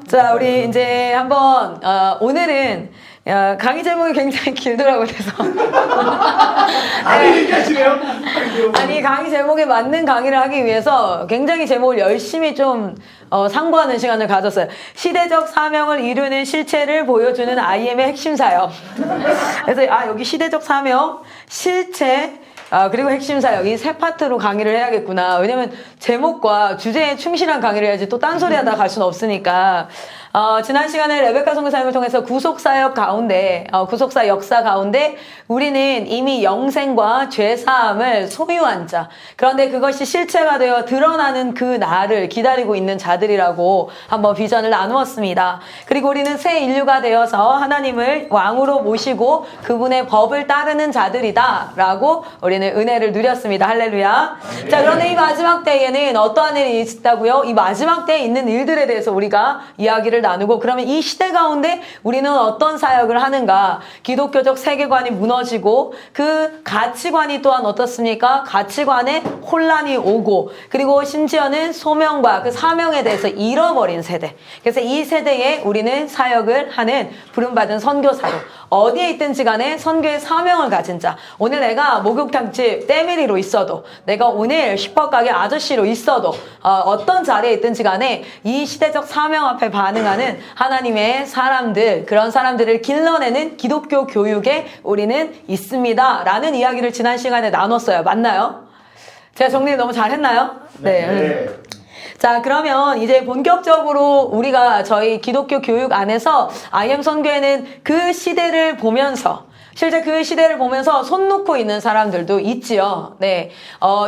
자, 우리 이제 한번 오늘은 강의 제목이 굉장히 길더라고요. 그래서 아니 얘기하시네요. 아니 강의 제목에 맞는 강의를 하기 위해서 굉장히 제목을 열심히 좀 상고하는 시간을 가졌어요. 시대적 사명을 이루는 실체를 보여주는 IM의 핵심 사역. 그래서 여기 시대적 사명, 실체, 그리고 핵심 사역 이 세 파트로 강의를 해야겠구나. 왜냐면 제목과 주제에 충실한 강의를 해야지 또 딴소리 하다 갈 수는 없으니까. 지난 시간에 레베카 선교사님을 통해서 구속사역 가운데, 구속사 역사 가운데 우리는 이미 영생과 죄사함을 소유한 자. 그런데 그것이 실체가 되어 드러나는 그 날을 기다리고 있는 자들이라고 한번 비전을 나누었습니다. 그리고 우리는 새 인류가 되어서 하나님을 왕으로 모시고 그분의 법을 따르는 자들이다. 라고 우리는 은혜를 누렸습니다. 할렐루야. 자, 그런데 이 마지막 때에는 어떠한 일이 있다고요? 이 마지막 때에 있는 일들에 대해서 우리가 이야기를 나누고, 그러면 이 시대 가운데 우리는 어떤 사역을 하는가? 기독교적 세계관이 무너지고 그 가치관이 또한 어떻습니까? 가치관에 혼란이 오고, 그리고 심지어는 소명과 그 사명에 대해서 잃어버린 세대. 그래서 이 세대에 우리는 사역을 하는 부름받은 선교사로, 어디에 있든지 간에 선교의 사명을 가진 자. 오늘 내가 목욕탕집 때밀이로 있어도, 내가 오늘 슈퍼가게 아저씨로 있어도, 어떤 자리에 있든지 간에 이 시대적 사명 앞에 반응하는 하나님의 사람들, 그런 사람들을 길러내는 기독교 교육에 우리는 있습니다. 라는 이야기를 지난 시간에 나눴어요. 맞나요? 제가 정리를 너무 잘했나요? 네. 자, 그러면 이제 본격적으로 우리가 저희 기독교 교육 안에서 IM 선교회는 그 시대를 보면서, 실제 그 시대를 보면서 손 놓고 있는 사람들도 있지요. 네.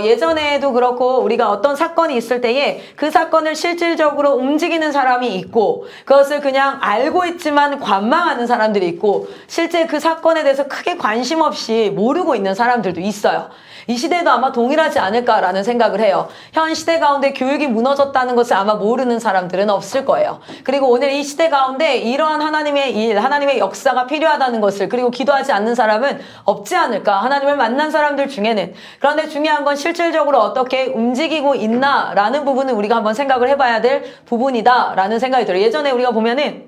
예전에도 그렇고 우리가 어떤 사건이 있을 때에 그 사건을 실질적으로 움직이는 사람이 있고, 그것을 그냥 알고 있지만 관망하는 사람들이 있고, 실제 그 사건에 대해서 크게 관심 없이 모르고 있는 사람들도 있어요. 이 시대도 아마 동일하지 않을까라는 생각을 해요. 현 시대 가운데 교육이 무너졌다는 것을 아마 모르는 사람들은 없을 거예요. 그리고 오늘 이 시대 가운데 이러한 하나님의 일, 하나님의 역사가 필요하다는 것을, 그리고 기도하지 않는 사람은 없지 않을까. 하나님을 만난 사람들 중에는. 그런데 중요한 건 실질적으로 어떻게 움직이고 있나라는 부분은 우리가 한번 생각을 해봐야 될 부분이다라는 생각이 들어요. 예전에 우리가 보면은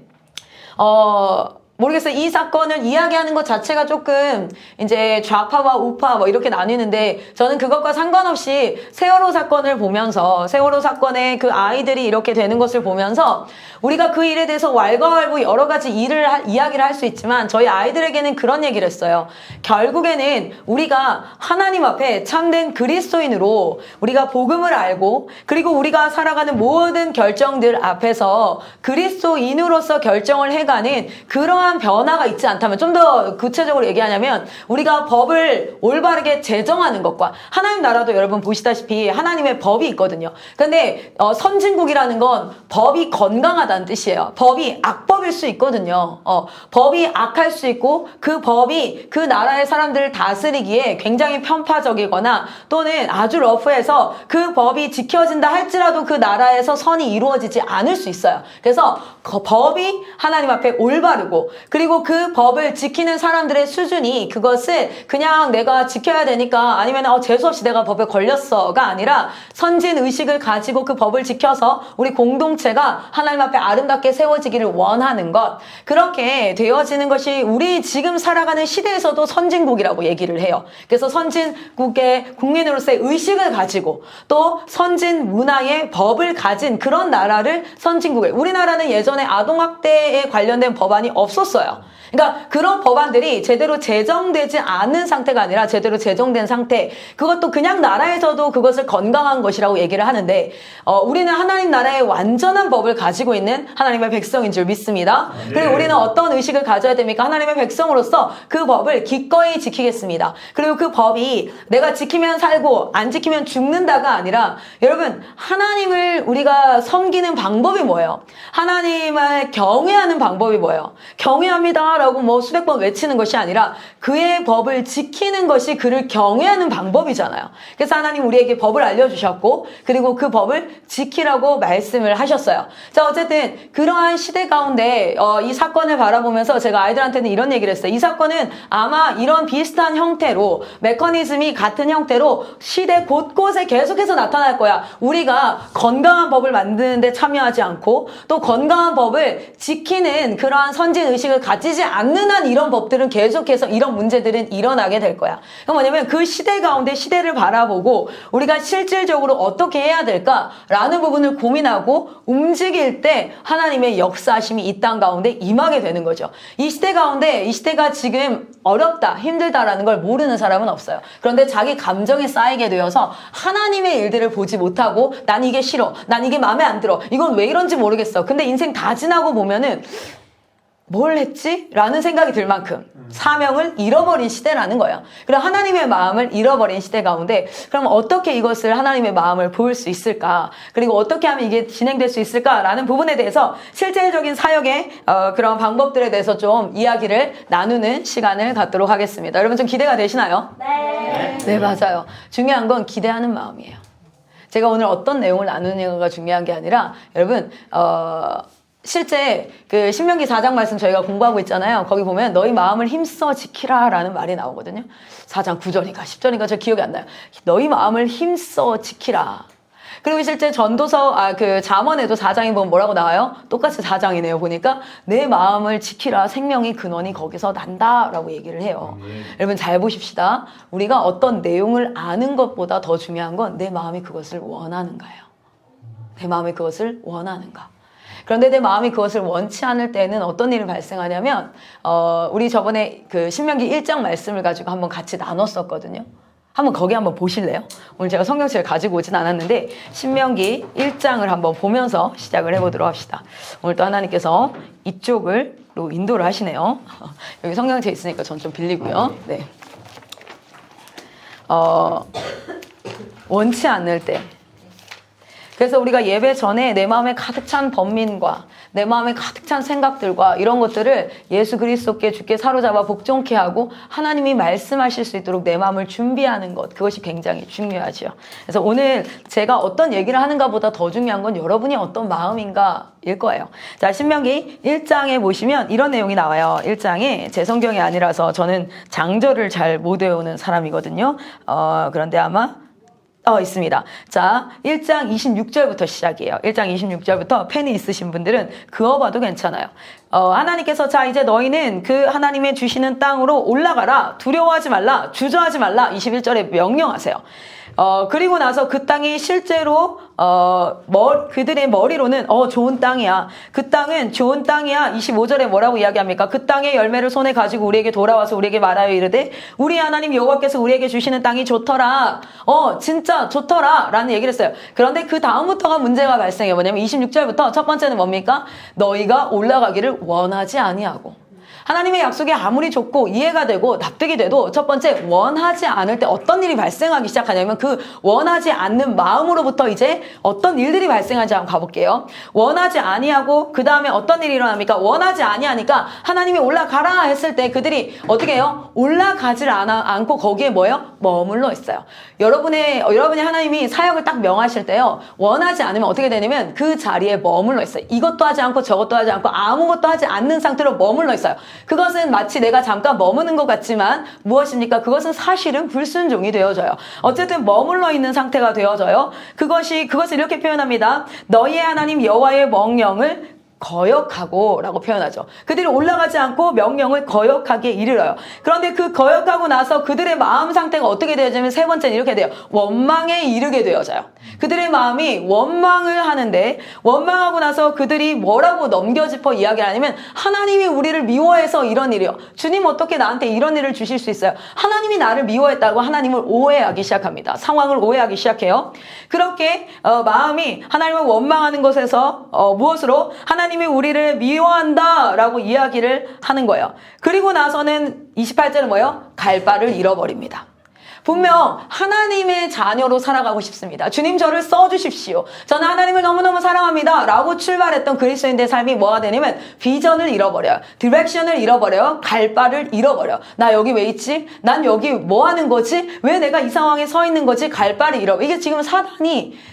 모르겠어요. 이 사건을 이야기하는 것 자체가 조금 이제 좌파와 우파 뭐 이렇게 나뉘는데, 저는 그것과 상관없이 세월호 사건을 보면서, 세월호 사건에 그 아이들이 이렇게 되는 것을 보면서 우리가 그 일에 대해서 왈가왈부 여러 가지 이야기를 할 수 있지만, 저희 아이들에게는 그런 얘기를 했어요. 결국에는 우리가 하나님 앞에 참된 그리스도인으로 우리가 복음을 알고, 그리고 우리가 살아가는 모든 결정들 앞에서 그리스도인으로서 결정을 해가는 그러한 변화가 있지 않다면, 좀 더 구체적으로 얘기하냐면 우리가 법을 올바르게 제정하는 것과, 하나님 나라도 여러분 보시다시피 하나님의 법이 있거든요. 근데 선진국이라는 건 법이 건강하다는 뜻이에요. 법이 악법일 수 있거든요. 법이 악할 수 있고, 그 법이 그 나라의 사람들을 다스리기에 굉장히 편파적이거나 또는 아주 러프해서 그 법이 지켜진다 할지라도 그 나라에서 선이 이루어지지 않을 수 있어요. 그래서 그 법이 하나님 앞에 올바르고, 그리고 그 법을 지키는 사람들의 수준이, 그것을 그냥 내가 지켜야 되니까, 아니면 재수없이 내가 법에 걸렸어가 아니라 선진의식을 가지고 그 법을 지켜서 우리 공동체가 하나님 앞에 아름답게 세워지기를 원하는 것, 그렇게 되어지는 것이 우리 지금 살아가는 시대에서도 선진국이라고 얘기를 해요. 그래서 선진국의 국민으로서의 의식을 가지고 또 선진 문화의 법을 가진 그런 나라를 선진국에, 우리나라는 예전에 아동학대에 관련된 법안이 없었어요. 그러니까 그런 법안들이 제대로 제정되지 않은 상태가 아니라 제대로 제정된 상태, 그것도 그냥 나라에서도 그것을 건강한 것이라고 얘기를 하는데, 우리는 하나님 나라의 완전한 법을 가지고 있는 하나님의 백성인 줄 믿습니다. 그리고 우리는 어떤 의식을 가져야 됩니까? 하나님의 백성으로서 그 법을 기꺼이 지키겠습니다. 그리고 그 법이 내가 지키면 살고 안 지키면 죽는다가 아니라, 여러분, 하나님을 우리가 섬기는 방법이 뭐예요? 하나님을 경외하는 방법이 뭐예요? 경외합니다 지키라라고 뭐 수백 번 외치는 것이 아니라 그의 법을 지키는 것이 그를 경외하는 방법이잖아요. 그래서 하나님 우리에게 법을 알려주셨고 그리고 그 법을 지키라고 말씀을 하셨어요. 자, 어쨌든 그러한 시대 가운데 이 사건을 바라보면서 제가 아이들한테는 이런 얘기를 했어요. 이 사건은 아마 이런 비슷한 형태로 메커니즘이 같은 형태로 시대 곳곳에 계속해서 나타날 거야. 우리가 건강한 법을 만드는데 참여하지 않고 또 건강한 법을 지키는 그러한 선진의식을 가지지 않는 한 이런 법들은 계속해서 이런 문제들은 일어나게 될 거야. 그럼 뭐냐면 그 시대 가운데 시대를 바라보고 우리가 실질적으로 어떻게 해야 될까라는 부분을 고민하고 움직일 때 하나님의 역사심이 이 땅 가운데 임하게 되는 거죠. 이 시대 가운데 이 시대가 지금 어렵다, 힘들다라는 걸 모르는 사람은 없어요. 그런데 자기 감정에 쌓이게 되어서 하나님의 일들을 보지 못하고 난 이게 싫어, 난 이게 마음에 안 들어, 이건 왜 이런지 모르겠어. 근데 인생 다 지나고 보면은 뭘 했지? 라는 생각이 들 만큼 사명을 잃어버린 시대라는 거예요. 그럼 하나님의 마음을 잃어버린 시대 가운데 그럼 어떻게 이것을 하나님의 마음을 보일 수 있을까? 그리고 어떻게 하면 이게 진행될 수 있을까라는 부분에 대해서 실질적인 사역의 그런 방법들에 대해서 좀 이야기를 나누는 시간을 갖도록 하겠습니다. 여러분 좀 기대가 되시나요? 네, 맞아요. 중요한 건 기대하는 마음이에요. 제가 오늘 어떤 내용을 나누느냐가 중요한 게 아니라 여러분 실제 그 신명기 4장 말씀 저희가 공부하고 있잖아요. 거기 보면 너희 마음을 힘써 지키라 라는 말이 나오거든요. 4장 9절인가 10절인가 저 기억이 안 나요. 너희 마음을 힘써 지키라. 그리고 실제 전도서 그 잠언에도 4장에 보면 뭐라고 나와요? 똑같이 4장이네요. 보니까 내 마음을 지키라 생명의 근원이 거기서 난다라고 얘기를 해요. 여러분 잘 보십시다. 우리가 어떤 내용을 아는 것보다 더 중요한 건 내 마음이 그것을 원하는가예요. 내 마음이 그것을 원하는가. 그런데 내 마음이 그것을 원치 않을 때는 어떤 일이 발생하냐면 우리 저번에 그 신명기 1장 말씀을 가지고 한번 같이 나눴었거든요. 한번 거기 한번 보실래요? 오늘 제가 성경책을 가지고 오진 않았는데 신명기 1장을 한번 보면서 시작을 해보도록 합시다. 오늘 또 하나님께서 이쪽으로 인도를 하시네요. 여기 성경책 있으니까 전 좀 빌리고요. 네. 원치 않을 때. 그래서 우리가 예배 전에 내 마음에 가득 찬 번민과 내 마음에 가득 찬 생각들과 이런 것들을 예수 그리스도께 주께 사로잡아 복종케 하고 하나님이 말씀하실 수 있도록 내 마음을 준비하는 것, 그것이 굉장히 중요하죠. 그래서 오늘 제가 어떤 얘기를 하는가 보다 더 중요한 건 여러분이 어떤 마음인가 일 거예요. 자, 신명기 1장에 보시면 이런 내용이 나와요. 1장에 제 성경이 아니라서 저는 장절을 잘 못 외우는 사람이거든요. 그런데 아마 있습니다. 자, 1장 26절부터 시작이에요. 1장 26절부터 펜이 있으신 분들은 그어봐도 괜찮아요. 하나님께서 자 이제 너희는 그 하나님의 주시는 땅으로 올라가라. 두려워하지 말라. 주저하지 말라. 21절에 명령하세요. 그리고 나서 그 땅이 실제로 그들의 머리로는 좋은 땅이야. 그 땅은 좋은 땅이야. 25절에 뭐라고 이야기합니까? 그 땅의 열매를 손에 가지고 우리에게 돌아와서 우리에게 말하여 이르되 우리 하나님 여호와께서 우리에게 주시는 땅이 좋더라. 진짜 좋더라. 라는 얘기를 했어요. 그런데 그 다음부터가 문제가 발생해요. 뭐냐면 26절부터 첫 번째는 뭡니까? 너희가 올라가기를 원하지 아니하고. 하나님의 약속이 아무리 좋고 이해가 되고 납득이 돼도 첫 번째 원하지 않을 때 어떤 일이 발생하기 시작하냐면 그 원하지 않는 마음으로부터 이제 어떤 일들이 발생하지 한번 가볼게요. 원하지 아니하고 그 다음에 어떤 일이 일어납니까? 원하지 아니하니까 하나님이 올라가라 했을 때 그들이 어떻게 해요? 올라가질 않고 거기에 뭐예요? 머물러 있어요. 여러분의 하나님이 사역을 딱 명하실 때요. 원하지 않으면 어떻게 되냐면 그 자리에 머물러 있어요. 이것도 하지 않고 저것도 하지 않고 아무것도 하지 않는 상태로 머물러 있어요. 그것은 마치 내가 잠깐 머무는 것 같지만 무엇입니까? 그것은 사실은 불순종이 되어져요. 어쨌든 머물러 있는 상태가 되어져요. 그것을 이렇게 표현합니다. 너희의 하나님 여호와의 명령을 거역하고 라고 표현하죠. 그들이 올라가지 않고 명령을 거역하게 이르러요. 그런데 그 거역하고 나서 그들의 마음 상태가 어떻게 되어지면 세 번째는 이렇게 돼요. 원망에 이르게 되어져요. 그들의 마음이 원망을 하는데 원망하고 나서 그들이 뭐라고 넘겨짚어 이야기를 하냐면 하나님이 우리를 미워해서 이런 일이요. 주님 어떻게 나한테 이런 일을 주실 수 있어요? 하나님이 나를 미워했다고 하나님을 오해하기 시작합니다. 상황을 오해하기 시작해요. 그렇게 마음이 하나님을 원망하는 것에서 무엇으로? 하나님이 우리를 미워한다 라고 이야기를 하는 거예요. 그리고 나서는 28절은 뭐예요? 갈 바를 잃어버립니다. 분명 하나님의 자녀로 살아가고 싶습니다. 주님 저를 써주십시오. 저는 하나님을 너무너무 사랑합니다. 라고 출발했던 그리스도인들의 삶이 뭐가 되냐면 비전을 잃어버려요. 디렉션을 잃어버려요. 갈 바를 잃어버려요. 나 여기 왜 있지? 난 여기 뭐 하는 거지? 왜 내가 이 상황에 서 있는 거지? 갈 바를 잃어버려. 이게 지금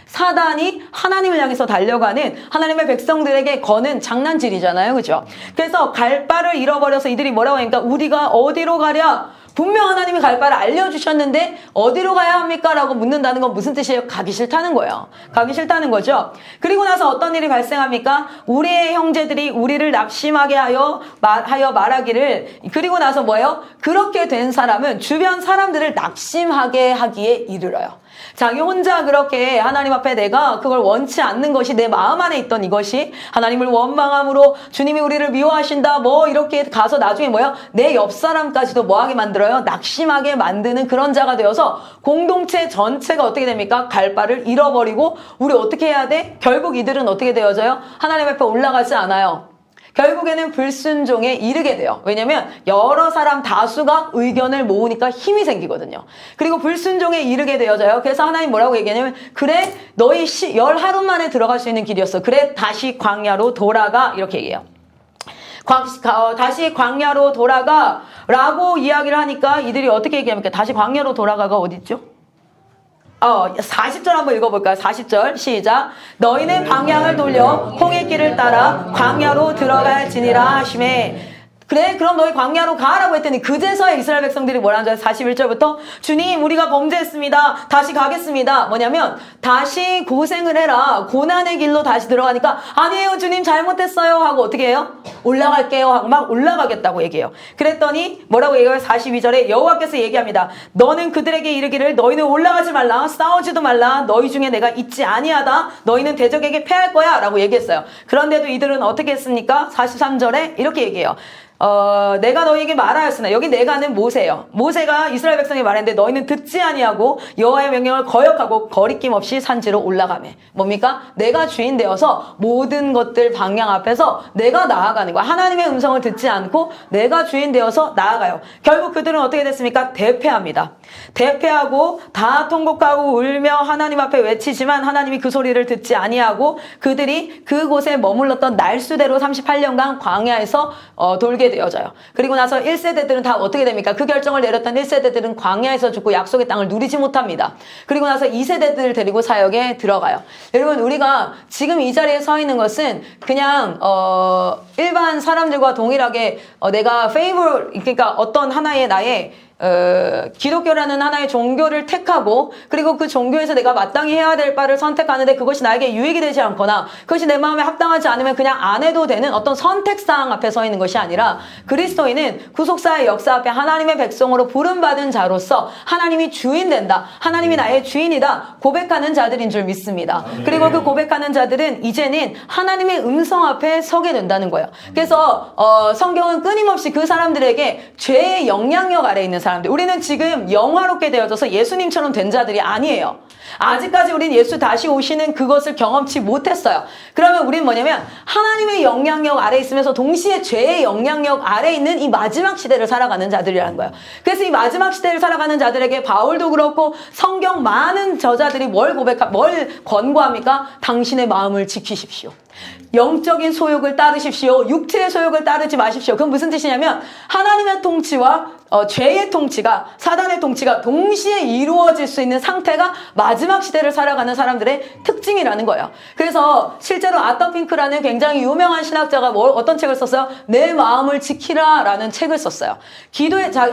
사단이 하나님을 향해서 달려가는 하나님의 백성들에게 거는 장난질이잖아요. 그죠? 그래서 갈 바를 잃어버려서 이들이 뭐라고 하니까 우리가 어디로 가랴? 분명 하나님이 갈 바를 알려주셨는데 어디로 가야 합니까? 라고 묻는다는 건 무슨 뜻이에요? 가기 싫다는 거예요. 가기 싫다는 거죠. 그리고 나서 어떤 일이 발생합니까? 우리의 형제들이 우리를 낙심하게 하여 말하기를, 그리고 나서 뭐예요? 그렇게 된 사람은 주변 사람들을 낙심하게 하기에 이르러요. 자기 혼자 그렇게 하나님 앞에 내가 그걸 원치 않는 것이 내 마음 안에 있던 이것이 하나님을 원망함으로 주님이 우리를 미워하신다 뭐 이렇게 가서 나중에 뭐야? 내 옆 사람까지도 뭐하게 만들어요? 낙심하게 만드는 그런 자가 되어서 공동체 전체가 어떻게 됩니까? 갈 바를 잃어버리고 우리 어떻게 해야 돼? 결국 이들은 어떻게 되어져요? 하나님 앞에 올라가지 않아요. 결국에는 불순종에 이르게 돼요. 왜냐면 여러 사람 다수가 의견을 모으니까 힘이 생기거든요. 그리고 불순종에 이르게 되어져요. 그래서 하나님 뭐라고 얘기하냐면 그래 너희 열 하루 만에 들어갈 수 있는 길이었어. 그래 다시 광야로 돌아가 이렇게 얘기해요. 다시 광야로 돌아가 라고 이야기를 하니까 이들이 어떻게 얘기합니까? 다시 광야로 돌아가가 어딨죠? 40절 한번 읽어볼까요? 40절 시작. 너희는 방향을 돌려 홍해길을 따라 광야로 들어갈지니라 하시매. 그래 그럼 너희 광야로 가라고 했더니 그제서야 이스라엘 백성들이 뭐라는 줄 알아요? 41절부터 주님 우리가 범죄했습니다. 다시 가겠습니다. 뭐냐면 다시 고생을 해라. 고난의 길로 다시 들어가니까 아니에요 주님 잘못했어요 하고 어떻게 해요? 올라갈게요 하고 막 올라가겠다고 얘기해요. 그랬더니 뭐라고 얘기해요? 42절에 여호와께서 얘기합니다. 너는 그들에게 이르기를 너희는 올라가지 말라. 싸우지도 말라. 너희 중에 내가 있지 아니하다. 너희는 대적에게 패할 거야 라고 얘기했어요. 그런데도 이들은 어떻게 했습니까? 43절에 이렇게 얘기해요. 내가 너희에게 말하였으나 여기 내가는 모세예요. 모세가 이스라엘 백성에 말했는데 너희는 듣지 아니하고 여호와의 명령을 거역하고 거리낌 없이 산지로 올라가매. 뭡니까? 내가 주인 되어서 모든 것들 방향 앞에서 내가 나아가는 거야. 하나님의 음성을 듣지 않고 내가 주인 되어서 나아가요. 결국 그들은 어떻게 됐습니까? 대패합니다. 대패하고 다 통곡하고 울며 하나님 앞에 외치지만 하나님이 그 소리를 듣지 아니하고 그들이 그곳에 머물렀던 날수대로 38년간 광야에서 돌게 되어져요. 그리고 나서 1세대들은 다 어떻게 됩니까? 그 결정을 내렸던 1세대들은 광야에서 죽고 약속의 땅을 누리지 못합니다. 그리고 나서 2세대들을 데리고 사역에 들어가요. 여러분 우리가 지금 이 자리에 서 있는 것은 그냥 일반 사람들과 동일하게 내가 그러니까 어떤 하나의 나의 기독교라는 하나의 종교를 택하고 그리고 그 종교에서 내가 마땅히 해야 될 바를 선택하는데 그것이 나에게 유익이 되지 않거나 그것이 내 마음에 합당하지 않으면 그냥 안 해도 되는 어떤 선택사항 앞에 서 있는 것이 아니라 그리스도인은 구속사의 역사 앞에 하나님의 백성으로 부름받은 자로서 하나님이 주인 된다. 하나님이 나의 주인이다. 고백하는 자들인 줄 믿습니다. 그리고 그 고백하는 자들은 이제는 하나님의 음성 앞에 서게 된다는 거예요. 그래서 성경은 끊임없이 그 사람들에게 죄의 영향력 아래 있는 사람들, 우리는 지금 영화롭게 되어져서 예수님처럼 된 자들이 아니에요. 아직까지 우린 예수 다시 오시는 그것을 경험치 못했어요. 그러면 우린 뭐냐면 하나님의 영향력 아래 있으면서 동시에 죄의 영향력 아래 있는 이 마지막 시대를 살아가는 자들이라는 거예요. 그래서 이 마지막 시대를 살아가는 자들에게 바울도 그렇고 성경 많은 저자들이 뭘 권고합니까? 당신의 마음을 지키십시오. 영적인 소욕을 따르십시오. 육체의 소욕을 따르지 마십시오. 그건 무슨 뜻이냐면 하나님의 통치와 죄의 통치가, 사단의 통치가 동시에 이루어질 수 있는 상태가 마지막 시대를 살아가는 사람들의 특징이라는 거예요. 그래서 실제로 아터 핑크라는 굉장히 유명한 신학자가 어떤 책을 썼어요? 내 마음을 지키라 라는 책을 썼어요.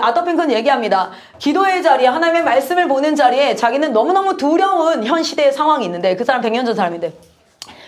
아터 핑크는 얘기합니다. 기도의 자리에, 하나님의 말씀을 보는 자리에 자기는 너무너무 두려운 현 시대의 상황이 있는데, 그 사람 100년 전 사람인데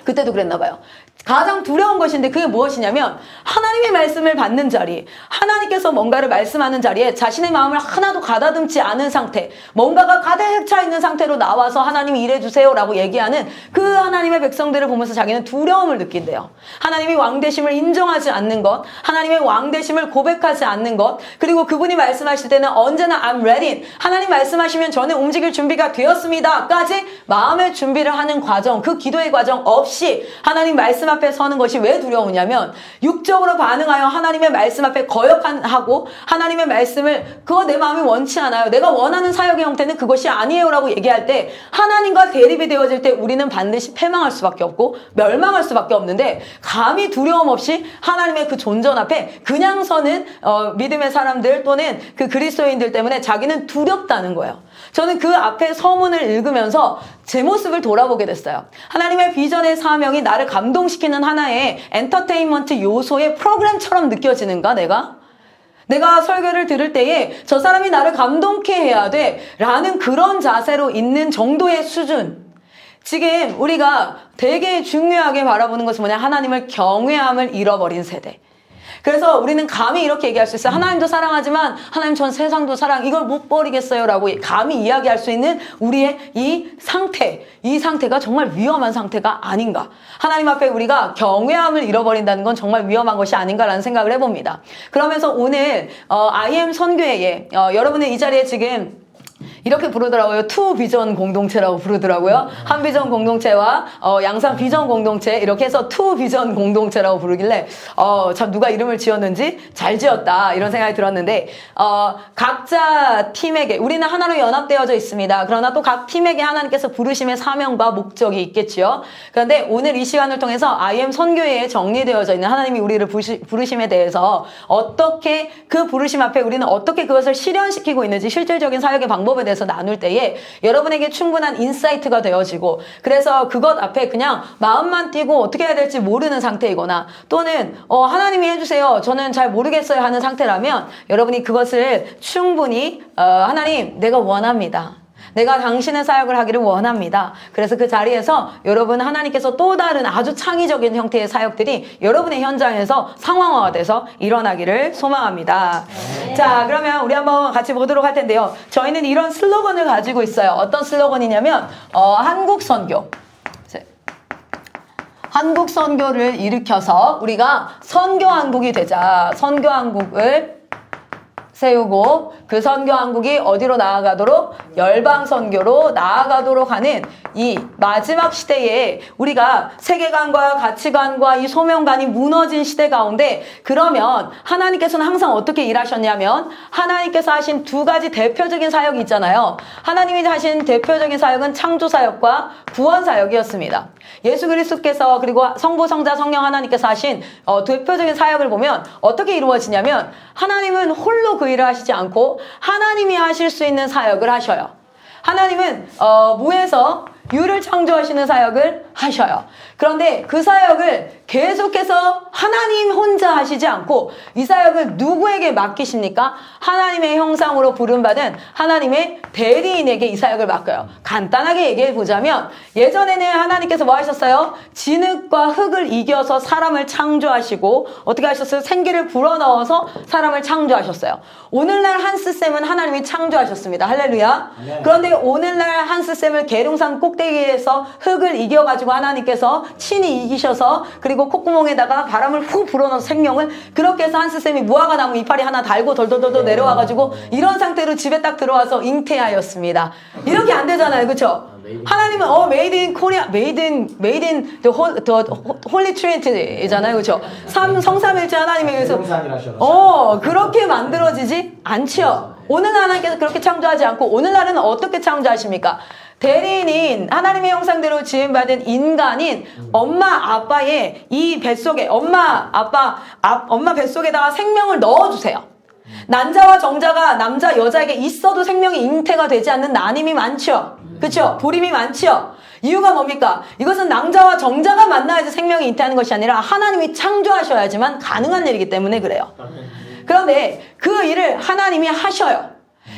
그때도 그랬나 봐요. 가장 두려운 것인데 그게 무엇이냐면 하나님의 말씀을 받는 자리, 하나님께서 뭔가를 말씀하는 자리에 자신의 마음을 하나도 가다듬지 않은 상태, 뭔가가 가득 차 있는 상태로 나와서 하나님이 일해주세요 라고 얘기하는 그 하나님의 백성들을 보면서 자기는 두려움을 느낀대요. 하나님이 왕되심을 인정하지 않는 것, 하나님의 왕되심을 고백하지 않는 것, 그리고 그분이 말씀하실 때는 언제나 I'm ready, 하나님 말씀하시면 저는 움직일 준비가 되었습니다 까지 마음의 준비를 하는 과정, 그 기도의 과정 없이 없이 하나님 말씀 앞에 서는 것이 왜 두려우냐면 육적으로 반응하여 하나님의 말씀 앞에 거역하고 하나님의 말씀을 그거 내 마음이 원치 않아요. 내가 원하는 사역의 형태는 그것이 아니에요라고 얘기할 때 하나님과 대립이 되어질 때 우리는 반드시 패망할 수밖에 없고 멸망할 수밖에 없는데 감히 두려움 없이 하나님의 그 존전 앞에 그냥 서는 믿음의 사람들 또는 그 그리스도인들 때문에 자기는 두렵다는 거예요. 저는 그 앞에 서문을 읽으면서 제 모습을 돌아보게 됐어요. 하나님의 비전의 사명이 나를 감동시키는 하나의 엔터테인먼트 요소의 프로그램처럼 느껴지는가 내가? 내가 설교를 들을 때에 저 사람이 나를 감동케 해야 돼 라는 그런 자세로 있는 정도의 수준. 지금 우리가 되게 중요하게 바라보는 것은 뭐냐? 하나님을 경외함을 잃어버린 세대. 그래서 우리는 감히 이렇게 얘기할 수 있어요. 하나님도 사랑하지만 하나님 전 세상도 사랑 이걸 못 버리겠어요 라고 감히 이야기할 수 있는 우리의 이 상태가 정말 위험한 상태가 아닌가. 하나님 앞에 우리가 경외함을 잃어버린다는 건 정말 위험한 것이 아닌가라는 생각을 해봅니다. 그러면서 오늘 IM 선교회에 여러분의 이 자리에 지금 이렇게 부르더라고요. 투 비전 공동체라고 부르더라고요. 한 비전 공동체와 양산 비전 공동체 이렇게 해서 투 비전 공동체라고 부르길래 참 누가 이름을 지었는지 잘 지었다 이런 생각이 들었는데 각자 팀에게 우리는 하나로 연합되어져 있습니다. 그러나 또 각 팀에게 하나님께서 부르심의 사명과 목적이 있겠지요. 그런데 오늘 이 시간을 통해서 IM 선교회에 정리되어져 있는 하나님이 우리를 부르심에 대해서 어떻게 그 부르심 앞에 우리는 어떻게 그것을 실현시키고 있는지 실질적인 사역의 방법에 대해서 나눌 때에 여러분에게 충분한 인사이트가 되어지고 그래서 그것 앞에 그냥 마음만 띄고 어떻게 해야 될지 모르는 상태이거나 또는 하나님이 해주세요 저는 잘 모르겠어요 하는 상태라면 여러분이 그것을 충분히 하나님 내가 원합니다. 내가 당신의 사역을 하기를 원합니다. 그래서 그 자리에서 여러분 하나님께서 또 다른 아주 창의적인 형태의 사역들이 여러분의 현장에서 상황화가 돼서 일어나기를 소망합니다. 네. 자, 그러면 우리 한번 같이 보도록 할 텐데요. 저희는 이런 슬로건을 가지고 있어요. 어떤 슬로건이냐면 한국 선교. 한국 선교를 일으켜서 우리가 선교왕국이 되자. 선교왕국을 세우고 그 선교왕국이 어디로 나아가도록 열방선교로 나아가도록 하는 이 마지막 시대에 우리가 세계관과 가치관과 이 소명관이 무너진 시대 가운데 그러면 하나님께서는 항상 어떻게 일하셨냐면 하나님께서 하신 두 가지 대표적인 사역이 있잖아요. 하나님이 하신 대표적인 사역은 창조사역과 구원사역이었습니다. 예수 그리스도께서 그리고 성부, 성자, 성령 하나님께서 하신 대표적인 사역을 보면 어떻게 이루어지냐면 하나님은 홀로 그 일을 하시지 않고 하나님이 하실 수 있는 사역을 하셔요. 하나님은 무에서 유를 창조하시는 사역을 하셔요. 그런데 그 사역을 계속해서 하나님 혼자 하시지 않고 이 사역을 누구에게 맡기십니까? 하나님의 형상으로 부름받은 하나님의 대리인에게 이 사역을 맡겨요. 간단하게 얘기해 보자면 예전에는 하나님께서 뭐 하셨어요? 진흙과 흙을 이겨서 사람을 창조하시고 어떻게 하셨어요? 생기를 불어넣어서 사람을 창조하셨어요. 오늘날 한스쌤은 하나님이 창조하셨습니다. 할렐루야. 네. 그런데 오늘날 한스쌤을 계룡산 꼭대기에서 흙을 이겨가지고 하나님께서 친히 이기셔서 그리고 콧구멍에다가 바람을 후 불어넣어서 생명을 그렇게 해서 한스쌤이 무화과 나무 이파리 하나 달고 돌돌돌돌 내려와가지고 이런 상태로 집에 딱 들어와서 잉태하였습니다. 이렇게 안 되잖아요. 그쵸? 하나님은 made in Korea, made in the Holy Trinity잖아요. 그쵸? 성삼일체 하나님에 의해서 그렇게 만들어지지 않지요. 오늘날 하나님께서 그렇게 창조하지 않고 오늘날은 어떻게 창조하십니까? 대리인인 하나님의 형상대로 지음받은 인간인 엄마 아빠의 이 뱃속에 엄마 뱃속에다가 생명을 넣어주세요. 난자와 정자가 남자 여자에게 있어도 생명이 잉태가 되지 않는 난임이 많죠. 그렇죠? 불임이 많죠. 이유가 뭡니까? 이것은 낭자와 정자가 만나야지 생명이 잉태하는 것이 아니라 하나님이 창조하셔야지만 가능한 일이기 때문에 그래요. 그런데 그 일을 하나님이 하셔요.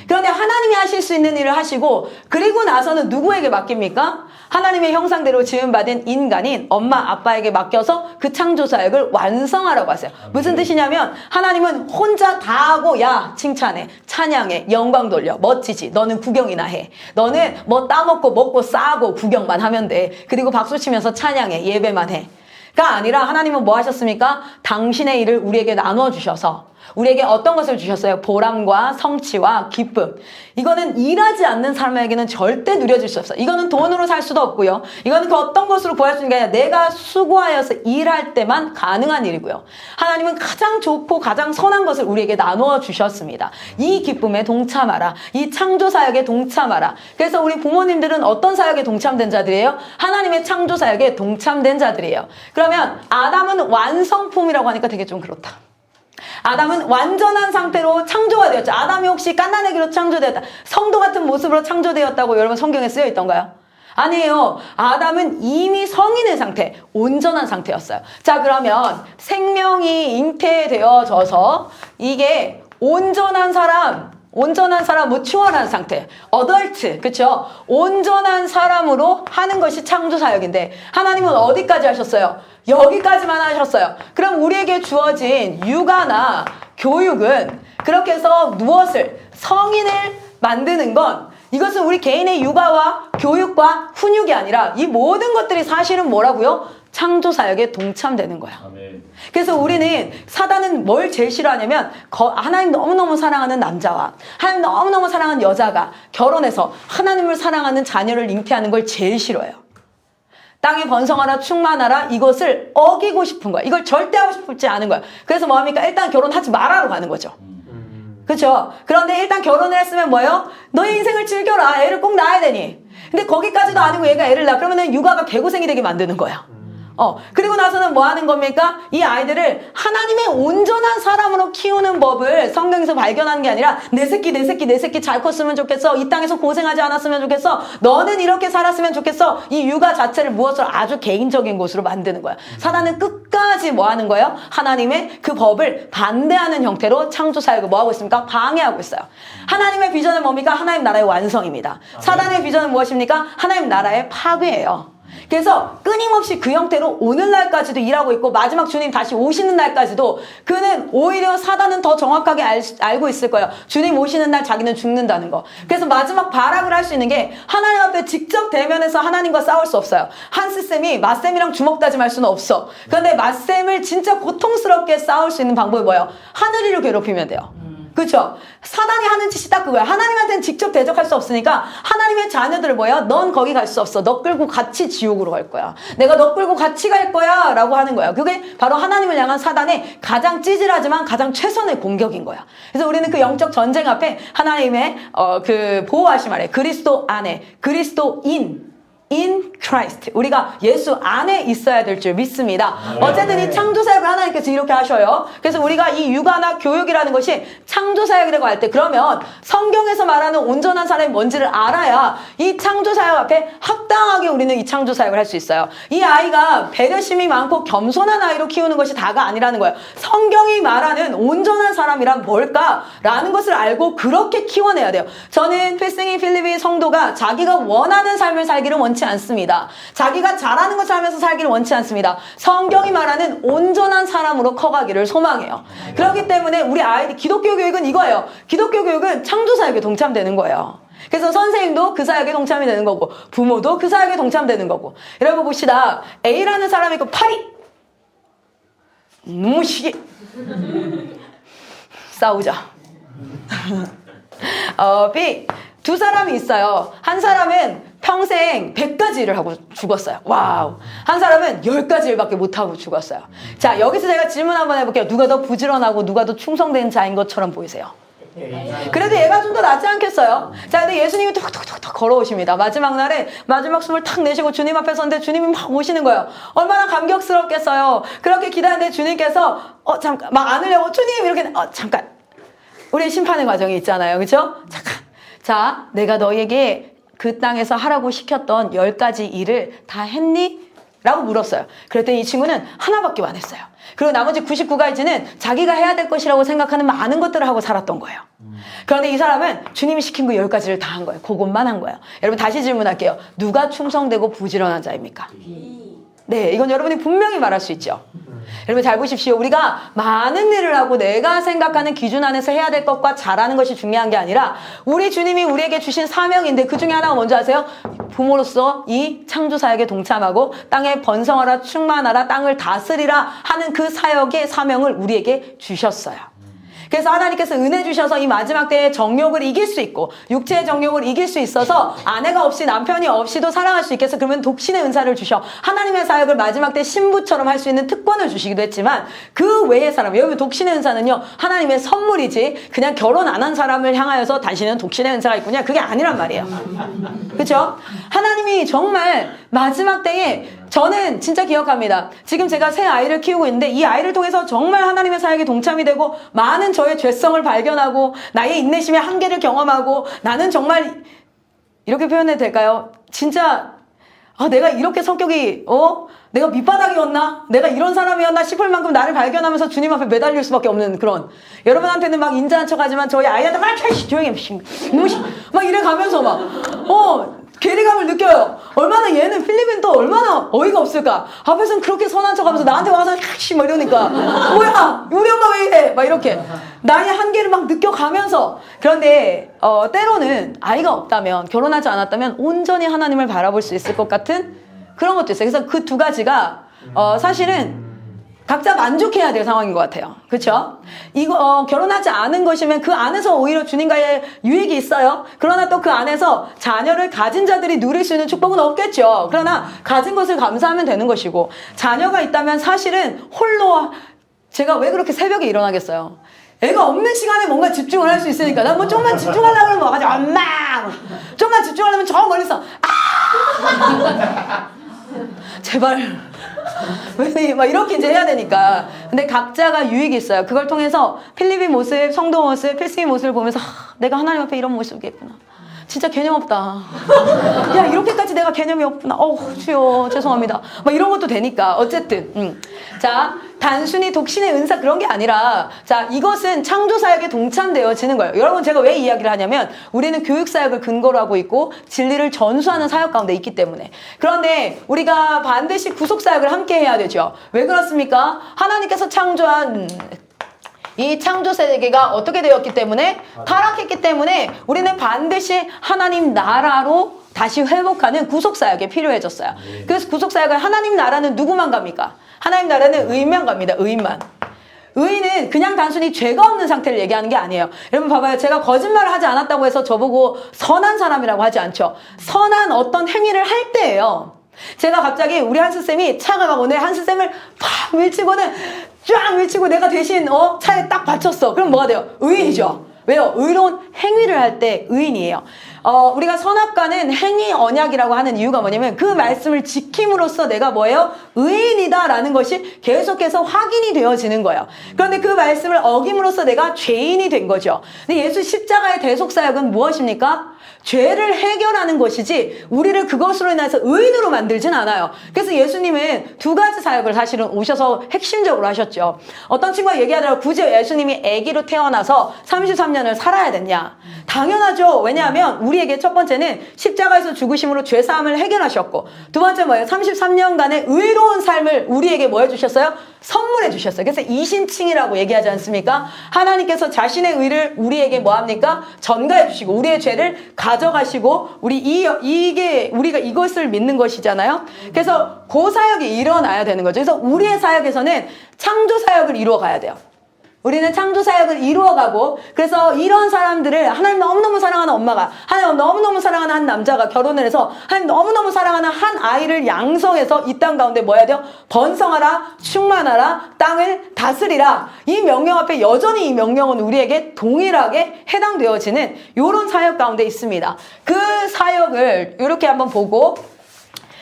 그런데 하나님이 하실 수 있는 일을 하시고 그리고 나서는 누구에게 맡깁니까? 하나님의 형상대로 지음받은 인간인 엄마 아빠에게 맡겨서 그 창조사역을 완성하라고 하세요. 무슨 뜻이냐면 하나님은 혼자 다 하고 야 칭찬해 찬양해 영광 돌려 멋지지 너는 구경이나 해 너는 뭐 따먹고 먹고 싸고 구경만 하면 돼 그리고 박수치면서 찬양해 예배만 해 가 아니라 하나님은 뭐 하셨습니까? 당신의 일을 우리에게 나눠주셔서 우리에게 어떤 것을 주셨어요? 보람과 성취와 기쁨. 이거는 일하지 않는 사람에게는 절대 누려질 수 없어요. 이거는 돈으로 살 수도 없고요. 이거는 그 어떤 것으로 구할 수 있는 게 아니라 내가 수고하여서 일할 때만 가능한 일이고요. 하나님은 가장 좋고 가장 선한 것을 우리에게 나누어 주셨습니다. 이 기쁨에 동참하라. 이 창조 사역에 동참하라. 그래서 우리 부모님들은 어떤 사역에 동참된 자들이에요? 하나님의 창조 사역에 동참된 자들이에요. 그러면 아담은 완성품이라고 하니까 되게 좀 그렇다. 아담은 완전한 상태로 창조가 되었죠. 아담이 혹시 갓난아기로 창조되었다, 성도 같은 모습으로 창조되었다고 여러분 성경에 쓰여 있던가요? 아니에요. 아담은 이미 성인의 상태, 온전한 상태였어요. 자, 그러면 생명이 잉태되어져서 이게 온전한 사람, 추월한 상태, 어덜트, 그쵸? 온전한 사람으로 하는 것이 창조사역인데 하나님은 어디까지 하셨어요? 여기까지만 하셨어요. 그럼 우리에게 주어진 육아나 교육은 그렇게 해서 무엇을? 성인을 만드는 건 이것은 우리 개인의 육아와 교육과 훈육이 아니라 이 모든 것들이 사실은 뭐라고요? 창조사역에 동참되는 거야. 아멘. 그래서 우리는 사단은 뭘 제일 싫어하냐면 하나님 너무너무 사랑하는 남자와 하나님 너무너무 사랑하는 여자가 결혼해서 하나님을 사랑하는 자녀를 잉태하는 걸 제일 싫어해요. 땅에 번성하라 충만하라 이것을 어기고 싶은 거야. 이걸 절대 하고 싶지 않은 거야. 그래서 뭐합니까? 일단 결혼하지 말아로 가는 거죠. 그렇죠? 그런데 일단 결혼을 했으면 뭐예요? 너의 인생을 즐겨라. 애를 꼭 낳아야 되니. 근데 거기까지도 아니고 얘가 애를 낳아. 그러면은 육아가 개고생이 되게 만드는 거야. 그리고 나서는 뭐 하는 겁니까? 이 아이들을 하나님의 온전한 사람으로 키우는 법을 성경에서 발견하는 게 아니라 내 새끼 잘 컸으면 좋겠어. 이 땅에서 고생하지 않았으면 좋겠어. 너는 이렇게 살았으면 좋겠어. 이 육아 자체를 무엇으로 아주 개인적인 것으로 만드는 거야. 사단은 끝까지 뭐 하는 거예요? 하나님의 그 법을 반대하는 형태로 창조사역을 뭐 하고 있습니까? 방해하고 있어요. 하나님의 비전은 뭡니까? 하나님 나라의 완성입니다. 사단의 비전은 무엇입니까? 하나님 나라의 파괴예요. 그래서 끊임없이 그 형태로 오늘날까지도 일하고 있고 마지막 주님 다시 오시는 날까지도 그는 오히려 사단은 더 정확하게 알고 있을 거예요. 주님 오시는 날 자기는 죽는다는 거. 그래서 마지막 발악을 할 수 있는 게 하나님 앞에 직접 대면해서 하나님과 싸울 수 없어요. 한스쌤이 맞쌤이랑 주먹 다짐할 수는 없어. 그런데 맞쌤을 진짜 고통스럽게 싸울 수 있는 방법이 뭐예요? 하늘이를 괴롭히면 돼요. 그렇죠? 사단이 하는 짓이 딱 그거야. 하나님한테는 직접 대적할 수 없으니까 하나님의 자녀들을 뭐야? 넌 거기 갈 수 없어. 너 끌고 같이 지옥으로 갈 거야. 내가 너 끌고 같이 갈 거야 라고 하는 거야. 그게 바로 하나님을 향한 사단의 가장 찌질하지만 가장 최선의 공격인 거야. 그래서 우리는 그 영적 전쟁 앞에 하나님의 그 보호하심 아래 그리스도 안에 그리스도인 in Christ. 우리가 예수 안에 있어야 될 줄 믿습니다. 어쨌든 이 창조사역을 하나님께서 이렇게 하셔요. 그래서 우리가 이 육아나 교육이라는 것이 창조사역이라고 할 때 그러면 성경에서 말하는 온전한 사람이 뭔지를 알아야 이 창조사역 앞에 합당하게 우리는 이 창조사역을 할 수 있어요. 이 아이가 배려심이 많고 겸손한 아이로 키우는 것이 다가 아니라는 거예요. 성경이 말하는 온전한 사람이란 뭘까라는 것을 알고 그렇게 키워내야 돼요. 저는 필승이 필리핀 성도가 자기가 원하는 삶을 살기를 원치 않습니다. 자기가 잘하는 것을 하면서 살기를 원치 않습니다. 성경이 말하는 온전한 사람으로 커가기를 소망해요. 그렇기 때문에 우리 아이들 기독교 교육은 이거예요. 기독교 교육은 창조사역에 동참되는 거예요. 그래서 선생님도 그 사역에 동참이 되는 거고 부모도 그 사역에 동참되는 거고. 여러분 봅시다. A라는 사람이 있고 파리 너무 시기 싸우자. B 두 사람이 있어요. 한 사람은 평생 100가지 일을 하고 죽었어요. 와우. 한 사람은 10가지 일밖에 못하고 죽었어요. 자, 여기서 제가 질문 한번 해볼게요. 누가 더 부지런하고 누가 더 충성된 자인 것처럼 보이세요? 그래도 얘가 좀 더 낫지 않겠어요? 자, 근데 예수님이 툭툭툭툭 걸어오십니다. 마지막 날에 마지막 숨을 탁 내쉬고 주님 앞에 섰는데 주님이 막 오시는 거예요. 얼마나 감격스럽겠어요. 그렇게 기다리는데 주님께서 잠깐 막 안으려고 주님 이렇게 잠깐 우리 심판의 과정이 있잖아요. 그렇죠? 잠깐. 자, 내가 너에게 그 땅에서 하라고 시켰던 10가지 일을 다 했니? 라고 물었어요. 그랬더니 이 친구는 하나밖에 안 했어요. 그리고 나머지 99가지는 자기가 해야 될 것이라고 생각하는 많은 것들을 하고 살았던 거예요. 그런데 이 사람은 주님이 시킨 그 10가지를 다 한 거예요. 그것만 한 거예요. 여러분 다시 질문할게요. 누가 충성되고 부지런한 자입니까? 네, 이건 여러분이 분명히 말할 수 있죠. 여러분 잘 보십시오. 우리가 많은 일을 하고 내가 생각하는 기준 안에서 해야 될 것과 잘하는 것이 중요한 게 아니라 우리 주님이 우리에게 주신 사명인데 그 중에 하나가 뭔지 아세요? 부모로서 이 창조사역에 동참하고 땅에 번성하라 충만하라 땅을 다스리라 하는 그 사역의 사명을 우리에게 주셨어요. 그래서 하나님께서 은혜 주셔서 이 마지막 때에 정욕을 이길 수 있고 육체의 정욕을 이길 수 있어서 아내가 없이 남편이 없이도 살아갈 수 있게 해서 그러면 독신의 은사를 주셔 하나님의 사역을 마지막 때 신부처럼 할 수 있는 특권을 주시기도 했지만 그 외의 사람, 여러분 독신의 은사는요 하나님의 선물이지 그냥 결혼 안 한 사람을 향하여서 당신은 독신의 은사가 있군요 그게 아니란 말이에요. 그렇죠? 하나님이 정말 마지막 때에 저는 진짜 기억합니다. 지금 제가 새 아이를 키우고 있는데 이 아이를 통해서 정말 하나님의 사역에 동참이 되고 많은 저의 죄성을 발견하고 나의 인내심의 한계를 경험하고 나는 정말 이렇게 표현해도 될까요? 진짜 내가 이렇게 성격이 내가 밑바닥이었나? 내가 이런 사람이었나 싶을 만큼 나를 발견하면서 주님 앞에 매달릴 수밖에 없는 그런 여러분한테는 막 인자한 척하지만 저희 아이한테 막 조용히 막 이래 가면서 막 괴리감을 느껴요. 얼마나 얘는 필리핀 또 얼마나 어이가 없을까. 앞에서는 그렇게 선한 척하면서 나한테 와서 카시 막 이러니까 뭐야 우리 엄마 왜 이래 막 이렇게 나의 한계를 막 느껴가면서 그런데 때로는 아이가 없다면 결혼하지 않았다면 온전히 하나님을 바라볼 수 있을 것 같은 그런 것도 있어요. 그래서 그 두 가지가 사실은 각자 만족해야 될 상황인 것 같아요. 그렇죠? 이거 결혼하지 않은 것이면 그 안에서 오히려 주님과의 유익이 있어요. 그러나 또 그 안에서 자녀를 가진 자들이 누릴 수 있는 축복은 없겠죠. 그러나 가진 것을 감사하면 되는 것이고 자녀가 있다면 사실은 홀로 제가 왜 그렇게 새벽에 일어나겠어요? 애가 없는 시간에 뭔가 집중을 할 수 있으니까 나 뭐 좀만 집중하려고 그러면 와가지고 엄마 좀만 집중하려면 저 멀리서 제발 왜 막 이렇게 이제 해야 되니까. 근데 각자가 유익이 있어요. 그걸 통해서 필리핀 모습, 성도 모습, 필승의 모습을 보면서 내가 하나님 앞에 이런 모습이겠구나. 진짜 개념 없다. 야 이렇게까지 내가 개념이 없구나. 주여 죄송합니다. 막 이런 것도 되니까 어쨌든 자 단순히 독신의 은사 그런 게 아니라 자 이것은 창조사역에 동참되어지는 거예요. 여러분 제가 왜 이야기를 하냐면 우리는 교육사역을 근거로 하고 있고 진리를 전수하는 사역 가운데 있기 때문에. 그런데 우리가 반드시 구속사역을 함께 해야 되죠. 왜 그렇습니까? 하나님께서 창조한 이 창조 세계가 어떻게 되었기 때문에 타락했기 때문에 우리는 반드시 하나님 나라로 다시 회복하는 구속사역이 필요해졌어요. 그래서 구속사역을 하나님 나라는 누구만 갑니까? 하나님 나라는 의인만 갑니다. 의인만. 의인은 그냥 단순히 죄가 없는 상태를 얘기하는 게 아니에요. 여러분 봐봐요. 제가 거짓말을 하지 않았다고 해서 저보고 선한 사람이라고 하지 않죠. 선한 어떤 행위를 할 때예요. 제가 갑자기 우리 한스쌤이 차가 막 오늘 한스쌤을 팍 밀치고는 쫙 밀치고 내가 대신 차에 딱 받쳤어. 그럼 뭐가 돼요? 의인이죠. 왜요? 의로운 행위를 할 때 의인이에요. 우리가 선악과는 행위 언약이라고 하는 이유가 뭐냐면 그 말씀을 지킴으로써 내가 뭐예요? 의인이다라는 것이 계속해서 확인이 되어지는 거예요. 그런데 그 말씀을 어김으로써 내가 죄인이 된 거죠. 근데 예수 십자가의 대속사역은 무엇입니까? 죄를 해결하는 것이지 우리를 그것으로 인해서 의인으로 만들진 않아요. 그래서 예수님은 두 가지 사역을 사실은 오셔서 핵심적으로 하셨죠. 어떤 친구가 얘기하더라고요. 굳이 예수님이 아기로 태어나서 33년을 살아야 됐냐? 당연하죠. 왜냐하면 우리에게 첫 번째는 십자가에서 죽으심으로 죄사함을 해결하셨고 두 번째 뭐예요? 33년간의 의로운 삶을 우리에게 뭐 해주셨어요? 선물해 주셨어요. 그래서 이신칭이라고 얘기하지 않습니까? 하나님께서 자신의 의를 우리에게 뭐 합니까? 전가해 주시고 우리의 죄를 가져가시고 이게 우리가 이것을 믿는 것이잖아요. 그래서 그 사역이 일어나야 되는 거죠. 그래서 우리의 사역에서는 창조 사역을 이루어 가야 돼요. 우리는 창조 사역을 이루어가고 그래서 이런 사람들을 하나님 너무너무 사랑하는 엄마가 하나님 너무너무 사랑하는 한 남자가 결혼을 해서 하나님 너무너무 사랑하는 한 아이를 양성해서 이 땅 가운데 뭐 해야 돼요? 번성하라 충만하라 땅을 다스리라. 이 명령 앞에 여전히 이 명령은 우리에게 동일하게 해당되어지는 이런 사역 가운데 있습니다. 그 사역을 이렇게 한번 보고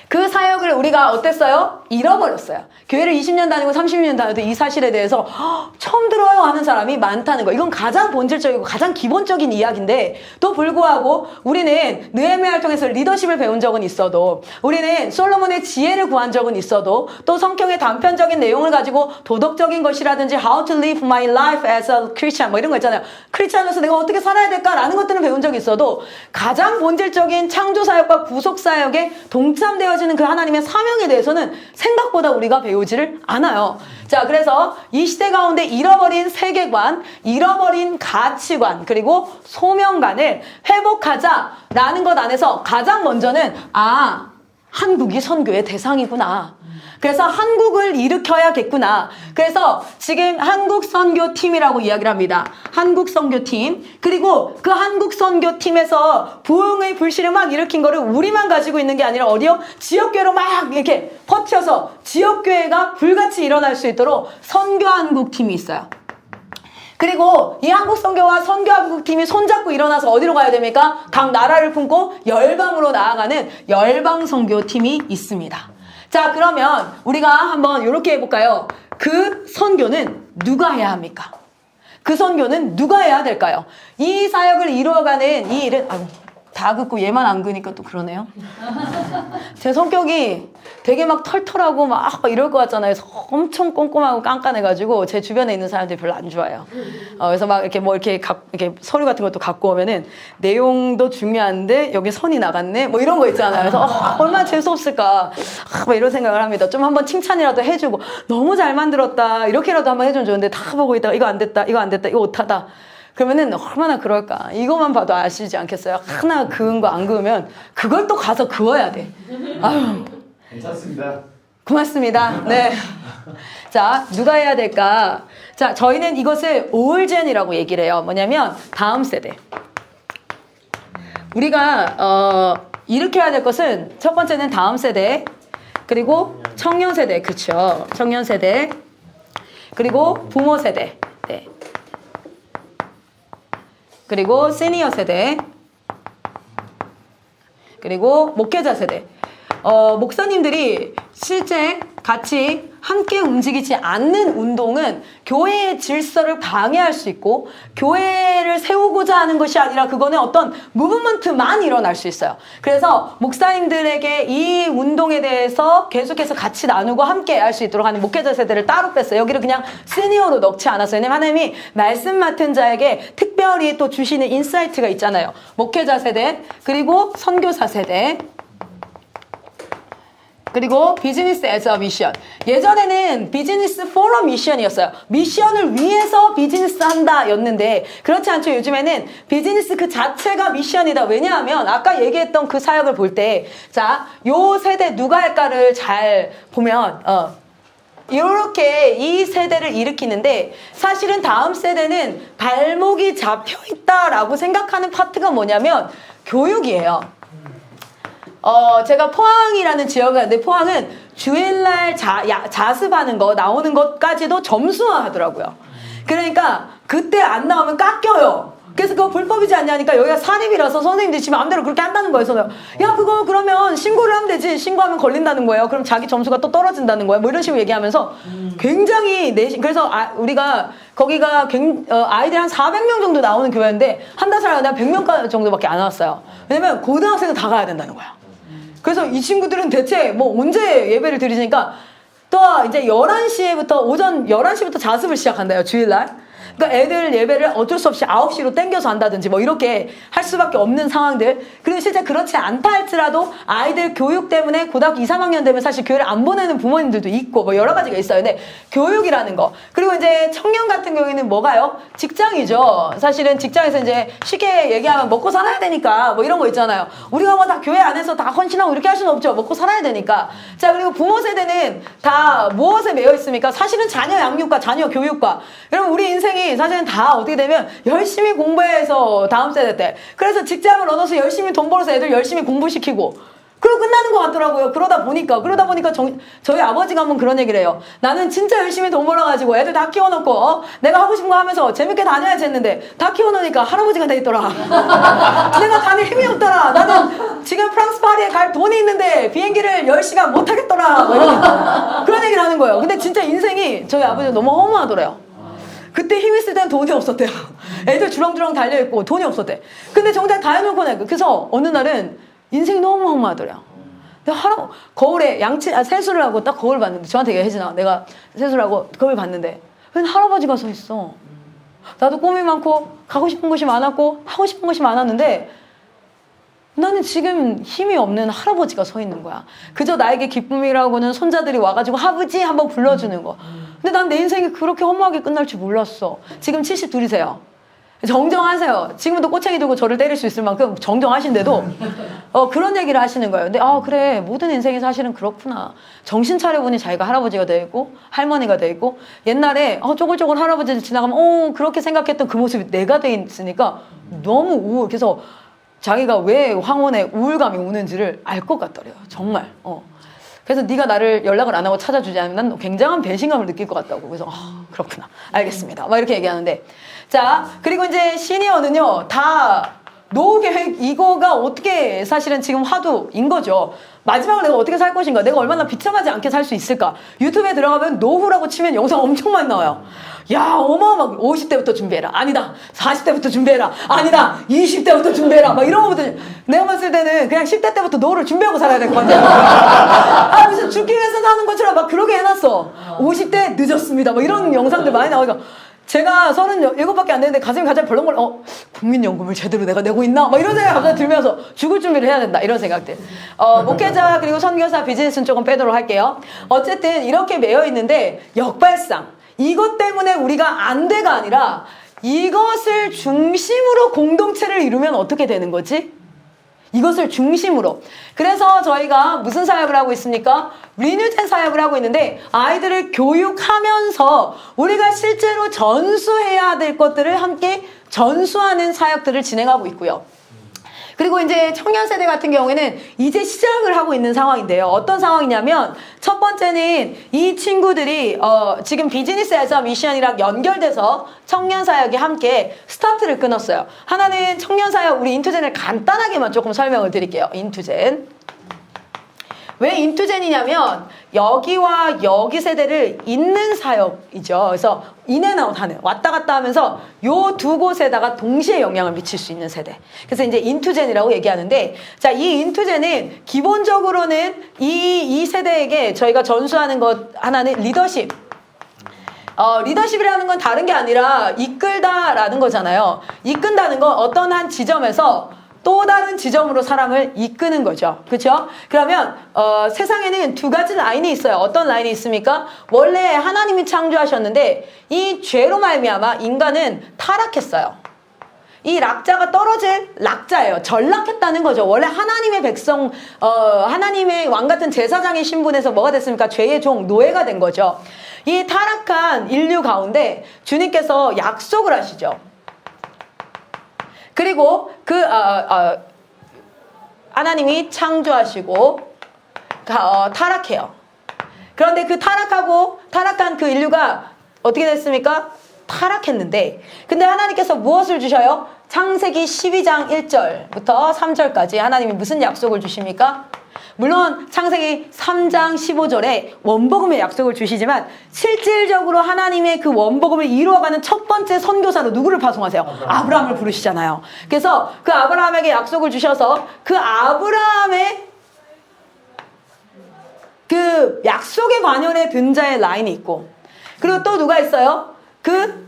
그 사역을 우리가 어땠어요? 잃어버렸어요. 교회를 20년 다니고 30년 다녀도 이 사실에 대해서 처음 들어요 하는 사람이 많다는 거. 이건 가장 본질적이고 가장 기본적인 이야기인데 또 불구하고 우리는 느헤미야를 통해서 리더십을 배운 적은 있어도 우리는 솔로몬의 지혜를 구한 적은 있어도 또 성경의 단편적인 내용을 가지고 도덕적인 것이라든지 how to live my life as a Christian 뭐 이런 거 있잖아요. 크리스찬으로서 내가 어떻게 살아야 될까라는 것들은 배운 적이 있어도 가장 본질적인 창조사역과 구속사역에 동참되어지는 그 하나님의 사명에 대해서는 생각보다 우리가 배우지를 않아요. 자, 그래서 이 시대 가운데 잃어버린 세계관, 잃어버린 가치관, 그리고 소명관을 회복하자라는 것 안에서 가장 먼저는 한국이 선교의 대상이구나. 그래서 한국을 일으켜야겠구나. 그래서 지금 한국선교팀이라고 이야기를 합니다. 한국선교팀. 그리고 그 한국선교팀에서 부흥의 불씨를 막 일으킨 거를 우리만 가지고 있는 게 아니라 어디요? 지역교회로 막 이렇게 퍼쳐서 지역교회가 불같이 일어날 수 있도록 선교한국팀이 있어요. 그리고 이 한국선교와 선교한국팀이 손잡고 일어나서 어디로 가야 됩니까? 각 나라를 품고 열방으로 나아가는 열방선교팀이 있습니다. 자, 그러면 우리가 한번 이렇게 해볼까요? 그 선교는 누가 해야 합니까? 그 선교는 누가 해야 될까요? 이 사역을 이루어가는 이 일은, 아이고, 다 긋고 얘만 안 그니까 또 그러네요. 제 성격이 되게 막 털털하고 막 이럴 것 같잖아요. 그래서 엄청 꼼꼼하고 깐깐해가지고 제 주변에 있는 사람들이 별로 안 좋아해요. 그래서 막 이렇게 뭐 이렇게 서류 같은 것도 갖고 오면은 내용도 중요한데 여기 선이 나갔네? 뭐 이런 거 있잖아요. 그래서 얼마나 재수없을까. 막 이런 생각을 합니다. 좀 한번 칭찬이라도 해주고 너무 잘 만들었다. 이렇게라도 한번 해주면 좋은데 다 보고 있다가 이거 안 됐다. 이거 안 됐다. 이거 못하다. 그러면은 얼마나 그럴까. 이거만 봐도 아시지 않겠어요? 하나 그은 거 안 그으면 그걸 또 가서 그어야 돼. 아유. 괜찮습니다. 고맙습니다. 네. 자, 누가 해야 될까? 자, 저희는 이것을 올젠이라고 얘기를 해요. 뭐냐면 다음 세대. 우리가 일으켜야 될 것은 첫 번째는 다음 세대, 그리고 청년 세대, 그렇죠? 청년 세대, 그리고 부모 세대, 네. 그리고 시니어 세대, 그리고 목회자 세대. 목사님들이 실제 같이 함께 움직이지 않는 운동은 교회의 질서를 방해할 수 있고 교회를 세우고자 하는 것이 아니라 그거는 어떤 무브먼트만 일어날 수 있어요. 그래서 목사님들에게 이 운동에 대해서 계속해서 같이 나누고 함께 할 수 있도록 하는 목회자 세대를 따로 뺐어요. 여기를 그냥 시니어로 넣지 않았어요. 왜냐면 하나님이 말씀 맡은 자에게 특별히 또 주시는 인사이트가 있잖아요. 목회자 세대, 그리고 선교사 세대, 그리고 비즈니스 에즈 어 미션. 예전에는 비즈니스 포러 미션이었어요. 미션을 위해서 비즈니스 한다 였는데 그렇지 않죠. 요즘에는 비즈니스 그 자체가 미션이다. 왜냐하면 아까 얘기했던 그 사역을 볼 때 자, 요 세대 누가 할까를 잘 보면 이렇게 이 세대를 일으키는데 사실은 다음 세대는 발목이 잡혀 있다라고 생각하는 파트가 뭐냐면 교육이에요. 제가 포항이라는 지역에 갔는데 포항은 주일날 자습하는 거 나오는 것까지도 점수화 하더라고요. 그러니까 그때 안 나오면 깎여요. 그래서 그거 불법이지 않냐니까 여기가 사립이라서 선생님들이 지금 마음대로 그렇게 한다는 거예요. 그래서 야 그거 그러면 신고를 하면 되지. 신고하면 걸린다는 거예요. 그럼 자기 점수가 또 떨어진다는 거예요. 뭐 이런 식으로 얘기하면서 굉장히 그래서 우리가 거기가 아이들이 한 400명 정도 나오는 교회인데 한 달 살아가다 100명 정도밖에 안 왔어요. 왜냐면 고등학생은 다 가야 된다는 거야. 그래서 이 친구들은 대체 뭐 언제 예배를 드리니까 또 이제 11시부터 오전 11시부터 자습을 시작한대요. 주일날. 그러니까 애들 예배를 어쩔 수 없이 9시로 땡겨서 한다든지 뭐 이렇게 할 수밖에 없는 상황들. 그리고 실제 그렇지 않다 할지라도 아이들 교육 때문에 고등학교 2, 3학년 되면 사실 교회를 안 보내는 부모님들도 있고 뭐 여러 가지가 있어요. 근데 교육이라는 거. 그리고 이제 청년 같은 경우에는 뭐가요? 직장이죠. 사실은 직장에서 이제 쉽게 얘기하면 먹고 살아야 되니까 뭐 이런 거 있잖아요. 우리가 뭐 다 교회 안에서 다 헌신하고 이렇게 할 수는 없죠. 먹고 살아야 되니까. 자, 그리고 부모 세대는 다 무엇에 매여 있습니까? 사실은 자녀 양육과 자녀 교육과. 여러분 우리 인생이 사실은 다 어떻게 되면 열심히 공부해서 다음 세대 때 그래서 직장을 얻어서 열심히 돈 벌어서 애들 열심히 공부시키고 그러고 끝나는 것 같더라고요. 그러다 보니까 저희 아버지가 한번 그런 얘기를 해요. 나는 진짜 열심히 돈 벌어가지고 애들 다 키워놓고 내가 하고 싶은 거 하면서 재밌게 다녀야지 했는데 다 키워놓으니까 할아버지가 돼 있더라. 내가 다닐 힘이 없더라. 나는 지금 프랑스 파리에 갈 돈이 있는데 비행기를 10시간 못 타겠더라. 뭐 이런 그런 얘기를 하는 거예요. 근데 진짜 인생이 저희 아버지가 너무 허무하더래요. 그때 힘 있을 땐 돈이 없었대요. 애들 주렁주렁 달려있고 돈이 없었대. 근데 정작 다 해놓고 나니까. 그래서 어느 날은 인생이 너무 허무하더래요. 내가 거울에 세수를 하고 딱 거울 봤는데 저한테 얘기해주나 내가 세수를 하고 거울 봤는데 웬 할아버지가 서 있어. 나도 꿈이 많고 가고 싶은 곳이 많았고 하고 싶은 것이 많았는데 나는 지금 힘이 없는 할아버지가 서 있는 거야. 그저 나에게 기쁨이라고는 손자들이 와가지고 아버지 한번 불러주는 거. 근데 난 내 인생이 그렇게 허무하게 끝날 줄 몰랐어. 지금 72이세요. 정정하세요. 지금도 꼬챙이 들고 저를 때릴 수 있을 만큼 정정하신데도 그런 얘기를 하시는 거예요. 근데 그래, 모든 인생이 사실은 그렇구나. 정신 차려보니 자기가 할아버지가 돼 있고 할머니가 돼 있고, 옛날에 쪼글쪼글 할아버지들 지나가면 그렇게 생각했던 그 모습이 내가 돼 있으니까 너무 우울. 그래서 자기가 왜 황혼에 우울감이 오는지를 알 것 같더래요. 정말. 그래서 네가 나를 연락을 안 하고 찾아주지 않으면 난 굉장한 배신감을 느낄 것 같다고. 그래서 그렇구나, 알겠습니다, 막 이렇게 얘기하는데, 자, 그리고 이제 시니어는요, 다 노후 계획 이거가 어떻게 사실은 지금 화두인 거죠. 마지막으로 내가 어떻게 살 것인가, 내가 얼마나 비참하지 않게 살 수 있을까. 유튜브에 들어가면 노후라고 치면 영상 엄청 많이 나와요. 야, 어마어마하게 50대부터 준비해라, 아니다 40대부터 준비해라, 아니다 20대부터 준비해라, 막 이런 거부터. 내가 봤을 때는 그냥 10대 때부터 노후를 준비하고 살아야 될 것 같아요. 무슨 죽기 위해서 사는 것처럼 막 그러게 해놨어. 50대 늦었습니다, 막 이런 영상들 많이 나오니까 제가 37밖에 안 되는데 가슴이 가장 벌렁벌렁, 국민연금을 제대로 내가 내고 있나? 막 이런 생각이 갑자기 들면서 죽을 준비를 해야 된다, 이런 생각들. 목회자 그리고 선교사 비즈니스는 조금 빼도록 할게요. 어쨌든 이렇게 매여 있는데, 역발상, 이것 때문에 우리가 안 돼가 아니라 이것을 중심으로 공동체를 이루면 어떻게 되는 거지? 이것을 중심으로. 그래서 저희가 무슨 사역을 하고 있습니까? 리뉴젠 사역을 하고 있는데, 아이들을 교육하면서 우리가 실제로 전수해야 될 것들을 함께 전수하는 사역들을 진행하고 있고요. 그리고 이제 청년 세대 같은 경우에는 이제 시작을 하고 있는 상황인데요. 어떤 상황이냐면, 첫 번째는 이 친구들이 지금 비즈니스에서 미션이랑 연결돼서 청년 사역이 함께 스타트를 끊었어요. 하나는 청년 사역, 우리 인투젠을 간단하게만 조금 설명을 드릴게요. 인투젠. 왜 인투젠이냐면, 여기와 여기 세대를 잇는 사역이죠. 그래서 인앤아웃 하는, 왔다 갔다 하면서 요 두 곳에다가 동시에 영향을 미칠 수 있는 세대. 그래서 이제 인투젠이라고 얘기하는데, 자, 이 인투젠은 기본적으로는 이 세대에게 저희가 전수하는 것 하나는 리더십. 리더십이라는 건 다른 게 아니라 이끌다라는 거잖아요. 이끈다는 건 어떤 한 지점에서 또 다른 지점으로 사람을 이끄는 거죠. 그렇죠? 그러면 세상에는 두 가지 라인이 있어요. 어떤 라인이 있습니까? 원래 하나님이 창조하셨는데 이 죄로 말미암아 인간은 타락했어요. 이 락자가 떨어질 락자예요. 전락했다는 거죠. 원래 하나님의 백성, 하나님의 왕 같은 제사장의 신분에서 뭐가 됐습니까? 죄의 종, 노예가 된 거죠. 이 타락한 인류 가운데 주님께서 약속을 하시죠. 그리고 하나님이 창조하시고 타락해요. 그런데 그 타락한 그 인류가 어떻게 됐습니까? 타락했는데, 근데 하나님께서 무엇을 주셔요? 창세기 12장 1절부터 3절까지 하나님이 무슨 약속을 주십니까? 물론 창세기 3장 15절에 원복음의 약속을 주시지만, 실질적으로 하나님의 그 원복음을 이루어가는 첫 번째 선교사로 누구를 파송하세요? 아브라함을 부르시잖아요. 그래서 그 아브라함에게 약속을 주셔서 그 아브라함의 그 약속의 반열에 든 자의 라인이 있고, 그리고 또 누가 있어요? 그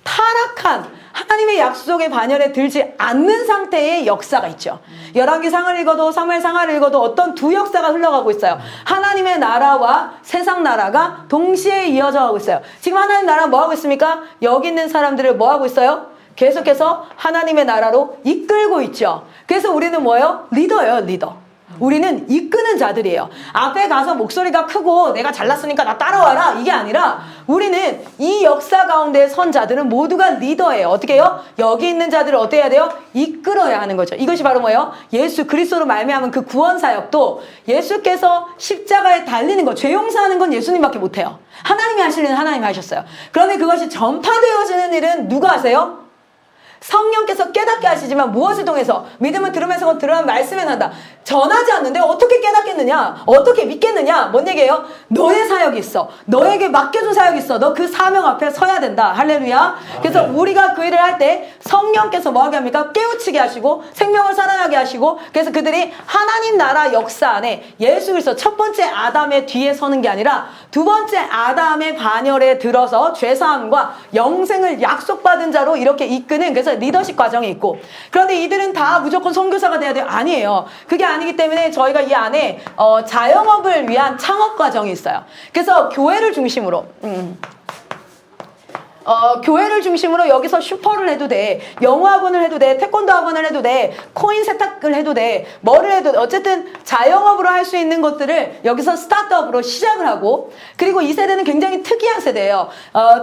타락한 하나님의 약속의 반열에 들지 않는 상태의 역사가 있죠. 열왕기상을 읽어도 사무엘상을 읽어도 어떤 두 역사가 흘러가고 있어요. 하나님의 나라와 세상 나라가 동시에 이어져 가고 있어요. 지금 하나님 나라가 뭐 하고 있습니까? 여기 있는 사람들을 뭐 하고 있어요? 계속해서 하나님의 나라로 이끌고 있죠. 그래서 우리는 뭐예요? 리더예요, 리더. 우리는 이끄는 자들이에요. 앞에 가서 목소리가 크고 내가 잘났으니까 나 따라와라, 이게 아니라 우리는 이 역사 가운데 선 자들은 모두가 리더예요. 어떻게 해요? 여기 있는 자들을 어떻게 해야 돼요? 이끌어야 하는 거죠. 이것이 바로 뭐예요? 예수 그리스도로 말미암은 그 구원 사역도 예수께서 십자가에 달리는 거, 죄 용서하는 건 예수님밖에 못해요. 하나님이 하실 일은 하나님이 하셨어요. 그런데 그것이 전파되어지는 일은 누가 하세요? 성령께서 깨닫게 하시지만 무엇을 통해서? 믿음을 들으면서 들으면 말씀에 난다. 전하지 않는데 어떻게 깨닫겠느냐? 어떻게 믿겠느냐? 뭔 얘기예요? 너의 사역이 있어. 너에게 맡겨준 사역이 있어. 너 그 사명 앞에 서야 된다. 할렐루야. 그래서 우리가 그 일을 할 때 성령께서 뭐하게 합니까? 깨우치게 하시고 생명을 살아나게 하시고, 그래서 그들이 하나님 나라 역사 안에 예수 그리스도 첫 번째 아담의 뒤에 서는 게 아니라 두 번째 아담의 반열에 들어서 죄사함과 영생을 약속받은 자로 이렇게 이끄는, 그래서 리더십 과정이 있고, 그런데 이들은 다 무조건 선교사가 돼야 돼요? 아니에요. 그게 아니기 때문에 저희가 이 안에 자영업을 위한 창업 과정이 있어요. 그래서 교회를 중심으로 교회를 중심으로 여기서 슈퍼를 해도 돼. 영어 학원을 해도 돼. 태권도 학원을 해도 돼. 코인 세탁을 해도 돼. 뭐를 해도 돼. 어쨌든 자영업으로 할 수 있는 것들을 여기서 스타트업으로 시작을 하고, 그리고 이 세대는 굉장히 특이한 세대예요.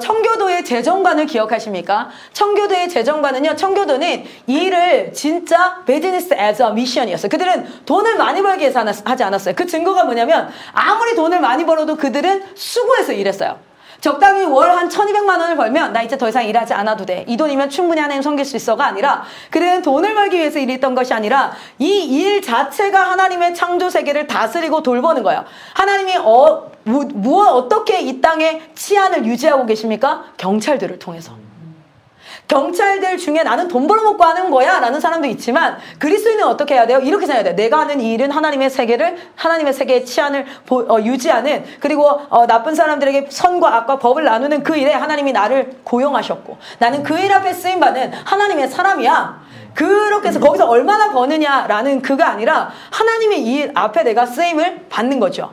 청교도의 재정관을 기억하십니까? 청교도의 재정관은요, 청교도는 이 일을 진짜 비즈니스 as a mission이었어요. 그들은 돈을 많이 벌기 위해서 하지 않았어요. 그 증거가 뭐냐면 아무리 돈을 많이 벌어도 그들은 수고해서 일했어요. 적당히 월 한 1200만 원을 벌면 나 이제 더 이상 일하지 않아도 돼. 이 돈이면 충분히 하나님 섬길 수 있어가 아니라, 그들은 돈을 벌기 위해서 일했던 것이 아니라 이 일 자체가 하나님의 창조 세계를 다스리고 돌보는 거예요. 하나님이 어떻게 이 땅에 치안을 유지하고 계십니까? 경찰들을 통해서. 경찰들 중에 나는 돈 벌어먹고 하는 거야 라는 사람도 있지만, 그리스도인은 어떻게 해야 돼요? 이렇게 생각해야 돼요. 내가 하는 이 일은 하나님의 세계의 치안을 유지하는, 그리고 나쁜 사람들에게 선과 악과 법을 나누는 그 일에 하나님이 나를 고용하셨고, 나는 그 일 앞에 쓰임받는 하나님의 사람이야. 그렇게 해서 거기서 얼마나 버느냐라는 그가 아니라 하나님의 이 일 앞에 내가 쓰임을 받는 거죠.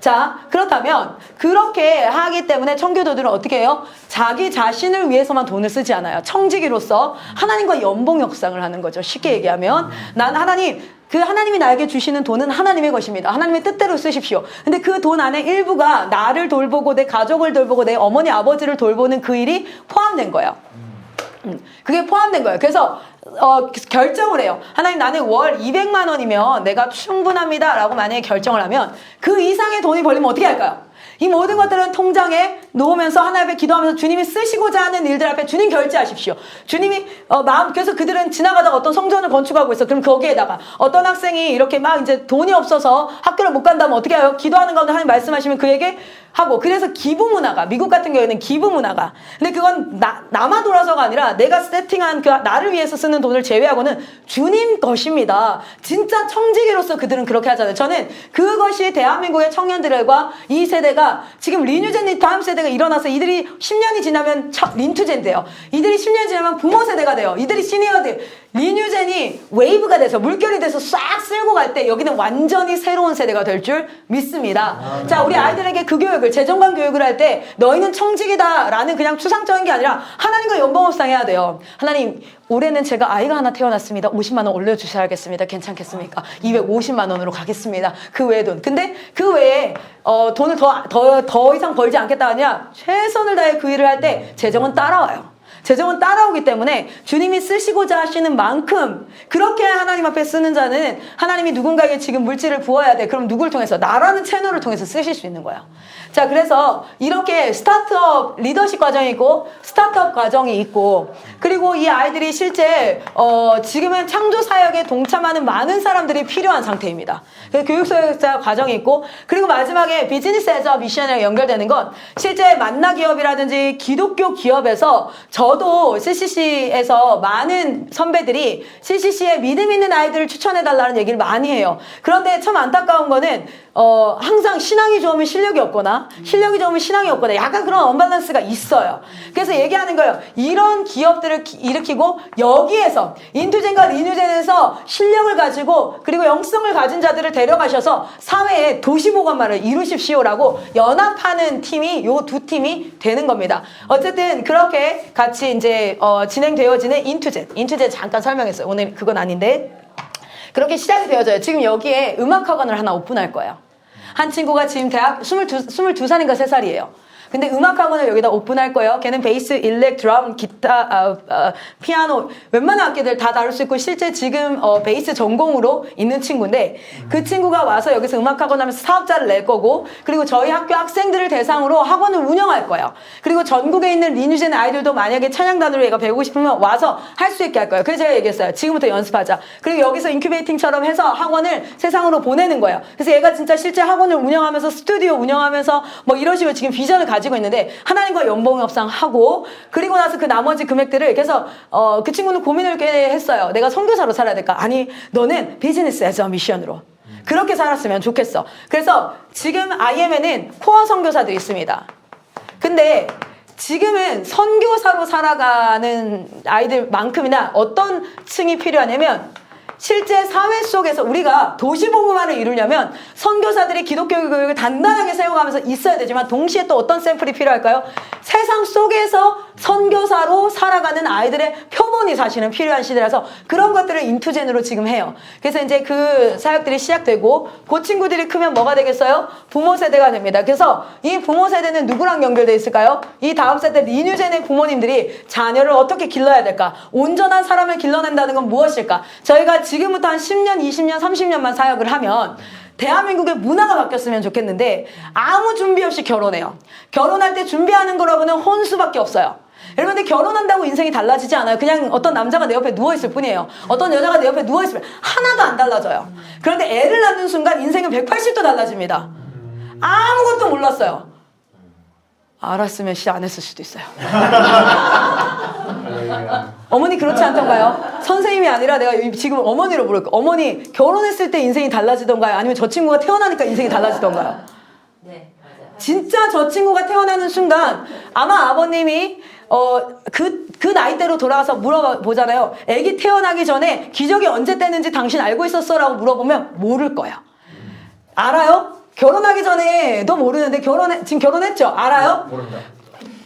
자, 그렇다면 그렇게 하기 때문에 청교도들은 어떻게 해요? 자기 자신을 위해서만 돈을 쓰지 않아요. 청지기로서 하나님과 연봉 협상을 하는 거죠. 쉽게 얘기하면 난 하나님이 나에게 주시는 돈은 하나님의 것입니다. 하나님의 뜻대로 쓰십시오. 근데 그 돈 안에 일부가 나를 돌보고 내 가족을 돌보고 내 어머니 아버지를 돌보는 그 일이 포함된 거예요. 그게 포함된 거예요. 그래서 결정을 해요. 하나님, 나는 월 200만 원이면 내가 충분합니다 라고 만약에 결정을 하면, 그 이상의 돈이 벌리면 어떻게 할까요? 이 모든 것들은 통장에 놓으면서 하나님 앞에 기도하면서 주님이 쓰시고자 하는 일들 앞에 주님 결제하십시오. 주님이 그래서 그들은 지나가다가 어떤 성전을 건축하고 있어. 그럼 거기에다가 어떤 학생이 이렇게 막 이제 돈이 없어서 학교를 못 간다면 어떻게 해요? 기도하는 가운데 하나님 말씀하시면 그에게 하고, 그래서 기부 문화가, 미국 같은 경우에는 기부 문화가, 근데 그건 나만 돌아서가 아니라 내가 세팅한 그 나를 위해서 쓰는 돈을 제외하고는 주님 것입니다. 진짜 청지기로서 그들은 그렇게 하잖아요. 저는 그것이 대한민국의 청년들과 이 세대가 지금 리뉴젠 다음 세대가 일어나서 이들이 10년이 지나면 린투젠인데요. 이들이 10년이 지나면 부모 세대가 돼요. 이들이 시니어들. 리뉴젠이 웨이브가 돼서 물결이 돼서 싹 쓸고 갈 때 여기는 완전히 새로운 세대가 될 줄 믿습니다. 자, 우리 아이들에게 그 교육을, 재정관 교육을 할 때 너희는 청직이다 라는 그냥 추상적인 게 아니라 하나님과 연봉협상해야 돼요. 하나님, 올해는 제가 아이가 하나 태어났습니다. 50만 원 올려주셔야겠습니다. 괜찮겠습니까? 250만 원으로 가겠습니다. 그 외의 돈. 근데 그 외에 돈을 더 이상 벌지 않겠다 하냐, 최선을 다해 그 일을 할 때 재정은 따라와요. 재정은 따라오기 때문에 주님이 쓰시고자 하시는 만큼, 그렇게 하나님 앞에 쓰는 자는 하나님이 누군가에게 지금 물질을 부어야 돼. 그럼 누굴 통해서? 나라는 채널을 통해서 쓰실 수 있는 거야. 자, 그래서 이렇게 스타트업 리더십 과정이 있고 스타트업 과정이 있고, 그리고 이 아이들이 실제 지금은 창조 사역에 동참하는 많은 사람들이 필요한 상태입니다. 그래서 교육소유자 과정이 있고, 그리고 마지막에 비즈니스 에즈 어 미션이랑 연결되는 건, 실제 만나 기업이라든지 기독교 기업에서 저도 CCC에서 많은 선배들이 CCC에 믿음 있는 아이들을 추천해달라는 얘기를 많이 해요. 그런데 참 안타까운 거는 항상 신앙이 좋으면 실력이 없거나 실력이 좋으면 신앙이 없거나 약간 그런 언밸런스가 있어요. 그래서 얘기하는 거예요. 이런 기업들을 일으키고 여기에서 인투젠과 리뉴젠에서 실력을 가지고 그리고 영성을 가진 자들을 데려가셔서 사회에 도시보건마를 이루십시오라고 연합하는 팀이 요 두 팀이 되는 겁니다. 어쨌든 그렇게 같이 이제 진행되어지는 인투젠 잠깐 설명했어요. 오늘 그건 아닌데 그렇게 시작이 되어져요. 지금 여기에 음악학원을 하나 오픈할 거예요. 한 친구가 지금 대학 22살인가 3살이에요. 근데 음악학원을 여기다 오픈할 거예요. 걔는 베이스, 일렉, 드럼, 기타, 피아노 웬만한 악기들 다 다룰 수 있고 실제 지금 베이스 전공으로 있는 친구인데 그 친구가 와서 여기서 음악학원 하면서 사업자를 낼 거고 그리고 저희 학교 학생들을 대상으로 학원을 운영할 거예요. 그리고 전국에 있는 리뉴젠 아이들도 만약에 찬양단으로 얘가 배우고 싶으면 와서 할 수 있게 할 거예요. 그래서 제가 얘기했어요. 지금부터 연습하자. 그리고 여기서 인큐베이팅처럼 해서 학원을 세상으로 보내는 거예요. 그래서 얘가 진짜 실제 학원을 운영하면서 스튜디오 운영하면서 뭐 이런 식으로 지금 비전을 가지고 있는데 하나님과 연봉 협상하고 그리고 나서 그 나머지 금액들을 그래서 그 친구는 고민을 꽤 했어요. 내가 선교사로 살아야 될까? 아니 너는 비즈니스 에즈 어 미션으로 그렇게 살았으면 좋겠어. 그래서 지금 IM에는 코어 선교사들이 있습니다. 근데 지금은 선교사로 살아가는 아이들만큼이나 어떤 층이 필요하냐면 실제 사회 속에서 우리가 도시복음화를 이루려면 선교사들이 기독교 교육을 단단하게 세워가면서 있어야 되지만 동시에 또 어떤 샘플이 필요할까요? 세상 속에서 선교사로 살아가는 아이들의 표본이 사실은 필요한 시대라서 그런 것들을 인투젠으로 지금 해요. 그래서 이제 그 사역들이 시작되고 그 친구들이 크면 뭐가 되겠어요? 부모 세대가 됩니다. 그래서 이 부모 세대는 누구랑 연결돼 있을까요? 이 다음 세대 리뉴젠의 부모님들이 자녀를 어떻게 길러야 될까? 온전한 사람을 길러낸다는 건 무엇일까? 저희가 지금부터 한 10년, 20년, 30년만 사역을 하면 대한민국의 문화가 바뀌었으면 좋겠는데 아무 준비 없이 결혼해요. 결혼할 때 준비하는 거라고는 혼수밖에 없어요. 여러분들 결혼한다고 인생이 달라지지 않아요. 그냥 어떤 남자가 내 옆에 누워있을 뿐이에요. 어떤 여자가 내 옆에 누워있으면 하나도 안 달라져요. 그런데 애를 낳는 순간 인생은 180도 달라집니다. 아무것도 몰랐어요. 알았으면 안 했을 수도 있어요. 어머니 그렇지 않던가요? 선생님이 아니라 내가 지금 어머니로 부를게요. 어머니 결혼했을 때 인생이 달라지던가요? 아니면 저 친구가 태어나니까 인생이 달라지던가요? 네, 맞아요. 진짜 저 친구가 태어나는 순간 아마 아버님이 그 나이대로 돌아가서 물어보잖아요. 애기 태어나기 전에 기저귀 언제 떼는지 당신 알고 있었어? 라고 물어보면 모를 거예요. 알아요? 결혼하기 전에도 모르는데 지금 결혼했죠? 알아요? 모릅니다.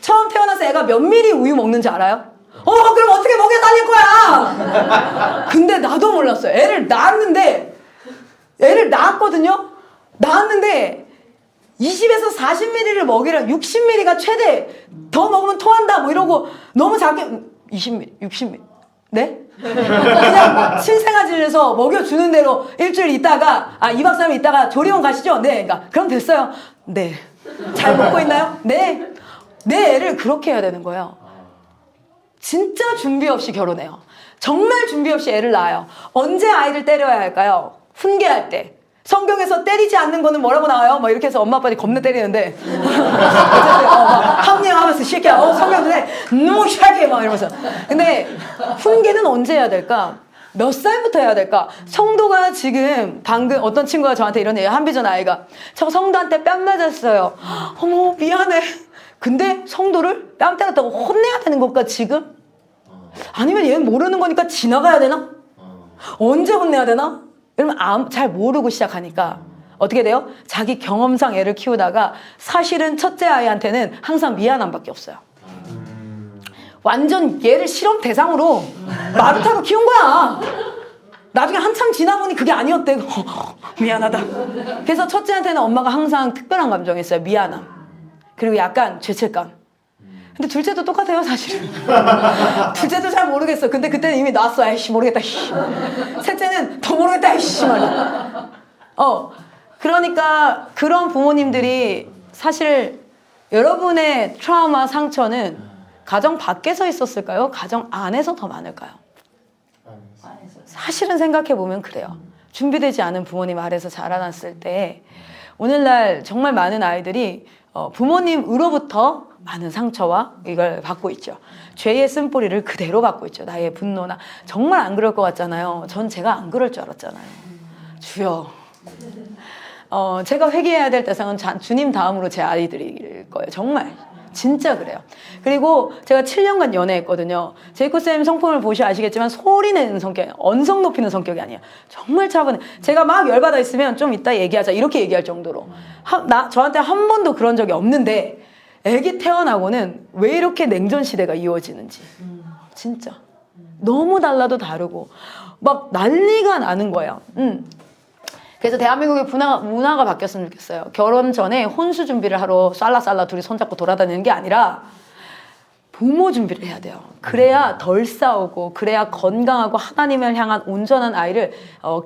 처음 태어나서 애가 몇 미리 우유 먹는지 알아요? 그럼 어떻게 먹여 살릴 거야? 근데 나도 몰랐어요. 애를 낳았거든요? 낳았는데 20에서 40ml를 먹이라 60ml가 최대 더 먹으면 토한다 뭐 이러고 너무 작게 20ml, 60ml 네? 그냥 신생아실에서 먹여주는 대로 일주일 있다가 2박 3일 있다가 조리원 가시죠? 네. 그러니까 그럼 됐어요. 네. 잘 먹고 있나요? 네. 내 애를 그렇게 해야 되는 거예요. 진짜 준비 없이 결혼해요. 정말 준비 없이 애를 낳아요. 언제 아이를 때려야 할까요? 훈계할 때. 성경에서 때리지 않는 거는 뭐라고 나와요? 막 이렇게 해서 엄마 아빠들이 겁나 때리는데 합리화하면서 새끼야 성경도 해 너무 샤게 막 이러면서. 근데 훈계는 언제 해야 될까? 몇 살부터 해야 될까? 성도가 지금 방금 어떤 친구가 저한테 이런 얘기, 한비전 아이가 저 성도한테 뺨 맞았어요. 어머 미안해. 근데 성도를 뺨 때렸다고 혼내야 되는 걸까 지금? 아니면 얘는 모르는 거니까 지나가야 되나? 언제 혼내야 되나? 이러면 잘 모르고 시작하니까 어떻게 돼요? 자기 경험상 애를 키우다가 사실은 첫째 아이한테는 항상 미안함밖에 없어요. 완전 얘를 실험 대상으로 마루타로 키운 거야. 나중에 한참 지나보니 그게 아니었대. 미안하다. 그래서 첫째한테는 엄마가 항상 특별한 감정이 있어요. 미안함. 그리고 약간 죄책감. 근데 둘째도 똑같아요, 사실은. 둘째도 잘 모르겠어. 근데 그때는 이미 나왔어. 아이씨, 모르겠다. 셋째는 더 모르겠다. 아이씨, 말이야. 그러니까 그런 부모님들이 사실 여러분의 트라우마, 상처는 가정 밖에서 있었을까요? 가정 안에서 더 많을까요? 사실은 생각해보면 그래요. 준비되지 않은 부모님 아래서 자라났을 때 오늘날 정말 많은 아이들이 부모님으로부터 많은 상처와 이걸 받고 있죠. 죄의 쓴뿌리를 그대로 받고 있죠. 나의 분노나. 정말 안 그럴 것 같잖아요. 전 제가 안 그럴 줄 알았잖아요. 주여. 제가 회개해야 될 대상은 주님 다음으로 제 아이들일 거예요. 정말. 진짜 그래요. 그리고 제가 7년간 연애했거든요. 제이코쌤 성품을 보셔 아시겠지만 소리 내는 성격이 언성 높이는 성격이 아니에요. 정말 차분해. 제가 막 열받아 있으면 좀 이따 얘기하자 이렇게 얘기할 정도로 저한테 한 번도 그런 적이 없는데 애기 태어나고는 왜 이렇게 냉전 시대가 이어지는지 진짜 너무 달라도 다르고 막 난리가 나는 거예요. 그래서 대한민국의 문화가 바뀌었으면 좋겠어요. 결혼 전에 혼수 준비를 하러 쌀라쌀라 둘이 손잡고 돌아다니는 게 아니라 부모 준비를 해야 돼요. 그래야 덜 싸우고 그래야 건강하고 하나님을 향한 온전한 아이를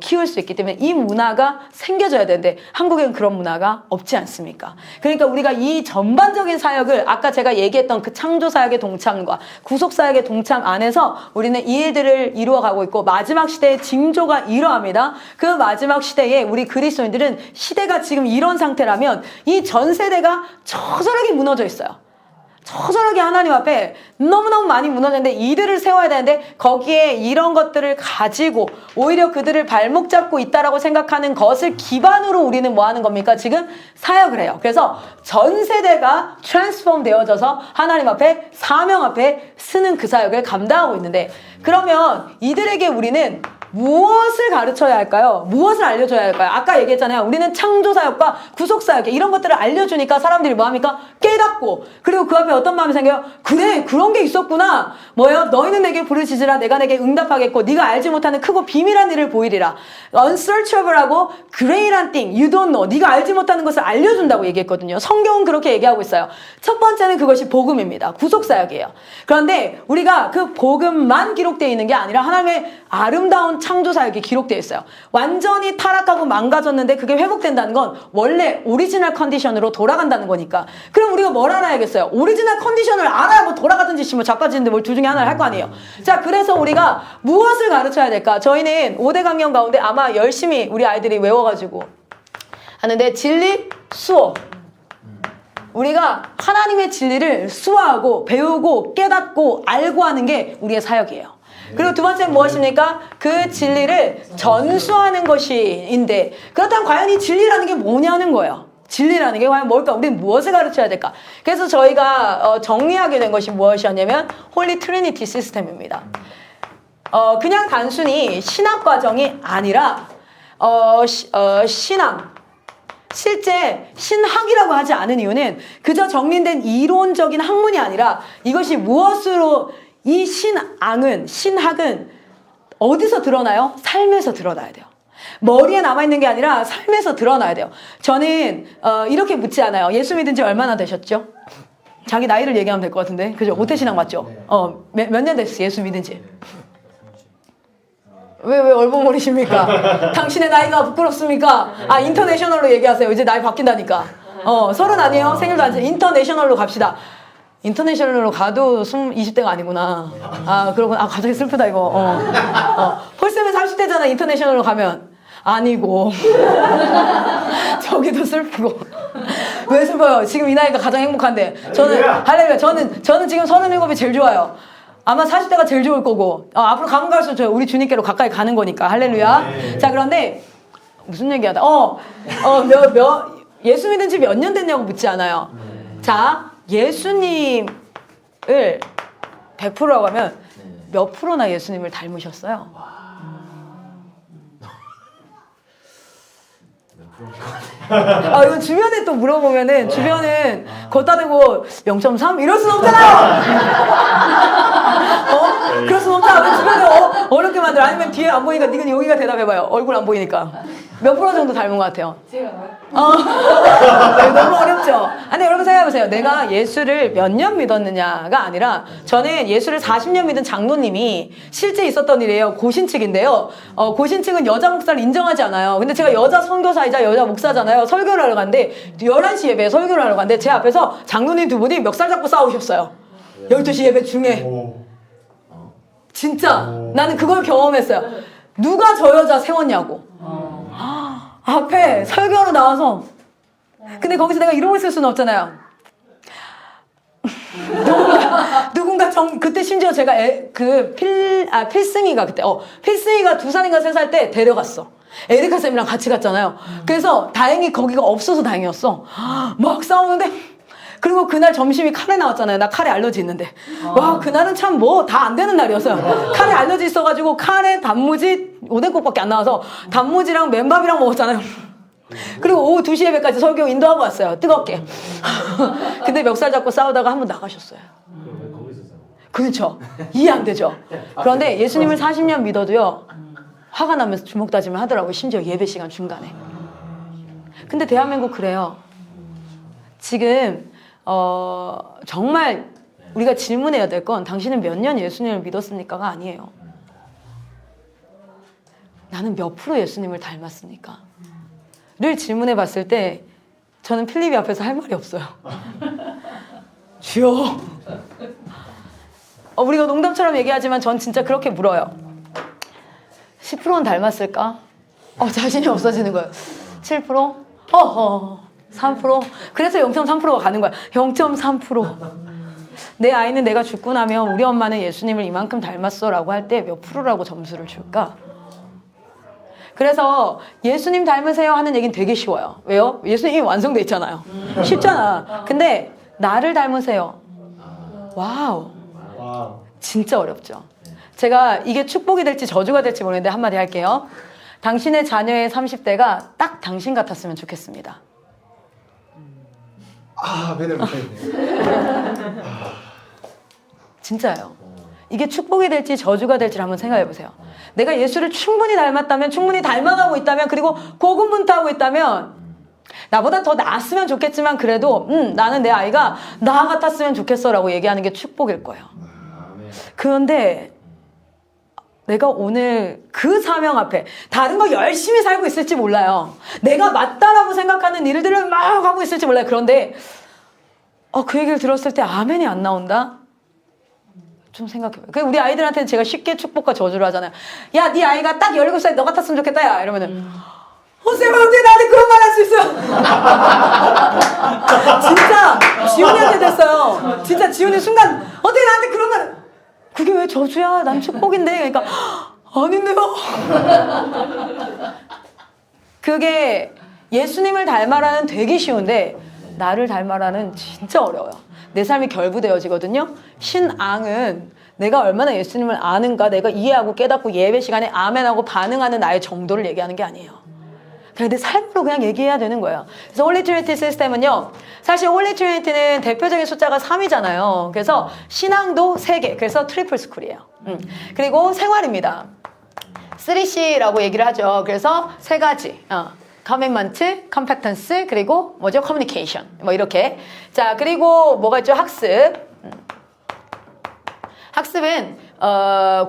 키울 수 있기 때문에 이 문화가 생겨져야 되는데 한국에는 그런 문화가 없지 않습니까? 그러니까 우리가 이 전반적인 사역을 아까 제가 얘기했던 그 창조 사역의 동참과 구속 사역의 동참 안에서 우리는 이 일들을 이루어가고 있고 마지막 시대의 징조가 이러합니다. 그 마지막 시대에 우리 그리스도인들은 시대가 지금 이런 상태라면 이 전 세대가 처절하게 무너져 있어요. 처절하게 하나님 앞에 너무너무 많이 무너졌는데 이들을 세워야 되는데 거기에 이런 것들을 가지고 오히려 그들을 발목 잡고 있다라고 생각하는 것을 기반으로 우리는 뭐 하는 겁니까? 지금 사역을 해요. 그래서 전 세대가 트랜스폼 되어져서 하나님 앞에 사명 앞에 쓰는 그 사역을 감당하고 있는데 그러면 이들에게 우리는 무엇을 가르쳐야 할까요? 무엇을 알려줘야 할까요? 아까 얘기했잖아요. 우리는 창조사역과 구속사역 이런 것들을 알려주니까 사람들이 뭐합니까? 깨닫고 그리고 그 앞에 어떤 마음이 생겨요? 그래 그런 게 있었구나. 뭐예요? 너희는 내게 부르짖으라 내가 내게 응답하겠고 네가 알지 못하는 크고 비밀한 일을 보이리라. unsearchable하고 great한 thing, you don't know. 네가 알지 못하는 것을 알려준다고 얘기했거든요. 성경은 그렇게 얘기하고 있어요. 첫 번째는 그것이 복음입니다. 구속사역이에요. 그런데 우리가 그 복음만 기록되어 있는 게 아니라 하나님의 아름다운 창조사역이 기록되어 있어요. 완전히 타락하고 망가졌는데 그게 회복된다는 건 원래 오리지널 컨디션으로 돌아간다는 거니까. 그럼 우리가 뭘 알아야겠어요? 오리지널 컨디션을 알아야 뭐 돌아가든지 뭐 자빠지는데 뭘 둘 중에 하나를 할 거 아니에요. 자, 그래서 우리가 무엇을 가르쳐야 될까? 저희는 5대 강령 가운데 아마 열심히 우리 아이들이 외워가지고 하는데 진리, 수업. 우리가 하나님의 진리를 수화하고 배우고 깨닫고 알고 하는 게 우리의 사역이에요. 그리고 두 번째는 무엇입니까? 그 진리를 전수하는 것인데 그렇다면 과연 이 진리라는 게 뭐냐는 거예요. 진리라는 게 과연 뭘까? 우리는 무엇을 가르쳐야 될까? 그래서 저희가 정리하게 된 것이 무엇이었냐면 홀리 트리니티 시스템입니다. 그냥 단순히 신학 과정이 아니라 신앙 실제 신학이라고 하지 않은 이유는 그저 정리된 이론적인 학문이 아니라 이것이 무엇으로 이 신학은 어디서 드러나요? 삶에서 드러나야 돼요. 머리에 남아있는 게 아니라 삶에서 드러나야 돼요. 저는 이렇게 묻지 않아요. 예수 믿은 지 얼마나 되셨죠? 자기 나이를 얘기하면 될 것 같은데 그죠? 오태신앙 맞죠? 몇 년 됐어요? 예수 믿은 지? 왜 얼버무리십니까? 당신의 나이가 부끄럽습니까? 아, 인터내셔널로 얘기하세요. 이제 나이 바뀐다니까. 30 아니에요? 생일도 안 돼. 인터내셔널로 갑시다. 인터내셔널로 가도 20대가 아니구나. 아, 그러고, 아, 갑자기 슬프다, 이거. 폴스면 30대잖아, 인터내셔널로 가면. 아니고. 저기도 슬프고. 왜 슬퍼요? 지금 이 나이가 가장 행복한데. 할렐루야. 저는 지금 37이 제일 좋아요. 아마 40대가 제일 좋을 거고 앞으로 가면 갈수록 우리 주님께로 가까이 가는 거니까 할렐루야. 네. 자, 그런데 무슨 얘기하다 예수 믿은 지 몇 년 됐냐고 묻지 않아요. 자, 예수님을 100%라고 하면 몇 프로나 예수님을 닮으셨어요? 이건 주변에 또 물어보면은 주변은 걷다 대고 0.3 이럴 순 없잖아요. 그럴 순 없잖아. 주변에 어렵게 만들어. 아니면 뒤에 안 보이니까 니가 여기가 대답해봐요. 얼굴 안 보이니까 몇 프로 정도 닮은 것 같아요? 제가요? 너무 어렵죠. 아니, 여러분 생각해보세요. 내가 예수를 몇 년 믿었느냐가 아니라 저는 예수를 40년 믿은 장로님이 실제 있었던 일이에요. 고신측인데요. 고신측은 여자 목사를 인정하지 않아요. 근데 제가 여자 선교사이자 여자 목사잖아요. 설교를 하러 갔는데 11시 예배에 설교를 하러 갔는데 제 앞에서 장로님 두 분이 멱살 잡고 싸우셨어요. 12시 예배 중에. 진짜 나는 그걸 경험했어요. 누가 저 여자 세웠냐고. 앞에 설교하러 나와서. 근데 거기서 내가 이러고 있을 수는 없잖아요. 누군가 그때 심지어 제가 필승이가 그때 필승이가 2살인가 3살 때 데려갔어. 에리카 쌤이랑 같이 갔잖아요. 그래서 다행히 거기가 없어서 다행이었어. 막 싸우는데 그리고 그날 점심이 카레 나왔잖아요. 나 카레 알러지 있는데. 와, 그날은 참 뭐 다 안 되는 날이었어요. 카레 알러지 있어가지고 카레, 단무지, 오뎅국밖에 안 나와서 단무지랑 맨밥이랑 먹었잖아요. 그리고 오후 2시 예배까지 설교 인도하고 왔어요. 뜨겁게. 근데 멱살 잡고 싸우다가 한 번 나가셨어요. 그렇죠. 이해 안 되죠. 그런데 예수님을 40년 믿어도요. 화가 나면서 주먹 다짐을 하더라고요. 심지어 예배 시간 중간에. 근데 대한민국 그래요. 지금 정말 우리가 질문해야 될 건 당신은 몇 년 예수님을 믿었습니까가 아니에요. 나는 몇 프로 예수님을 닮았습니까? 를 질문해 봤을 때 저는 필립이 앞에서 할 말이 없어요. 주여. 우리가 농담처럼 얘기하지만 전 진짜 그렇게 물어요. 10%는 닮았을까? 자신이 없어지는 거예요. 7%? 3%? 그래서 0.3%가 가는 거야. 0.3%. 내 아이는 내가 죽고 나면 우리 엄마는 예수님을 이만큼 닮았어 라고 할 때 몇 프로라고 점수를 줄까? 그래서 예수님 닮으세요 하는 얘기는 되게 쉬워요. 왜요? 예수님이 완성돼 있잖아요. 쉽잖아. 근데 나를 닮으세요. 와우. 진짜 어렵죠. 제가 이게 축복이 될지 저주가 될지 모르겠는데 한마디 할게요. 당신의 자녀의 30대가 딱 당신 같았으면 좋겠습니다. 아멘을 못했네요. 진짜요. 이게 축복이 될지 저주가 될지 한번 생각해 보세요. 내가 예수를 충분히 닮았다면, 충분히 닮아가고 있다면, 그리고 고군분투하고 있다면 나보다 더 나았으면 좋겠지만 그래도 나는 내 아이가 나 같았으면 좋겠어라고 얘기하는 게 축복일 거예요. 그런데 내가 오늘 그 사명 앞에 다른 거 열심히 살고 있을지 몰라요. 내가 맞다라고 생각하는 일들을 막 하고 있을지 몰라요. 그런데 그 얘기를 들었을 때 아멘이 안 나온다? 좀 생각해봐요. 우리 아이들한테는 제가 쉽게 축복과 저주를 하잖아요. 야, 네 아이가 딱 17살 너 같았으면 좋겠다, 야. 이러면은 쌤, 어떻게 나한테 그런 말 할 수 있어요? 진짜 지훈이한테 됐어요. 진짜 지훈이 순간 어떻게 나한테 그런 말, 그게 왜 저주야? 난 축복인데. 그러니까 아닌데요. 그게 예수님을 닮아라는 되게 쉬운데 나를 닮아라는 진짜 어려워요. 내 삶이 결부되어지거든요. 신앙은 내가 얼마나 예수님을 아는가, 내가 이해하고 깨닫고 예배 시간에 아멘하고 반응하는 나의 정도를 얘기하는 게 아니에요. 그냥 내 삶으로 그냥 얘기해야 되는 거예요. 그래서 홀리 트리니티 시스템은요, 사실 홀리 트리니티는 대표적인 숫자가 3이잖아요. 그래서 신앙도 3개, 그래서 트리플 스쿨이에요. 그리고 생활입니다. 3C라고 얘기를 하죠. 그래서 3가지. 커밋먼트, 컴페턴스, 그리고 뭐죠? 커뮤니케이션. 뭐 이렇게. 자, 그리고 뭐가 있죠? 학습. 학습은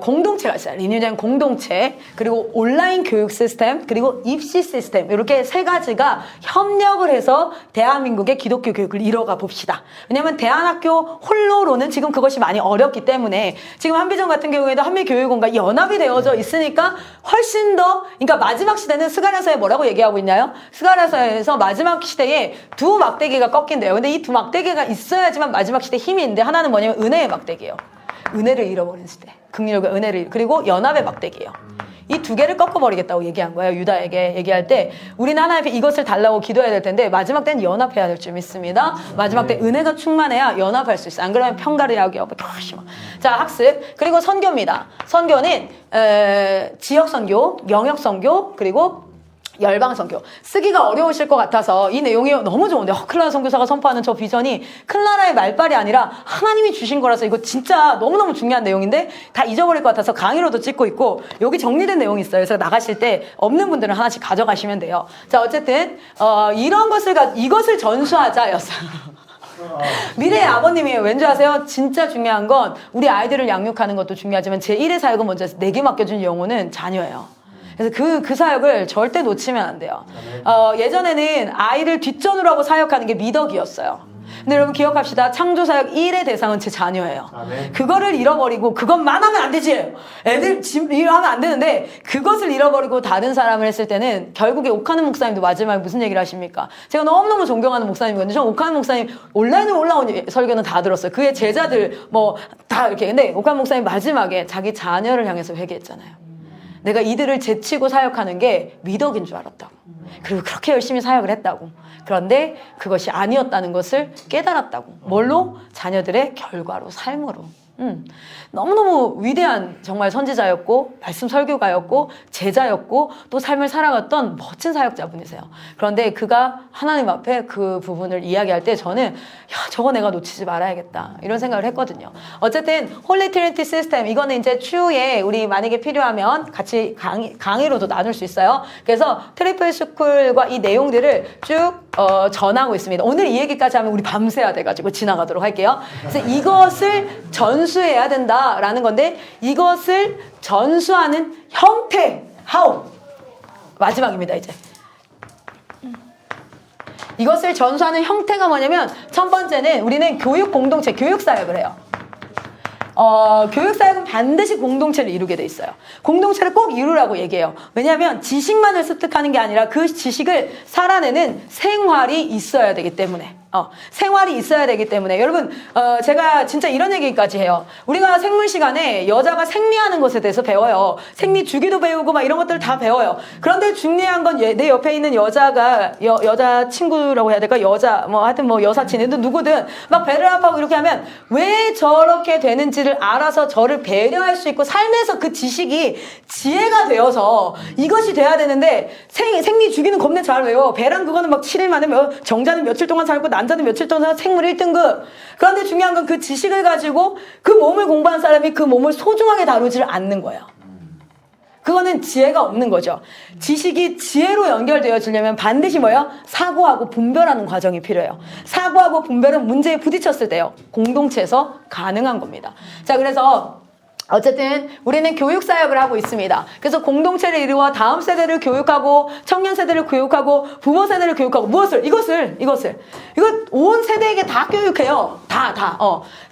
공동체가 있어요. 리뉴전 공동체, 그리고 온라인 교육 시스템, 그리고 입시 시스템, 이렇게 3가지가 협력을 해서 대한민국의 기독교 교육을 이뤄가 봅시다. 왜냐면 대안학교 홀로로는 지금 그것이 많이 어렵기 때문에 지금 한비전 같은 경우에도 한미교육원과 연합이 되어져 있으니까 훨씬 더, 그러니까 마지막 시대는 스가랴서에 뭐라고 얘기하고 있나요? 스가랴서에서 마지막 시대에 두 막대기가 꺾인대요. 근데 이 두 막대기가 있어야지만 마지막 시대 힘이 있는데, 하나는 뭐냐면 은혜의 막대기예요. 은혜를 잃어버린 시대. 긍휼과 은혜를, 그리고 연합의 막대기예요. 이 2개를 꺾어버리겠다고 얘기한 거예요. 유다에게 얘기할 때 우리는 하나님 앞에 이것을 달라고 기도해야 될 텐데 마지막 때는 연합해야 될 줄 믿습니다. 마지막 때 은혜가 충만해야 연합할 수 있어요. 안 그러면 평가를 하기가 자, 학습. 그리고 선교입니다. 선교는 지역 선교, 영역 선교, 그리고 열방 선교. 쓰기가 어려우실 것 같아서 이 내용이 너무 좋은데, 클라라 선교사가 선포하는 저 비전이 클라라의 말발이 아니라 하나님이 주신 거라서 이거 진짜 너무너무 중요한 내용인데 다 잊어버릴 것 같아서 강의로도 찍고 있고, 여기 정리된 내용이 있어요. 그래서 나가실 때 없는 분들은 하나씩 가져가시면 돼요. 자, 어쨌든 이런 이것을 전수하자였어요. 미래의 아버님이에요. 왠지 아세요? 진짜 중요한 건 우리 아이들을 양육하는 것도 중요하지만 제1의 사역은 먼저 내게 맡겨준 영혼은 자녀예요. 그래서 그 사역을 절대 놓치면 안 돼요. 예전에는 아이를 뒷전으로 하고 사역하는 게 미덕이었어요. 근데 여러분 기억합시다. 창조사역 1의 대상은 제 자녀예요. 그거를 잃어버리고, 그것만 하면 안 되지. 애들 이거 하면 안 되는데 그것을 잃어버리고 다른 사람을 했을 때는 결국에 옥하는 목사님도 마지막에 무슨 얘기를 하십니까? 제가 너무너무 존경하는 목사님이거든요. 저는 옥하는 목사님 온라인으로 올라온 설교는 다 들었어요. 그의 제자들 뭐 다 이렇게. 근데 옥하는 목사님 마지막에 자기 자녀를 향해서 회개했잖아요. 내가 이들을 제치고 사역하는 게 미덕인 줄 알았다고. 그리고 그렇게 열심히 사역을 했다고. 그런데 그것이 아니었다는 것을 깨달았다고. 뭘로? 자녀들의 결과로, 삶으로. 너무너무 위대한 정말 선지자였고, 말씀 설교가였고, 제자였고, 또 삶을 살아갔던 멋진 사역자분이세요. 그런데 그가 하나님 앞에 그 부분을 이야기할 때 저는 저거 내가 놓치지 말아야겠다, 이런 생각을 했거든요. 어쨌든 홀리 트리니티 시스템, 이거는 이제 추후에 우리 만약에 필요하면 같이 강의로도 나눌 수 있어요. 그래서 트리플 스쿨과 이 내용들을 쭉 전하고 있습니다. 오늘 이 얘기까지 하면 우리 밤새야 돼가지고 지나가도록 할게요. 그래서 이것을 전수해야 된다라는 건데, 이것을 전수하는 형태, how, 마지막입니다. 이제 이것을 전수하는 형태가 뭐냐면, 첫 번째는 우리는 교육 공동체, 교육 사역을 해요. 교육 사역은 반드시 공동체를 이루게 돼 있어요. 공동체를 꼭 이루라고 얘기해요. 왜냐하면 지식만을 습득하는 게 아니라 그 지식을 살아내는 생활이 있어야 되기 때문에. 생활이 있어야 되기 때문에. 여러분, 제가 진짜 이런 얘기까지 해요. 우리가 생물 시간에 여자가 생리하는 것에 대해서 배워요. 생리 주기도 배우고 막 이런 것들 다 배워요. 그런데 중요한 건 내 옆에 있는 여자가, 여자 친구라고 해야 될까? 하여튼 여사친이든 누구든 막 배를 아파하고 이렇게 하면 왜 저렇게 되는지를 알아서 저를 배려할 수 있고, 삶에서 그 지식이 지혜가 되어서 이것이 돼야 되는데, 생리 주기는 겁내 잘 외워. 배랑 그거는 막 7일 만에 정자는 며칠 동안 살고 나는 남자는 며칠 동안 생물 1등급. 그런데 중요한 건 그 지식을 가지고 그 몸을 공부한 사람이 그 몸을 소중하게 다루지를 않는 거예요. 그거는 지혜가 없는 거죠. 지식이 지혜로 연결되어지려면 반드시 뭐예요? 사고하고 분별하는 과정이 필요해요. 사고하고 분별은 문제에 부딪혔을 때요. 공동체에서 가능한 겁니다. 자, 그래서 어쨌든 우리는 교육사역을 하고 있습니다. 그래서 공동체를 이루어 다음 세대를 교육하고 청년 세대를 교육하고 부모 세대를 교육하고 무엇을? 이것을 이거 온 세대에게 다 교육해요. 다.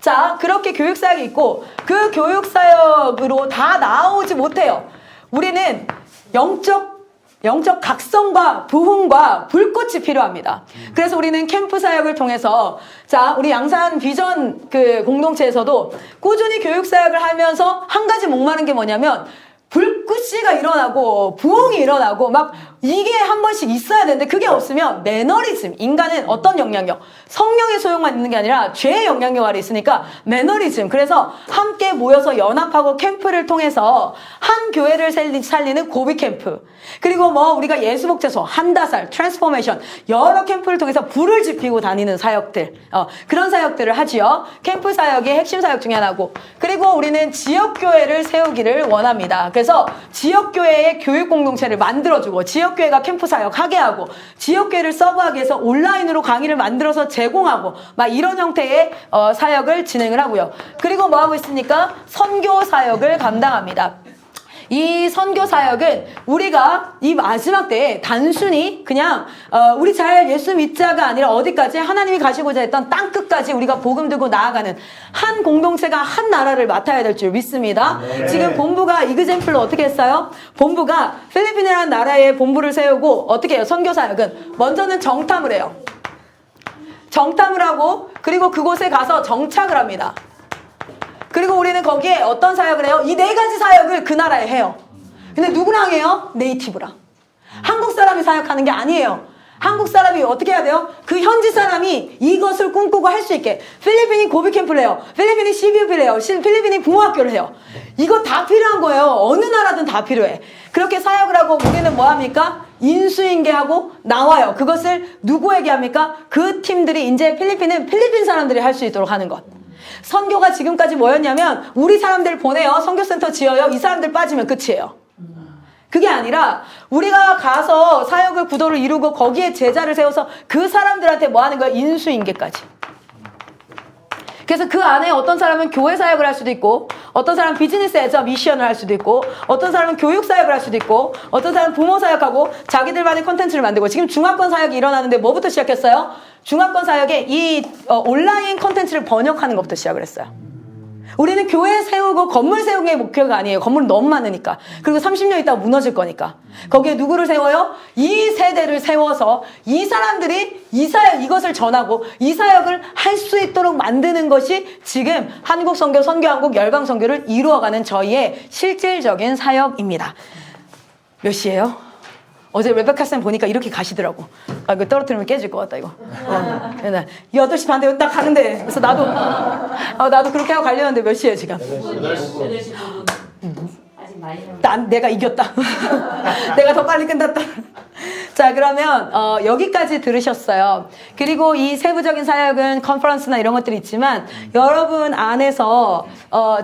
자, 그렇게 교육사역이 있고 그 교육사역으로 다 나오지 못해요. 우리는 영적 각성과 부흥과 불꽃이 필요합니다. 그래서 우리는 캠프 사역을 통해서 자, 우리 양산 비전 그 공동체에서도 꾸준히 교육 사역을 하면서 한 가지 목마른 게 뭐냐면 불꽃이가 일어나고 부흥이 일어나고 막 이게 한 번씩 있어야 되는데 그게 없으면 매너리즘, 인간은 어떤 영향력, 성령의 소용만 있는 게 아니라 죄의 영향력 아래 있으니까 매너리즘. 그래서 함께 모여서 연합하고 캠프를 통해서 한 교회를 살리는 고비 캠프, 그리고 뭐 우리가 예수복제소, 한다살, 트랜스포메이션 여러 캠프를 통해서 불을 지피고 다니는 사역들, 그런 사역들을 하지요. 캠프 사역의 핵심 사역 중에 하나고, 그리고 우리는 지역교회를 세우기를 원합니다. 그래서 지역교회의 교육공동체를 만들어주고 지역교회가 캠프 사역 하게 하고 지역교회를 서브하기 위해서 온라인으로 강의를 만들어서 제공하고 막 이런 형태의 사역을 진행을 하고요. 그리고 뭐 하고 있습니까? 선교 사역을 감당합니다. 이 선교 사역은 우리가 이 마지막 때에 단순히 그냥 우리 잘 예수 믿자가 아니라 어디까지 하나님이 가시고자 했던 땅끝까지 우리가 복음 들고 나아가는 한 공동체가 한 나라를 맡아야 될 줄 믿습니다. 네. 지금 본부가 이그젠플로 어떻게 했어요? 본부가 필리핀이라는 나라에 본부를 세우고 어떻게 해요? 선교 사역은 먼저는 정탐을 해요. 정탐을 하고 그리고 그곳에 가서 정착을 합니다. 그리고 우리는 거기에 어떤 사역을 해요? 이 네 가지 사역을 그 나라에 해요. 근데 누구랑 해요? 네이티브랑. 한국 사람이 사역하는 게 아니에요. 한국 사람이 어떻게 해야 돼요? 그 현지 사람이 이것을 꿈꾸고 할 수 있게. 필리핀이 고비 캠프를 해요. 필리핀이 CBUP를 해요. 필리핀이 부모학교를 해요. 이거 다 필요한 거예요. 어느 나라든 다 필요해. 그렇게 사역을 하고 우리는 뭐 합니까? 인수인계하고 나와요. 그것을 누구에게 합니까? 그 팀들이 이제 필리핀은 필리핀 사람들이 할 수 있도록 하는 것. 선교가 지금까지 뭐였냐면 우리 사람들 보내요. 선교센터 지어요. 이 사람들 빠지면 끝이에요. 그게 아니라 우리가 가서 사역을 구도를 이루고 거기에 제자를 세워서 그 사람들한테 뭐 하는 거야? 인수인계까지. 그래서 그 안에 어떤 사람은 교회 사역을 할 수도 있고 어떤 사람은 비즈니스 에저 미션을 할 수도 있고 어떤 사람은 교육 사역을 할 수도 있고 어떤 사람은 부모 사역하고 자기들만의 콘텐츠를 만들고 지금 중화권 사역이 일어나는데 뭐부터 시작했어요? 중화권 사역에 이 온라인 콘텐츠를 번역하는 것부터 시작을 했어요. 우리는 교회 세우고 건물 세우는 게 목표가 아니에요. 건물은 너무 많으니까. 그리고 30년 있다가 무너질 거니까. 거기에 누구를 세워요? 이 세대를 세워서 이 사람들이 이 사역, 이것을 전하고 이 사역을 할 수 있도록 만드는 것이 지금 한국선교, 선교한국, 열방선교를 이루어가는 저희의 실질적인 사역입니다. 몇 시예요? 어제 레베카 쌤 보니까 이렇게 가시더라고. 아, 이거 떨어뜨리면 깨질 것 같다, 이거. 8시 반대 딱 가는데. 그래서 나도 그렇게 하고 가려는데 몇 시에요, 지금? 8시 9분. 아직 많이 남았어요. 내가 이겼다. 내가 더 빨리 끝났다. 자, 그러면 여기까지 들으셨어요. 그리고 이 세부적인 사역은 컨퍼런스나 이런 것들이 있지만 여러분 안에서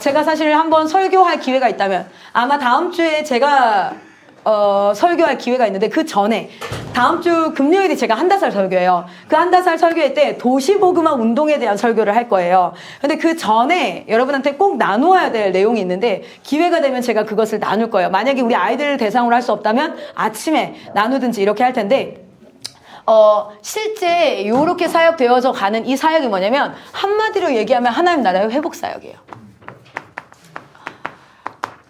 제가 사실 한번 설교할 기회가 있다면 아마 다음 주에 제가 설교할 기회가 있는데 그 전에 다음 주 금요일이 제가 한다살 설교예요. 그 한다살 설교회 때 도시복음화 운동에 대한 설교를 할 거예요. 근데 그 전에 여러분한테 꼭 나누어야 될 내용이 있는데 기회가 되면 제가 그것을 나눌 거예요. 만약에 우리 아이들을 대상으로 할 수 없다면 아침에 나누든지 이렇게 할 텐데 실제 이렇게 사역되어져 가는 이 사역이 뭐냐면 한마디로 얘기하면 하나님 나라의 회복 사역이에요.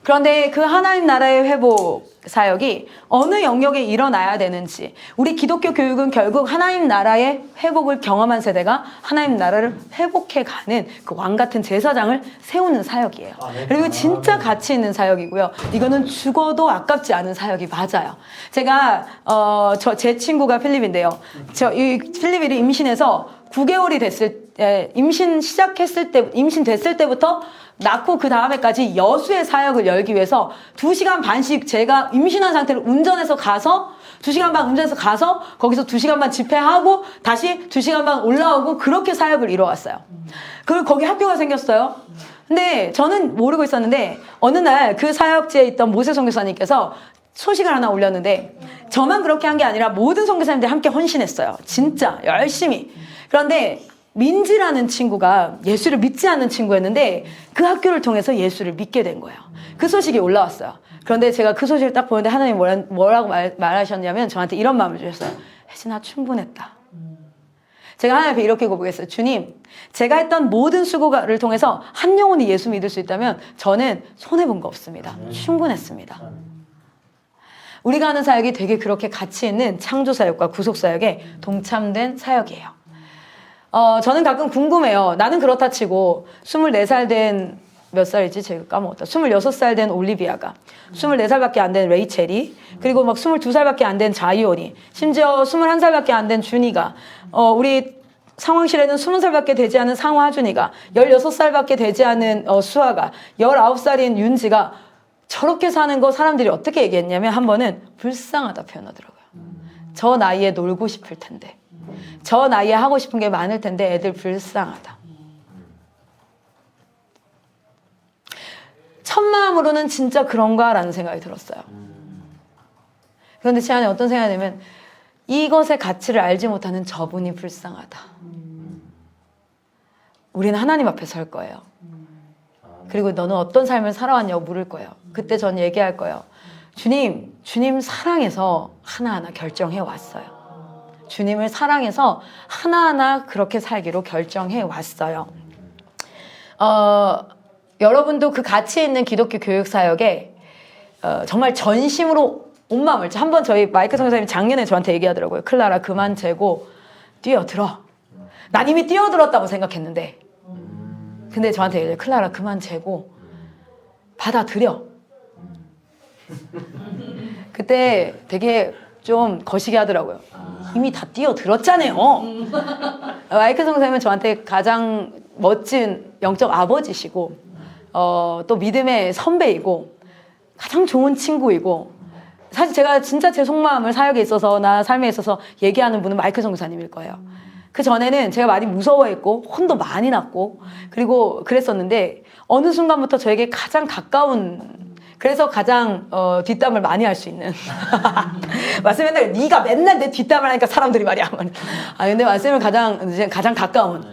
그런데 그 하나님 나라의 회복 사역이 어느 영역에 일어나야 되는지, 우리 기독교 교육은 결국 하나님 나라의 회복을 경험한 세대가 하나님 나라를 회복해가는 그 왕같은 제사장을 세우는 사역이에요. 그리고 진짜 가치 있는 사역이고요. 이거는 죽어도 아깝지 않은 사역이 맞아요. 제가 제 친구가 필립인데요. 이 필립이 임신해서 9개월이 됐을 임신 시작했을 때, 임신 됐을 때부터 낳고 그 다음에까지 여수의 사역을 열기 위해서 2시간 반씩 제가 임신한 상태로 운전해서 가서 2시간 반 운전해서 가서 거기서 2시간 반 집회하고 다시 2시간 반 올라오고 그렇게 사역을 이뤄왔어요. 그리고 거기 학교가 생겼어요. 근데 저는 모르고 있었는데 어느 날 그 사역지에 있던 모세 선교사님께서 소식을 하나 올렸는데 저만 그렇게 한 게 아니라 모든 선교사님들이 함께 헌신했어요. 진짜 열심히. 그런데 민지라는 친구가 예수를 믿지 않는 친구였는데 그 학교를 통해서 예수를 믿게 된 거예요. 그 소식이 올라왔어요. 그런데 제가 그 소식을 딱 보는데 하나님이 뭐라고 말하셨냐면 저한테 이런 마음을 주셨어요. 혜진아 충분했다. 제가 하나님 앞에 이렇게 고백했어요. 주님, 제가 했던 모든 수고를 통해서 한 영혼이 예수 믿을 수 있다면 저는 손해본 거 없습니다. 충분했습니다. 우리가 하는 사역이 되게 그렇게 가치 있는 창조사역과 구속사역에 동참된 사역이에요. 저는 가끔 궁금해요. 나는 그렇다 치고 24살 된 몇 살이지? 제가 까먹었다. 26살 된 올리비아가 24살밖에 안 된 레이첼이 그리고 막 22살밖에 안 된 자이온이 심지어 21살밖에 안 된 준이가 우리 상황실에는 20살밖에 되지 않은 상화준이가 16살밖에 되지 않은 수아가 19살인 윤지가 저렇게 사는 거 사람들이 어떻게 얘기했냐면 한 번은 불쌍하다 표현하더라고요. 저 나이에 놀고 싶을 텐데 저 나이에 하고 싶은 게 많을 텐데 애들 불쌍하다. 첫 마음으로는 진짜 그런가 라는 생각이 들었어요. 그런데 제 안에 어떤 생각이 들면 이것의 가치를 알지 못하는 저분이 불쌍하다. 우리는 하나님 앞에 설 거예요. 그리고 너는 어떤 삶을 살아왔냐고 물을 거예요. 그때 전 얘기할 거예요. 주님 사랑해서 하나하나 결정해 왔어요. 주님을 사랑해서 하나하나 그렇게 살기로 결정해 왔어요. 여러분도 그 가치 있는 기독교 교육사역에 정말 전심으로 온 마음을 한번 저희 마이크 선교사님이 작년에 저한테 얘기하더라고요. 클라라 그만 재고 뛰어들어. 난 이미 뛰어들었다고 생각했는데 근데 저한테 얘기해요. 클라라 그만 재고 받아들여. 그때 되게 좀 거시기 하더라고요. 이미 다 뛰어들었잖아요. 마이크 선교사님은 저한테 가장 멋진 영적 아버지시고 또 믿음의 선배이고 가장 좋은 친구이고 사실 제가 진짜 제 속마음을 사역에 있어서 나 삶에 있어서 얘기하는 분은 마이클 선교사님일 거예요. 그 전에는 제가 많이 무서워했고 혼도 많이 났고 그리고 그랬었는데 어느 순간부터 저에게 가장 가까운 그래서 가장 뒷담을 많이 할 수 있는 말씀 맨날 네가 맨날 내 뒷담을 하니까 사람들이 말이야. 근데 말씀을 가장 가까운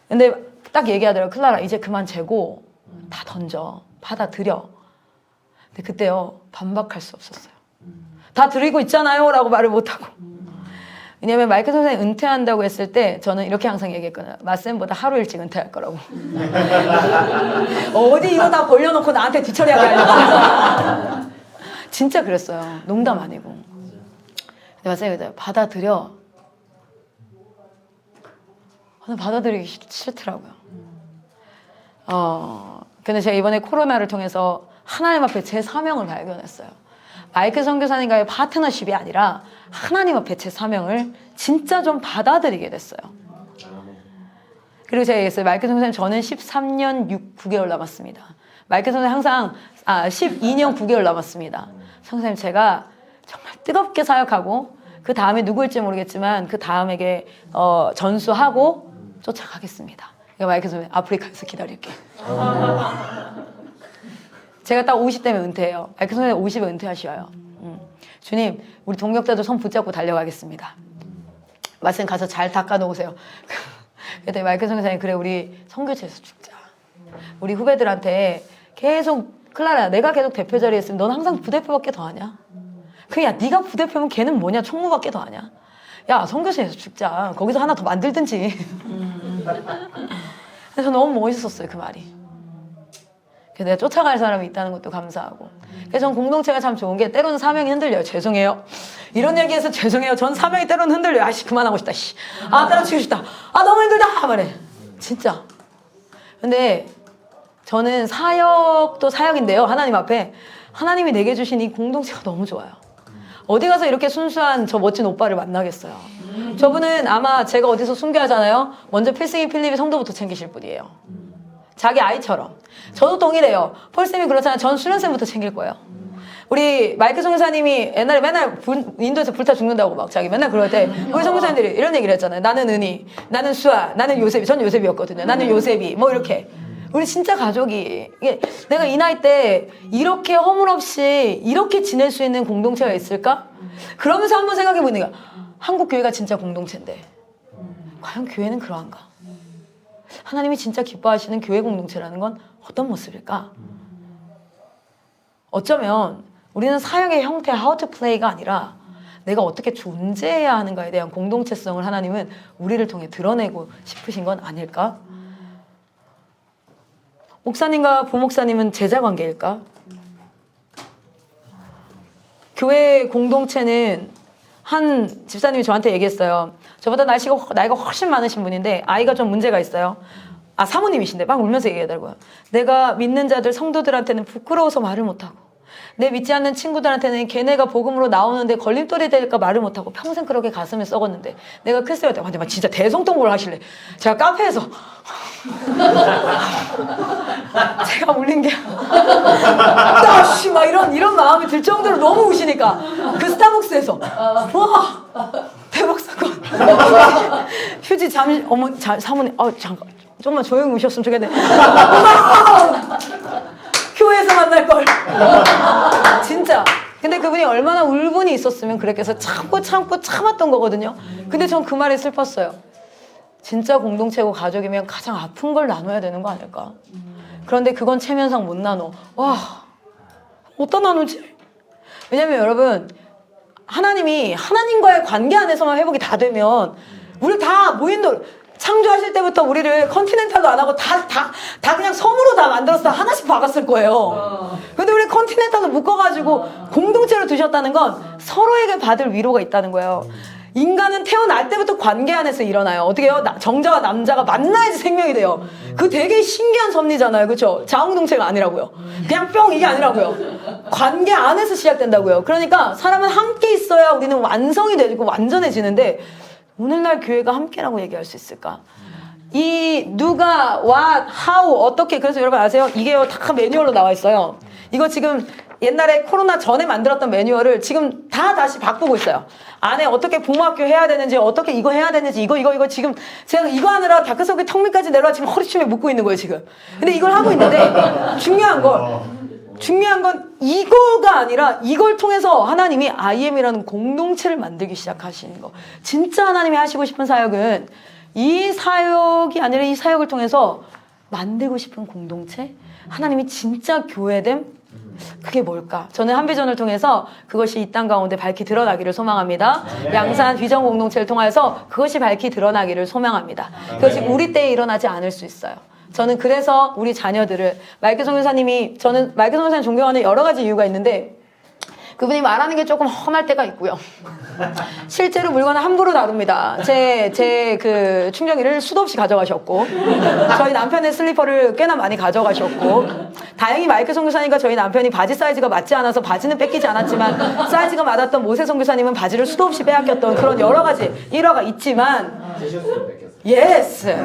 근데 딱 얘기하더라고요. 클라라 이제 그만 재고 다 던져 받아들여. 근데 그때요 반박할 수 없었어요. 다 드리고 있잖아요 라고 말을 못하고 왜냐면 마이클 선생님이 은퇴한다고 했을 때 저는 이렇게 항상 얘기했거든요. 마쌤보다 하루 일찍 은퇴할 거라고. 어디 이거 다 벌려놓고 나한테 뒤처리하게 하려고. 진짜 그랬어요. 농담 아니고. 근데 마쌤이 그래요. 받아들여. 저는 받아들이기 싫더라고요. 근데 제가 이번에 코로나를 통해서 하나님 앞에 제 사명을 발견했어요. 마이클 선교사님과의 파트너십이 아니라 하나님 앞에 제 사명을 진짜 좀 받아들이게 됐어요. 그리고 제가 얘기했어요. 마이클 선교사님 저는 13년 9개월 남았습니다. 마이클 선교사님 항상 12년 9개월 남았습니다. 선교사님 제가 정말 뜨겁게 사역하고 그 다음에 누구일지 모르겠지만 그 다음에게 전수하고 쫓아가겠습니다. 마이클 선생님 아프리카에서 기다릴게. 제가 딱 50대면 은퇴해요. 마이클 선생님 50에 은퇴하셔요. 주님 우리 동역자들 손 붙잡고 달려가겠습니다. 말씀 가서 잘 닦아놓으세요. 그랬더니 마이클 선생님 그래 우리 선교체에서 죽자. 우리 후배들한테 계속 클라라 내가 계속 대표 자리에 있으면 넌 항상 부대표밖에 더 하냐? 그야 네가 부대표면 걔는 뭐냐? 총무밖에 더 하냐? 야 선교체에서 죽자. 거기서 하나 더 만들든지. 그래서 너무 멋있었어요 그 말이. 그래서 내가 쫓아갈 사람이 있다는 것도 감사하고. 그래서 전 공동체가 참 좋은 게 때로는 사명이 흔들려요. 죄송해요. 이런 얘기해서 죄송해요. 전 사명이 때로는 흔들려요. 아씨 그만하고 싶다. 씨. 때려치고 싶다. 너무 힘들다. 말해. 진짜. 근데 저는 사역도 사역인데요. 하나님 앞에 하나님이 내게 주신 이 공동체가 너무 좋아요. 어디 가서 이렇게 순수한 저 멋진 오빠를 만나겠어요. 저분은 아마 제가 어디서 순교하잖아요. 먼저 필승이 필립이 성도부터 챙기실 분이에요. 자기 아이처럼. 저도 동일해요. 폴쌤이 그렇잖아요. 전 수련쌤부터 챙길 거예요. 우리 마이크 선교사님이 옛날에 맨날 인도에서 불타 죽는다고 막 자기 맨날 그럴 때 우리 선교사님들이 이런 얘기를 했잖아요. 나는 은희, 나는 수아, 나는 요셉이. 전 요셉이었거든요. 나는 요셉이. 뭐 이렇게. 우리 진짜 가족이. 이게 내가 이 나이 때 이렇게 허물없이 이렇게 지낼 수 있는 공동체가 있을까? 그러면서 한번 생각해 보는 거야. 한국 교회가 진짜 공동체인데 과연 교회는 그러한가? 하나님이 진짜 기뻐하시는 교회 공동체라는 건 어떤 모습일까? 어쩌면 우리는 사역의 형태 how to play가 아니라 내가 어떻게 존재해야 하는가에 대한 공동체성을 하나님은 우리를 통해 드러내고 싶으신 건 아닐까? 목사님과 부목사님은 제자 관계일까? 교회 공동체는 한 집사님이 저한테 얘기했어요. 저보다 나이가 훨씬 많으신 분인데 아이가 좀 문제가 있어요. 사모님이신데 막 울면서 얘기하더라고요. 내가 믿는 자들 성도들한테는 부끄러워서 말을 못하고 내 믿지 않는 친구들한테는 걔네가 복음으로 나오는데 걸림돌이 될까 말을 못하고 평생 그렇게 가슴에 썩었는데 내가 크리스찬 때 근데 막 진짜 대성통곡을 하실래. 제가 카페에서 제가 울린 게 막 이런 마음이 들 정도로 너무 우시니까 그 스타벅스에서 와 대박 사건 휴지 잠시 사모님 잠깐 좀만 조용히 우셨으면 좋겠네. 교회에서 만날 걸. 진짜. 근데 그분이 얼마나 울분이 있었으면 그랬겠어. 참고 참았던 거거든요. 근데 전 그 말이 슬펐어요. 진짜 공동체고 가족이면 가장 아픈 걸 나눠야 되는 거 아닐까? 그런데 그건 체면상 못 나눠. 와, 어디다 나누지? 왜냐면 여러분, 하나님이 하나님과의 관계 안에서만 회복이 다 되면 우리 다 창조하실 때부터 우리를 컨티넨탈도 안 하고 다 그냥 섬으로 다 만들어서 하나씩 박았을 거예요. 근데 우리 컨티넨탈도 묶어가지고 공동체로 두셨다는 건 서로에게 받을 위로가 있다는 거예요. 인간은 태어날 때부터 관계 안에서 일어나요. 어떻게 해요? 정자와 남자가 만나야지 생명이 돼요. 그 되게 신기한 섭리잖아요. 그렇죠? 자웅동체가 아니라고요. 그냥 뿅 이게 아니라고요. 관계 안에서 시작된다고요. 그러니까 사람은 함께 있어야 우리는 완성이 되고 완전해지는데 오늘날 교회가 함께라고 얘기할 수 있을까? 이 누가, what, how, 어떻게 그래서 여러분 아세요? 이게요 다 매뉴얼로 나와 있어요. 이거 지금 옛날에 코로나 전에 만들었던 매뉴얼을 지금 다 다시 바꾸고 있어요. 안에 어떻게 부모학교 해야 되는지 어떻게 이거 해야 되는지 이거 지금 제가 이거 하느라 다크서클 턱밑까지 내려와 지금 허리춤에 묶고 있는 거예요 지금. 근데 이걸 하고 있는데 중요한 건 이거가 아니라 이걸 통해서 하나님이 IM이라는 공동체를 만들기 시작하시는 거. 진짜 하나님이 하시고 싶은 사역은 이 사역이 아니라 이 사역을 통해서 만들고 싶은 공동체? 하나님이 진짜 교회됨? 그게 뭘까? 저는 한비전을 통해서 그것이 이 땅 가운데 밝히 드러나기를 소망합니다. 양산 비전 공동체를 통해서 그것이 밝히 드러나기를 소망합니다. 그것이 우리 때에 일어나지 않을 수 있어요. 저는 그래서 우리 자녀들을 마이크 선교사님이 저는 마이크 선교사님 존경하는 여러 가지 이유가 있는데 그분이 말하는 게 조금 험할 때가 있고요. 실제로 물건을 함부로 다룹니다. 제 그 충전기를 수도 없이 가져가셨고 저희 남편의 슬리퍼를 꽤나 많이 가져가셨고 다행히 마이크 선교사님과 저희 남편이 바지 사이즈가 맞지 않아서 바지는 뺏기지 않았지만 사이즈가 맞았던 모세 선교사님은 바지를 수도 없이 빼앗겼던 그런 여러 가지 일화가 있지만 예스.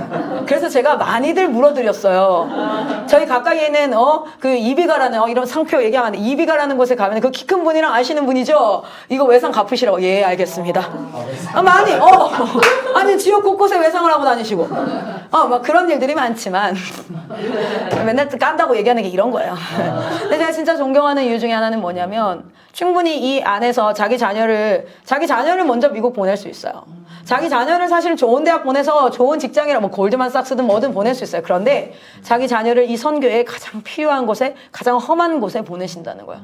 그래서 제가 많이들 물어드렸어요. 저희 가까이에 있는 그 이비가라는 이런 상표 얘기하면 안 돼. 이비가라는 곳에 가면 그 키 큰 분이랑 아시는 분이죠. 이거 외상 갚으시라고. 예, 알겠습니다. 많이 아니 지역 곳곳에 외상을 하고 다니시고 막 그런 일들이 많지만 맨날 깐다고 얘기하는 게 이런 거예요. 근데 제가 진짜 존경하는 이유 중에 하나는 뭐냐면 충분히 이 안에서 자기 자녀를 먼저 미국 보낼 수 있어요. 자기 자녀를 사실 좋은 대학 보내서 좋은 직장이라 뭐 골드만삭스든 뭐든 보낼 수 있어요. 그런데 자기 자녀를 이 선교에 가장 필요한 곳에 가장 험한 곳에 보내신다는 거야.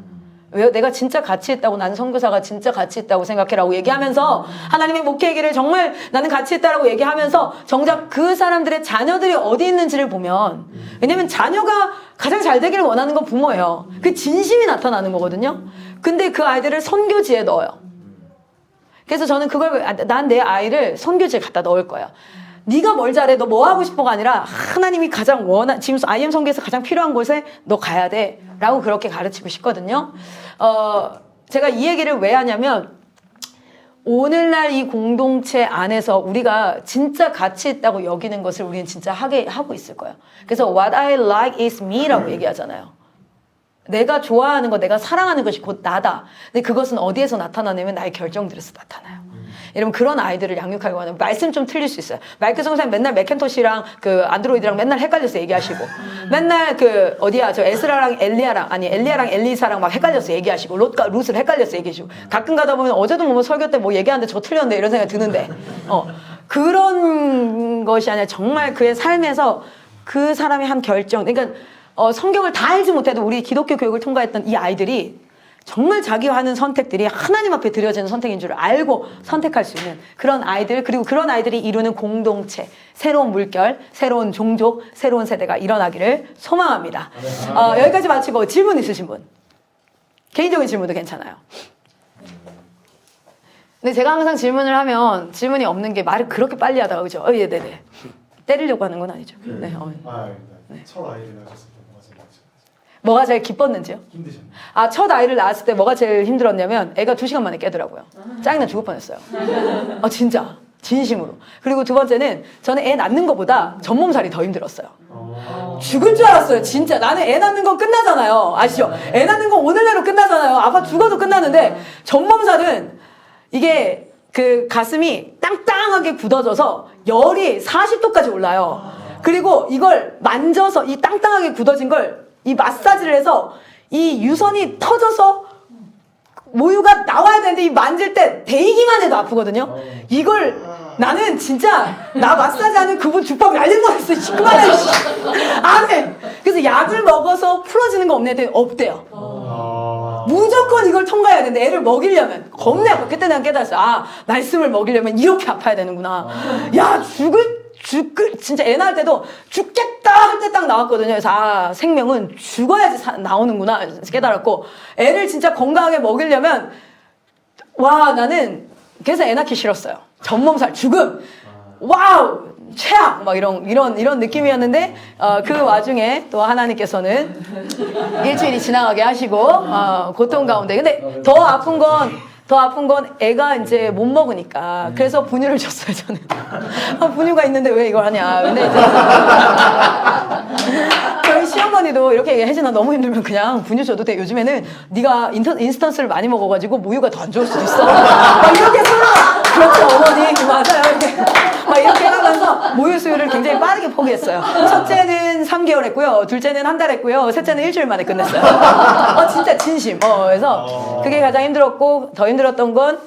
왜요? 내가 진짜 가치 있다고 나는 선교사가 진짜 가치 있다고 생각해라고 얘기하면서 하나님의 목회의 길을 정말 나는 가치 있다라고 얘기하면서 정작 그 사람들의 자녀들이 어디 있는지를 보면 왜냐면 자녀가 가장 잘 되기를 원하는 건 부모예요. 그 진심이 나타나는 거거든요. 근데 그 아이들을 선교지에 넣어요. 그래서 저는 난 내 아이를 선교지에 갖다 넣을 거야. 네가 뭘 잘해, 너 뭐 하고 싶어가 아니라 하나님이 가장 지금 IM 선교에서 가장 필요한 곳에 너 가야 돼 라고 그렇게 가르치고 싶거든요. 제가 이 얘기를 왜 하냐면 오늘날 이 공동체 안에서 우리가 진짜 가치 있다고 여기는 것을 우리는 진짜 하고 있을 거예요. 그래서 what I like is me라고 얘기하잖아요. 내가 좋아하는 것, 내가 사랑하는 것이 곧 나다. 근데 그것은 어디에서 나타나냐면 나의 결정들에서 나타나요. 여러분 그런 아이들을 양육하려고 하는 말씀 좀 틀릴 수 있어요. 마이크 선생님 맨날 맥킨토시랑 그 안드로이드랑 맨날 헷갈려서 얘기하시고 맨날 그 어디야 저 에스라랑 엘리야랑 아니 엘리야랑 엘리사랑 막 헷갈려서 얘기하시고 롯과 룻을 헷갈려서 얘기하시고 가끔 가다 보면 어제도 뭐 설교 때 뭐 얘기하는데 저 틀렸는데 이런 생각이 드는데 그런 것이 아니라 정말 그의 삶에서 그 사람이 한 결정 그러니까 성경을 다 알지 못해도 우리 기독교 교육을 통과했던 이 아이들이 정말 자기가 하는 선택들이 하나님 앞에 드려지는 선택인 줄 알고 선택할 수 있는 그런 아이들 그리고 그런 아이들이 이루는 공동체 새로운 물결, 새로운 종족, 새로운 세대가 일어나기를 소망합니다. 여기까지 마치고 질문 있으신 분? 개인적인 질문도 괜찮아요. 근데 제가 항상 질문을 하면 질문이 없는 게 말을 그렇게 빨리 하다가 그죠? 예, 네네. 때리려고 하는 건 아니죠. 네, 첫 아이를 낳으셨을 때 뭐가 제일 뭐가 제일 기뻤는지요? 힘드셨나요? 첫 아이를 낳았을 때 뭐가 제일 힘들었냐면 애가 2시간 만에 깨더라고요. 짜증나 죽을 뻔했어요. 진짜 진심으로. 그리고 두 번째는 저는 애 낳는 것보다 전몸살이 더 힘들었어요. 죽을 줄 알았어요. 진짜 나는 애 낳는 건 끝나잖아요. 아시죠? 애 낳는 건 오늘내로 끝나잖아요. 아빠 죽어도 끝나는데 전몸살은 이게 그 가슴이 땅땅하게 굳어져서 열이 40도까지 올라요. 그리고 이걸 만져서 이 땅땅하게 굳어진 걸 이 마사지를 해서 이 유선이 터져서 모유가 나와야 되는데 이 만질 때 데이기만 해도 아프거든요. 이걸 나는 진짜 나 마사지하는 그분 죽밥 날릴 뻔했어. 그만해. 안 해. 그래서 약을 먹어서 풀어지는 거 없네. 없대요. 무조건 이걸 통과해야 되는데 애를 먹이려면 겁내 아파. 그때 난 깨달았어. 말씀을 먹이려면 이렇게 아파야 되는구나. 야 진짜 애 낳을 때도 죽겠다 할 때 딱 나왔거든요. 그래서 생명은 죽어야지 나오는구나 깨달았고 애를 진짜 건강하게 먹이려면 나는 그래서 애 낳기 싫었어요. 전몸살 죽음 와우 최악 막 이런 느낌이었는데 그 와중에 또 하나님께서는 일주일이 지나가게 하시고 고통 가운데 근데 더 아픈 건 애가 이제 못 먹으니까 그래서 분유를 줬어요 저는. 분유가 있는데 왜 이걸 하냐. 근데 이제 저희 시어머니도 이렇게 얘기해. 혜진아 너무 힘들면 그냥 분유 줘도 돼. 요즘에는 네가 인스턴스를 많이 먹어가지고 모유가 더 안 좋을 수도 있어. 막 이렇게 서로 그렇죠 어머니 맞아요 이렇게 막 이렇게 하면서 모유 수유를 굉장히 빠르게 포기했어요. 첫째는 3개월 했고요. 둘째는 한 달 했고요. 셋째는 일주일 만에 끝냈어요. 진짜 진심. 그래서 그게 가장 힘들었고 더 힘들었던 건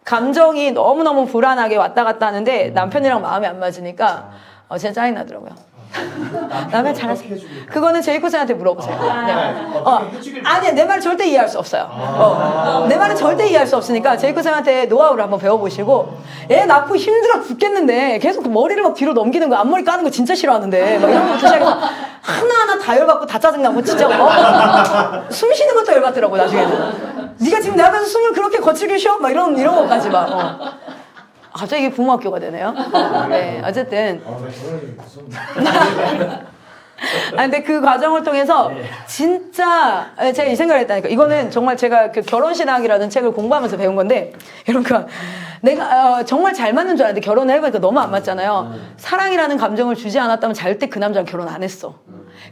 감정이 너무너무 불안하게 왔다 갔다 하는데 남편이랑 마음이 안 맞으니까 진짜 짜증 나더라고요. 남편 잘했어. 그거는 제이코스한테 물어보세요. 아니 내 말을 절대 이해할 수 없어요. 내 말은 절대 이해할 수 없으니까 제이코스한테 노하우를 한번 배워보시고 애 낳고 힘들어 죽겠는데 계속 그 머리를 막 뒤로 넘기는 거 앞머리 까는 거 진짜 싫어하는데 막 이런 거부터 시작해서 하나하나 다 열받고 다 짜증나고 진짜 숨 쉬는 것도 열받더라고 나중에는. 네가 지금 내 앞에서 숨을 그렇게 거칠게 쉬어? 막 이런 것까지 막 갑자기 이게 부모학교가 되네요. 네, 어쨌든. 근데 그 과정을 통해서 진짜 제가 이 생각을 했다니까. 이거는 정말 제가 그 결혼신학이라는 책을 공부하면서 배운 건데, 그러니까 내가 정말 잘 맞는 줄 알았는데 결혼을 해보니까 너무 안 맞잖아요. 사랑이라는 감정을 주지 않았다면 절대 그 남자랑 결혼 안 했어.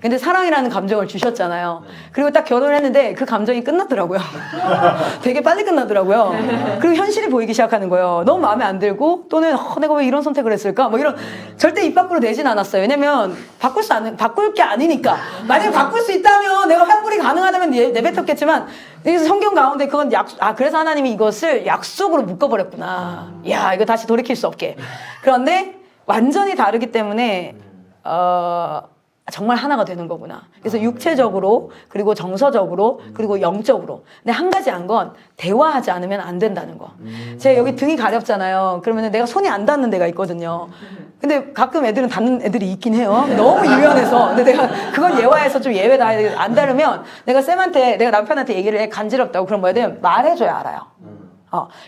근데 사랑이라는 감정을 주셨잖아요. 그리고 딱 결혼을 했는데 그 감정이 끝났더라고요. 되게 빨리 끝나더라고요. 그리고 현실이 보이기 시작하는 거예요. 너무 마음에 안 들고 또는 내가 왜 이런 선택을 했을까? 뭐 이런 절대 입 밖으로 내진 않았어요. 왜냐면 바꿀 게 아니니까. 만약에 바꿀 수 있다면 내가 환불이 가능하다면 내뱉었겠지만 그래서 성경 가운데 그건 그래서 하나님이 이것을 약속으로 묶어버렸구나. 야 이거 다시 돌이킬 수 없게. 그런데 완전히 다르기 때문에 정말 하나가 되는 거구나. 그래서 육체적으로 그리고 정서적으로 그리고 영적으로. 근데 한 가지 안 건 대화하지 않으면 안 된다는 거. 제가 여기 등이 가렵잖아요. 그러면 내가 손이 안 닿는 데가 있거든요. 근데 가끔 애들은 닿는 애들이 있긴 해요. 너무 유연해서. 근데 내가 그건 예화에서 좀 예외다. 안 다르면 내가 남편한테 얘기를 해. 간지럽다고. 그럼 뭐야 되면 말해줘야 알아요.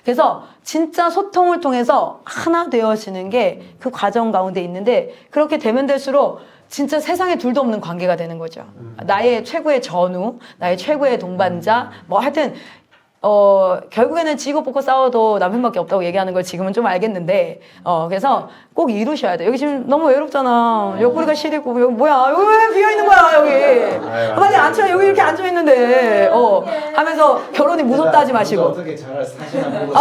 그래서 진짜 소통을 통해서 하나 되어지는 게 그 과정 가운데 있는데 그렇게 되면 될수록 진짜 세상에 둘도 없는 관계가 되는 거죠. 나의 최고의 전우, 나의 최고의 동반자, 뭐 하여튼 결국에는 지고 뽑고 싸워도 남편밖에 없다고 얘기하는 걸 지금은 좀 알겠는데, 그래서 꼭 이루셔야 돼. 여기 지금 너무 외롭잖아. 옆구리가 시리고, 여기 뭐야? 여기 왜 비어있는 거야, 여기? 빨리 앉혀. 여기 이렇게 앉아있는데, 하면서 결혼이 무섭다 하지 마시고. 어떻게 잘 사시나 보고.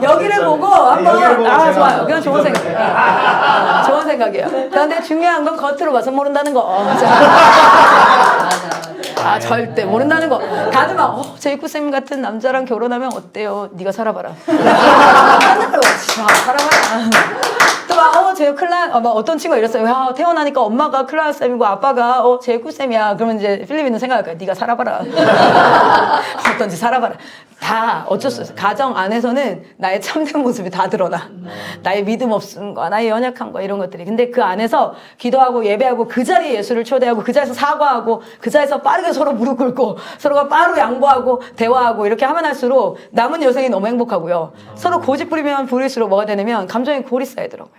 여기를 보고 한번, 여기를 보고 제가 좋아요. 그건 좋은 기본 생각. 좋은 생각이에요. 그런데 중요한 건 겉으로 봐서 모른다는 거. 절대 모른다는 거. 다들 막 제이쿠쌤 같은 남자랑 결혼하면 어때요? 네가 살아봐라. 살아봐라. 또 막 제이 클라 막 어떤 친구가 이랬어요. 야, 태어나니까 엄마가 클라 쌤이고 아빠가 제이쿠 쌤이야. 그러면 이제 필리핀은 생각할 거야. 네가 살아봐라. 어떤지 살아봐라. 다 어쩔 수 없어. 가정 안에서는 나의 참된 모습이 다 드러나. 나의 믿음 없음과 나의 연약한 거 이런 것들이. 근데 그 안에서 기도하고 예배하고 그 자리에 예수를 초대하고 그 자리에서 사과하고 그 자리에서 빠르게 서로 무릎 꿇고 서로가 빠르게 양보하고 대화하고 이렇게 하면 할수록 남은 여생이 너무 행복하고요. 서로 고집 부리면 부릴수록 뭐가 되냐면 감정의 골이 쌓이더라고요.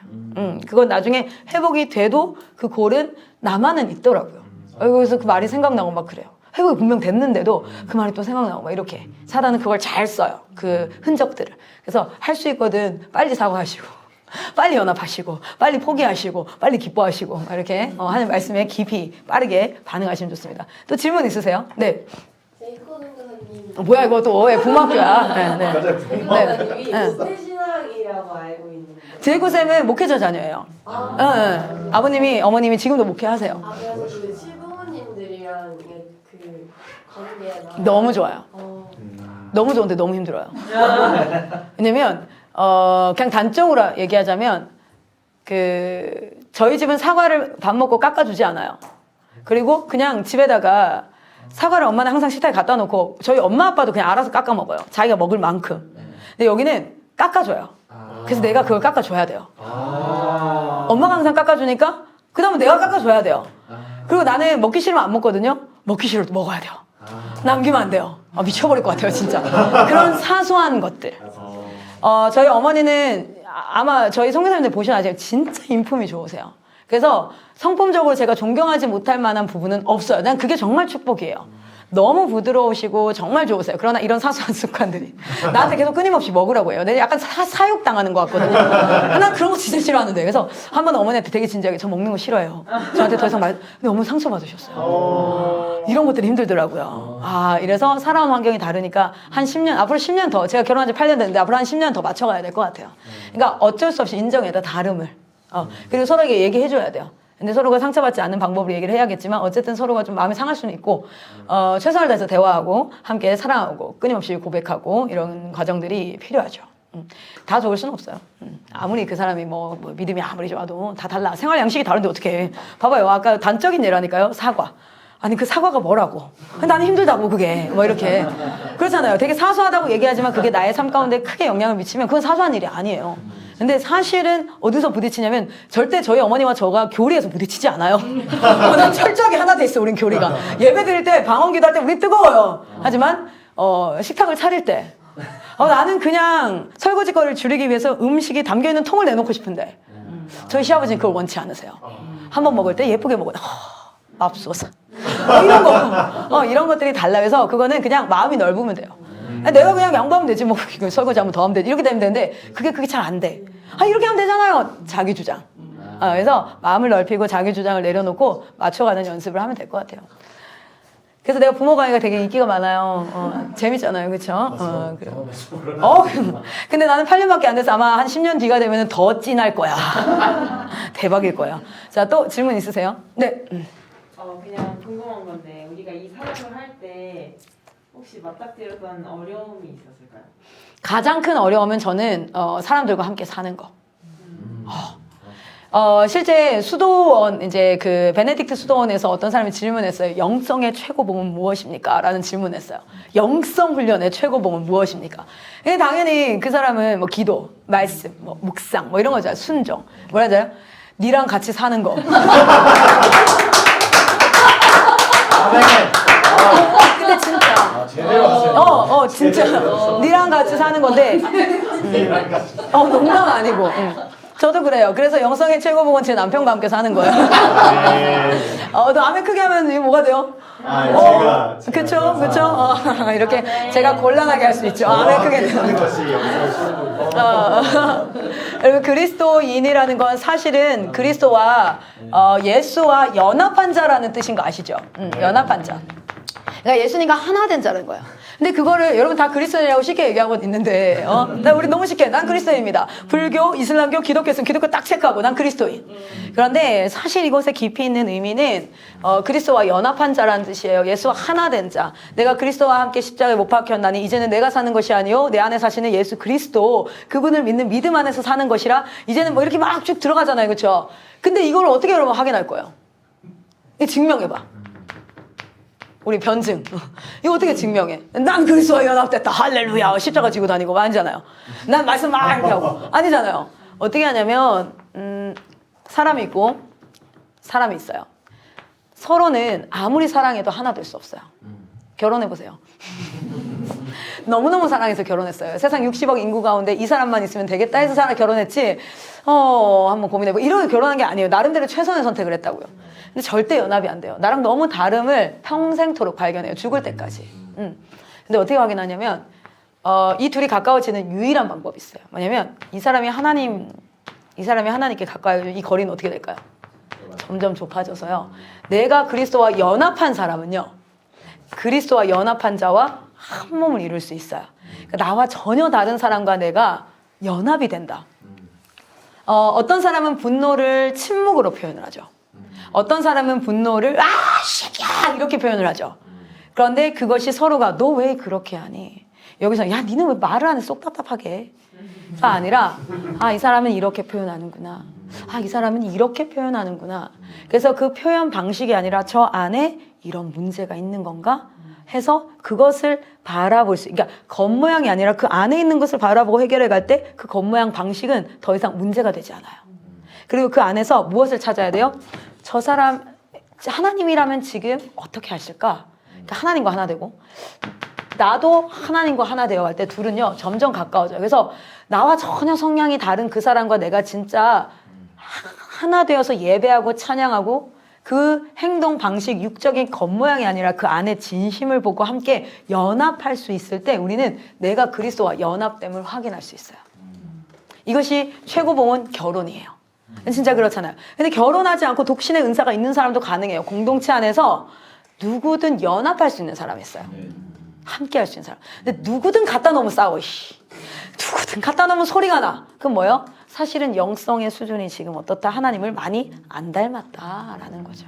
그건 나중에 회복이 돼도 그 골은 나만은 있더라고요. 그래서 그 말이 생각나고 막 그래요. 회복이 분명 됐는데도 그 말이 또 생각나고 막 이렇게 사단은 그걸 잘 써요. 그 흔적들을. 그래서 할 수 있거든 빨리 사과하시고 빨리 연합하시고 빨리 포기하시고 빨리 기뻐하시고 막 이렇게 하는 말씀에 깊이 빠르게 반응하시면 좋습니다. 또 질문 있으세요? 네. 제이코 선교사님. 뭐야 이거 또 부모학교야. 네. 선교사님이 네. 모태신앙이라고 알고 있는데. 제이코쌤은 목회자 자녀예요. 아버님이 어머님이 지금도 목회하세요. 그래서 그 시부모님들이랑 그 관계가 너무 좋아요. 너무 좋은데 너무 힘들어요. 왜냐면 그냥 단적으로 얘기하자면 저희 집은 사과를 밥 먹고 깎아주지 않아요. 그리고 그냥 집에다가 사과를 엄마는 항상 식탁에 갖다 놓고 저희 엄마 아빠도 그냥 알아서 깎아 먹어요. 자기가 먹을 만큼. 근데 여기는 깎아줘요. 그래서 내가 그걸 깎아줘야 돼요. 엄마가 항상 깎아주니까 그 다음에 내가 깎아줘야 돼요. 그리고 나는 먹기 싫으면 안 먹거든요. 먹기 싫어도 먹어야 돼요. 남기면 안 돼요. 미쳐버릴 것 같아요 진짜. 그런 사소한 것들. 저희 어머니는 아마 저희 선교사님들 보시면 아시겠지만 진짜 인품이 좋으세요. 그래서 성품적으로 제가 존경하지 못할 만한 부분은 없어요. 난 그게 정말 축복이에요. 너무 부드러우시고 정말 좋으세요. 그러나 이런 사소한 습관들이 나한테 계속 끊임없이 먹으라고 해요. 내가 약간 사육당하는 것 같거든요. 난 그런 거 진짜 싫어하는데. 그래서 한 번 어머니한테 되게 진지하게 저 먹는 거 싫어해요. 저한테 더 이상 근데 너무 상처받으셨어요. 이런 것들이 힘들더라고요. 이래서 살아온 환경이 다르니까 한 10년, 앞으로 10년 더, 제가 결혼한 지 8년 됐는데 앞으로 한 10년 더 맞춰가야 될 것 같아요. 그러니까 어쩔 수 없이 인정해야 돼, 다름을. 그리고 서로에게 얘기해줘야 돼요. 근데 서로가 상처받지 않는 방법을 얘기를 해야겠지만 어쨌든 서로가 좀 마음이 상할 수는 있고 최선을 다해서 대화하고 함께 사랑하고 끊임없이 고백하고 이런 과정들이 필요하죠. 다 좋을 수는 없어요. 아무리 그 사람이 뭐 믿음이 아무리 좋아도 다 달라. 생활 양식이 다른데 어떻게 봐봐요. 아까 단적인 예라니까요. 사과. 아니 그 사과가 뭐라고? 나는 힘들다고 그게 뭐 이렇게 그렇잖아요. 되게 사소하다고 얘기하지만 그게 나의 삶 가운데 크게 영향을 미치면 그건 사소한 일이 아니에요. 근데 사실은 어디서 부딪히냐면 절대 저희 어머니와 저가 교리에서 부딪히지 않아요. 난 철저하게 하나 돼 있어. 우린 교리가 예배 드릴 때 방언기도 할 때 우리 뜨거워요. 하지만 식탁을 차릴 때 나는 그냥 설거지거리를 줄이기 위해서 음식이 담겨있는 통을 내놓고 싶은데 저희 시아버지는 그걸 원치 않으세요. 한 번 먹을 때 예쁘게 먹어요. 맙소사 이런 거 이런 것들이 달라요. 그래서 그거는 그냥 마음이 넓으면 돼요. 내가 그냥 양보하면 되지 뭐 설거지 한번 더 하면 되지 이렇게 되면 되는데 그게 잘 안 돼. 이렇게 하면 되잖아요. 자기 주장. 그래서 마음을 넓히고 자기 주장을 내려놓고 맞춰가는 연습을 하면 될 것 같아요. 그래서 내가 부모 강의가 되게 인기가 많아요. 재밌잖아요. 그렇죠? 근데 나는 8년밖에 안 돼서 아마 한 10년 뒤가 되면 더 찐할 거야. 대박일 거야. 자, 또 질문 있으세요? 네. 그냥 궁금한 건데 우리가 이 사역을 할 때 혹시 맞닥뜨렸던 어려움이 있었을까요? 가장 큰 어려움은 저는 사람들과 함께 사는 거. 실제 수도원 이제 그 베네딕트 수도원에서 어떤 사람이 질문했어요. 영성의 최고봉은 무엇입니까? 라는 질문했어요. 영성 훈련의 최고봉은 무엇입니까? 당연히 그 사람은 뭐 기도, 말씀, 뭐 묵상, 뭐 이런 거잖아요. 순종. 뭐라 하잖아요? 니랑 같이 사는 거. 근데 진짜. 제대로 하세요. 진짜. 니랑 같이 사는 건데. 농담 아니고. 저도 그래요. 그래서 영성의 최고봉은 제 남편과 함께 사는 거예요. 너 아멘 크게 하면 이게 뭐가 돼요? 제가 그쵸, 그쵸. 이렇게 네. 제가 곤란하게 할 수 있죠. 네, 그게. 하는 것이 영상을 실고 그리고 그리스도인이라는 건 사실은 그리스도와 예수와 연합한 자라는 뜻인 거 아시죠? 연합한 자. 그러니까 예수님과 하나 된 자라는 거야. 근데 그거를 여러분 다 그리스도인이라고 쉽게 얘기하고 있는데, 우리 너무 쉽게 난 그리스도인입니다. 불교, 이슬람교, 기독교 있으면 기독교 딱 체크하고 난 그리스도인. 그런데 사실 이것에 깊이 있는 의미는 그리스도와 연합한 자라는 뜻이에요. 예수와 하나 된 자. 내가 그리스도와 함께 십자가에 못 박혔나니 이제는 내가 사는 것이 아니요 내 안에 사시는 예수 그리스도 그분을 믿는 믿음 안에서 사는 것이라. 이제는 뭐 이렇게 막 쭉 들어가잖아요, 그렇죠? 근데 이걸 어떻게 여러분 확인할 거예요? 이 증명해봐. 우리 변증. 이거 어떻게 증명해? 난 그리스도와 연합됐다. 할렐루야. 십자가 지고 다니고 아니잖아요. 난 말씀 막 이렇게 하고 아니잖아요. 어떻게 하냐면 사람이 있고 사람이 있어요. 서로는 아무리 사랑해도 하나 될 수 없어요. 결혼해보세요. 너무너무 사랑해서 결혼했어요. 세상 60억 인구 가운데 이 사람만 있으면 되겠다 해서 결혼했지. 한번 고민해보고 이러고 결혼한 게 아니에요. 나름대로 최선의 선택을 했다고요. 근데 절대 연합이 안 돼요. 나랑 너무 다름을 평생토록 발견해요. 죽을 때까지. 근데 어떻게 확인하냐면 이 둘이 가까워지는 유일한 방법이 있어요. 뭐냐면 이 사람이 하나님께 가까워지면 이 거리는 어떻게 될까요? 점점 좁아져서요. 내가 그리스도와 연합한 사람은요. 그리스도와 연합한 자와 한 몸을 이룰 수 있어요. 그러니까 나와 전혀 다른 사람과 내가 연합이 된다. 어떤 사람은 분노를 침묵으로 표현을 하죠. 어떤 사람은 분노를 새끼야 이렇게 표현을 하죠. 그런데 그것이 서로가 너 왜 그렇게 하니? 여기서 야 니는 왜 말을 안 해? 쏙 답답하게 가 아니라 이 사람은 이렇게 표현하는구나. 이 사람은 이렇게 표현하는구나. 그래서 그 표현 방식이 아니라 저 안에 이런 문제가 있는 건가? 해서 그것을 바라볼 수, 그러니까 겉모양이 아니라 그 안에 있는 것을 바라보고 해결해 갈 때 그 겉모양 방식은 더 이상 문제가 되지 않아요. 그리고 그 안에서 무엇을 찾아야 돼요? 저 사람, 하나님이라면 지금 어떻게 하실까? 그러니까 하나님과 하나 되고, 나도 하나님과 하나 되어 갈 때 둘은요, 점점 가까워져요. 그래서 나와 전혀 성향이 다른 그 사람과 내가 진짜 하나 되어서 예배하고 찬양하고 그 행동 방식, 육적인 겉모양이 아니라 그 안에 진심을 보고 함께 연합할 수 있을 때 우리는 내가 그리스도와 연합됨을 확인할 수 있어요. 이것이 최고봉은 결혼이에요. 진짜 그렇잖아요. 근데 결혼하지 않고 독신의 은사가 있는 사람도 가능해요. 공동체 안에서 누구든 연합할 수 있는 사람이 있어요. 함께 할 수 있는 사람. 근데 누구든 갖다 놓으면 싸워. 누구든 갖다 놓으면 소리가 나. 그럼 뭐예요? 사실은 영성의 수준이 지금 어떻다? 하나님을 많이 안 닮았다라는 거죠.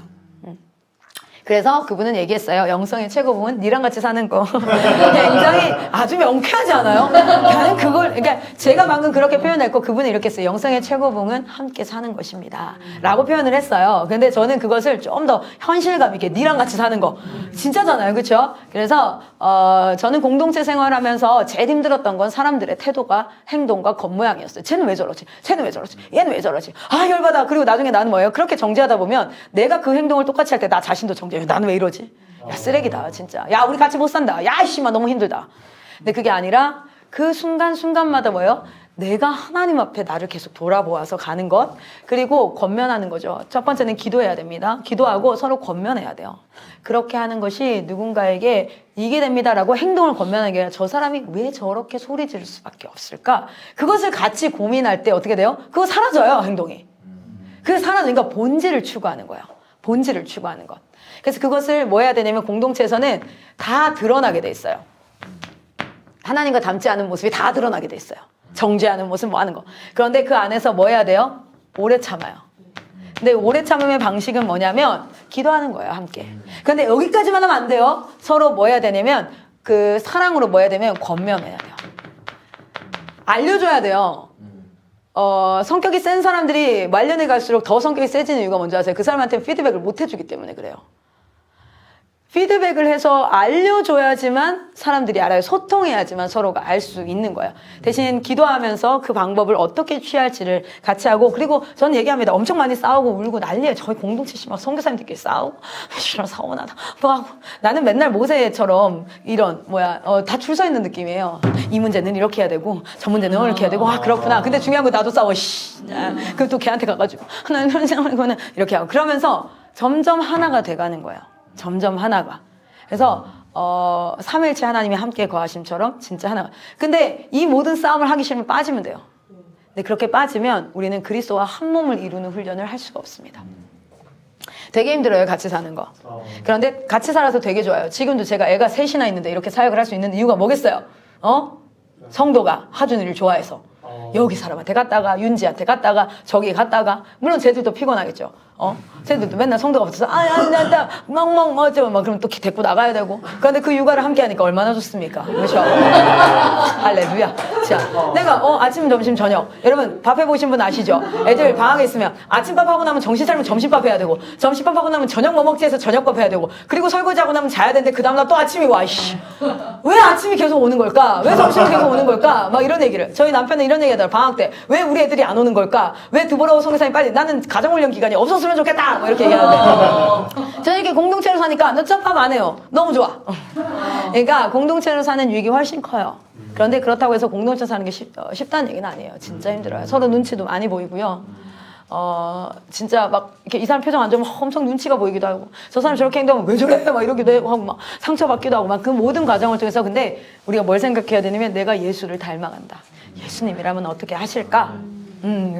그래서 그분은 얘기했어요. 영성의 최고봉은 니랑 같이 사는 거. 굉장히 아주 명쾌하지 않아요? 나는 그걸, 그러니까 제가 방금 그렇게 표현했고 그분은 이렇게 했어요. 영성의 최고봉은 함께 사는 것입니다. 라고 표현을 했어요. 근데 저는 그것을 좀 더 현실감 있게 니랑 같이 사는 거. 진짜잖아요. 그렇죠? 그래서 저는 공동체 생활하면서 제일 힘들었던 건 사람들의 태도가 행동과 겉모양이었어요. 쟤는 왜 저러지? 쟤는 왜 저러지? 얘는 왜 저러지? 열받아. 그리고 나중에 나는 뭐예요? 그렇게 정죄하다 보면 내가 그 행동을 똑같이 할 때 나 자신도 정죄해요. 나는 왜 이러지? 야, 쓰레기다, 진짜. 야, 우리 같이 못 산다. 야, 이씨마, 너무 힘들다. 근데 그게 아니라 그 순간순간마다 뭐예요? 내가 하나님 앞에 나를 계속 돌아보아서 가는 것. 그리고 권면하는 거죠. 첫 번째는 기도해야 됩니다. 기도하고 서로 권면해야 돼요. 그렇게 하는 것이 누군가에게 이게 됩니다라고 행동을 권면하는 게 아니라 저 사람이 왜 저렇게 소리 지를 수밖에 없을까? 그것을 같이 고민할 때 어떻게 돼요? 그거 사라져요, 행동이. 그게 사라지니까 본질을 추구하는 거예요. 본질을 추구하는 것. 그래서 그것을 뭐 해야 되냐면 공동체에서는 다 드러나게 돼 있어요. 하나님과 닮지 않은 모습이 다 드러나게 돼 있어요. 정죄하는 모습 뭐 하는 거. 그런데 그 안에서 뭐 해야 돼요? 오래 참아요. 근데 오래 참음의 방식은 뭐냐면 기도하는 거예요, 함께. 그런데 여기까지만 하면 안 돼요. 서로 뭐 해야 되냐면 그 사랑으로 뭐 해야 되면 권면해야 돼요. 알려줘야 돼요. 성격이 센 사람들이 말년에 갈수록 더 성격이 세지는 이유가 뭔지 아세요? 그 사람한테 피드백을 못 해주기 때문에 그래요. 피드백을 해서 알려줘야지만 사람들이 알아요. 소통해야지만 서로가 알 수 있는 거예요. 대신 기도하면서 그 방법을 어떻게 취할지를 같이 하고, 그리고 저는 얘기합니다. 엄청 많이 싸우고 울고 난리예요. 저희 공동체 막 선교사님들끼리 싸우고 싫어 서운하다 뭐 하고. 나는 맨날 모세처럼 이런 다 줄 서 있는 느낌이에요. 이 문제는 이렇게 해야 되고 저 문제는 이렇게 해야 되고 그렇구나. 근데 중요한 건 나도 싸워. 그럼 또 걔한테 가가지고 하나는 이렇게 하고 그러면서 점점 하나가 돼가는 거예요. 점점 하나가. 그래서 삼일체 하나님이 함께 거하심처럼 진짜 하나가. 근데 이 모든 싸움을 하기 싫으면 빠지면 돼요. 근데 그렇게 빠지면 우리는 그리스도와 한 몸을 이루는 훈련을 할 수가 없습니다. 되게 힘들어요, 같이 사는 거. 그런데 같이 살아서 되게 좋아요. 지금도 제가 애가 셋이나 있는데 이렇게 사역을 할 수 있는 이유가 뭐겠어요? 성도가 하준이를 좋아해서. 여기 사람한테 갔다가 윤지한테 갔다가 저기 갔다가 물론 쟤들도 피곤하겠죠. 쟤들도 맨날 성도가 붙어서 나 멍멍 어쩌고 막 그럼 또 데리고 나가야 되고. 그런데 그 육아를 함께 하니까 얼마나 좋습니까? 그렇죠? 할렐루야. 자, 내가 아침 점심 저녁 여러분 밥 해보신 분 아시죠? 애들 방학에 있으면 아침밥 하고 나면 정신 차리면 점심밥 해야 되고 점심밥 하고 나면 저녁 뭐 먹지 해서 저녁밥 해야 되고 그리고 설거지하고 나면 자야 되는데 그 다음날 또 아침이 와. 이씨. 왜 아침이 계속 오는 걸까? 왜 점심이 계속 오는 걸까? 막 이런 얘기를 저희 남편은 이런 얘기 하더라고요. 방학 때 왜 우리 애들이 안 오는 걸까? 왜 두보라고 성교사님 빨리 나는 가정훈련 기간이 없었으면 좋겠다 뭐 이렇게 얘기하는데 저는 이렇게 공동체로 사니까 너 짬밥 안 해요. 너무 좋아. 그러니까 공동체로 사는 유익이 훨씬 커요. 그런데 그렇다고 해서 공동체 사는 게 쉽다는 얘기는 아니에요. 진짜 힘들어요. 서로 눈치도 많이 보이고요. 진짜 막 이렇게 이 사람 표정 안 좋으면 엄청 눈치가 보이기도 하고 저 사람 저렇게 행동하면 왜 저래 막 이러기도 하고 막 상처받기도 하고 막 그 모든 과정을 통해서 근데 우리가 뭘 생각해야 되냐면 내가 예수를 닮아간다. 예수님이라면 어떻게 하실까?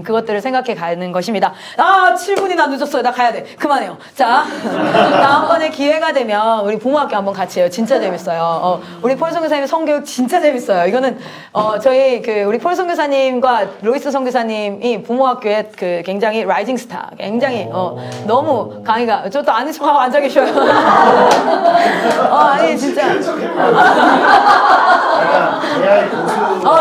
그것들을 생각해 가는 것입니다. 7분이나 늦었어요. 나 가야 돼. 그만해요. 자, 다음번에 기회가 되면 우리 부모학교 한번 같이 해요. 진짜 재밌어요. 우리 폴 선교사님 성교육 진짜 재밌어요. 이거는 저희 우리 폴 선교사님과 로이스 선교사님이 부모학교에 굉장히 라이징 스타, 굉장히 너무 강의가 저 또 아는 척하고 앉아 계셔요. 아니 진짜.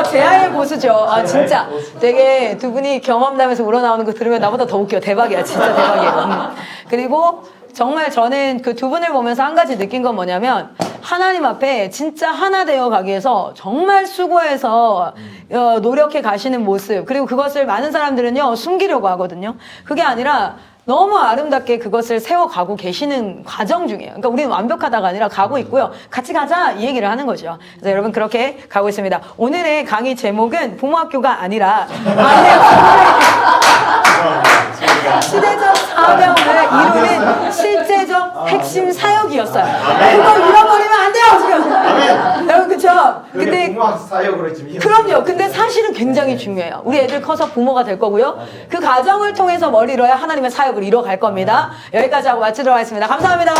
제아의 고수죠. 진짜 되게 두 분이 경험담에서 우러나오는 거 들으면 나보다 더 웃겨. 대박이야. 진짜 대박이에요. 그리고 정말 저는 그 두 분을 보면서 한 가지 느낀 건 뭐냐면 하나님 앞에 진짜 하나 되어 가기 위해서 정말 수고해서 노력해 가시는 모습 그리고 그것을 많은 사람들은요 숨기려고 하거든요. 그게 아니라 너무 아름답게 그것을 세워가고 계시는 과정 중이에요. 그러니까 우리는 완벽하다가 아니라 가고 있고요. 같이 가자 이 얘기를 하는 거죠. 그래서 여러분 그렇게 가고 있습니다. 오늘의 강의 제목은 부모학교가 아니라 시대적 사명을 이루는 실제적 핵심 사역이었어요. 그걸 잃어버리면 안 돼요 지금. 여러분 그쵸? 근데 부모학 사역으로 지금 그럼요. 근데 사실은 굉장히 중요해요. 우리 애들 커서 부모가 될 거고요. 그 과정을 통해서 뭘 이뤄야 하나님의 사역을 이뤄갈 겁니다. 여기까지 하고 마치도록 하겠습니다. 감사합니다.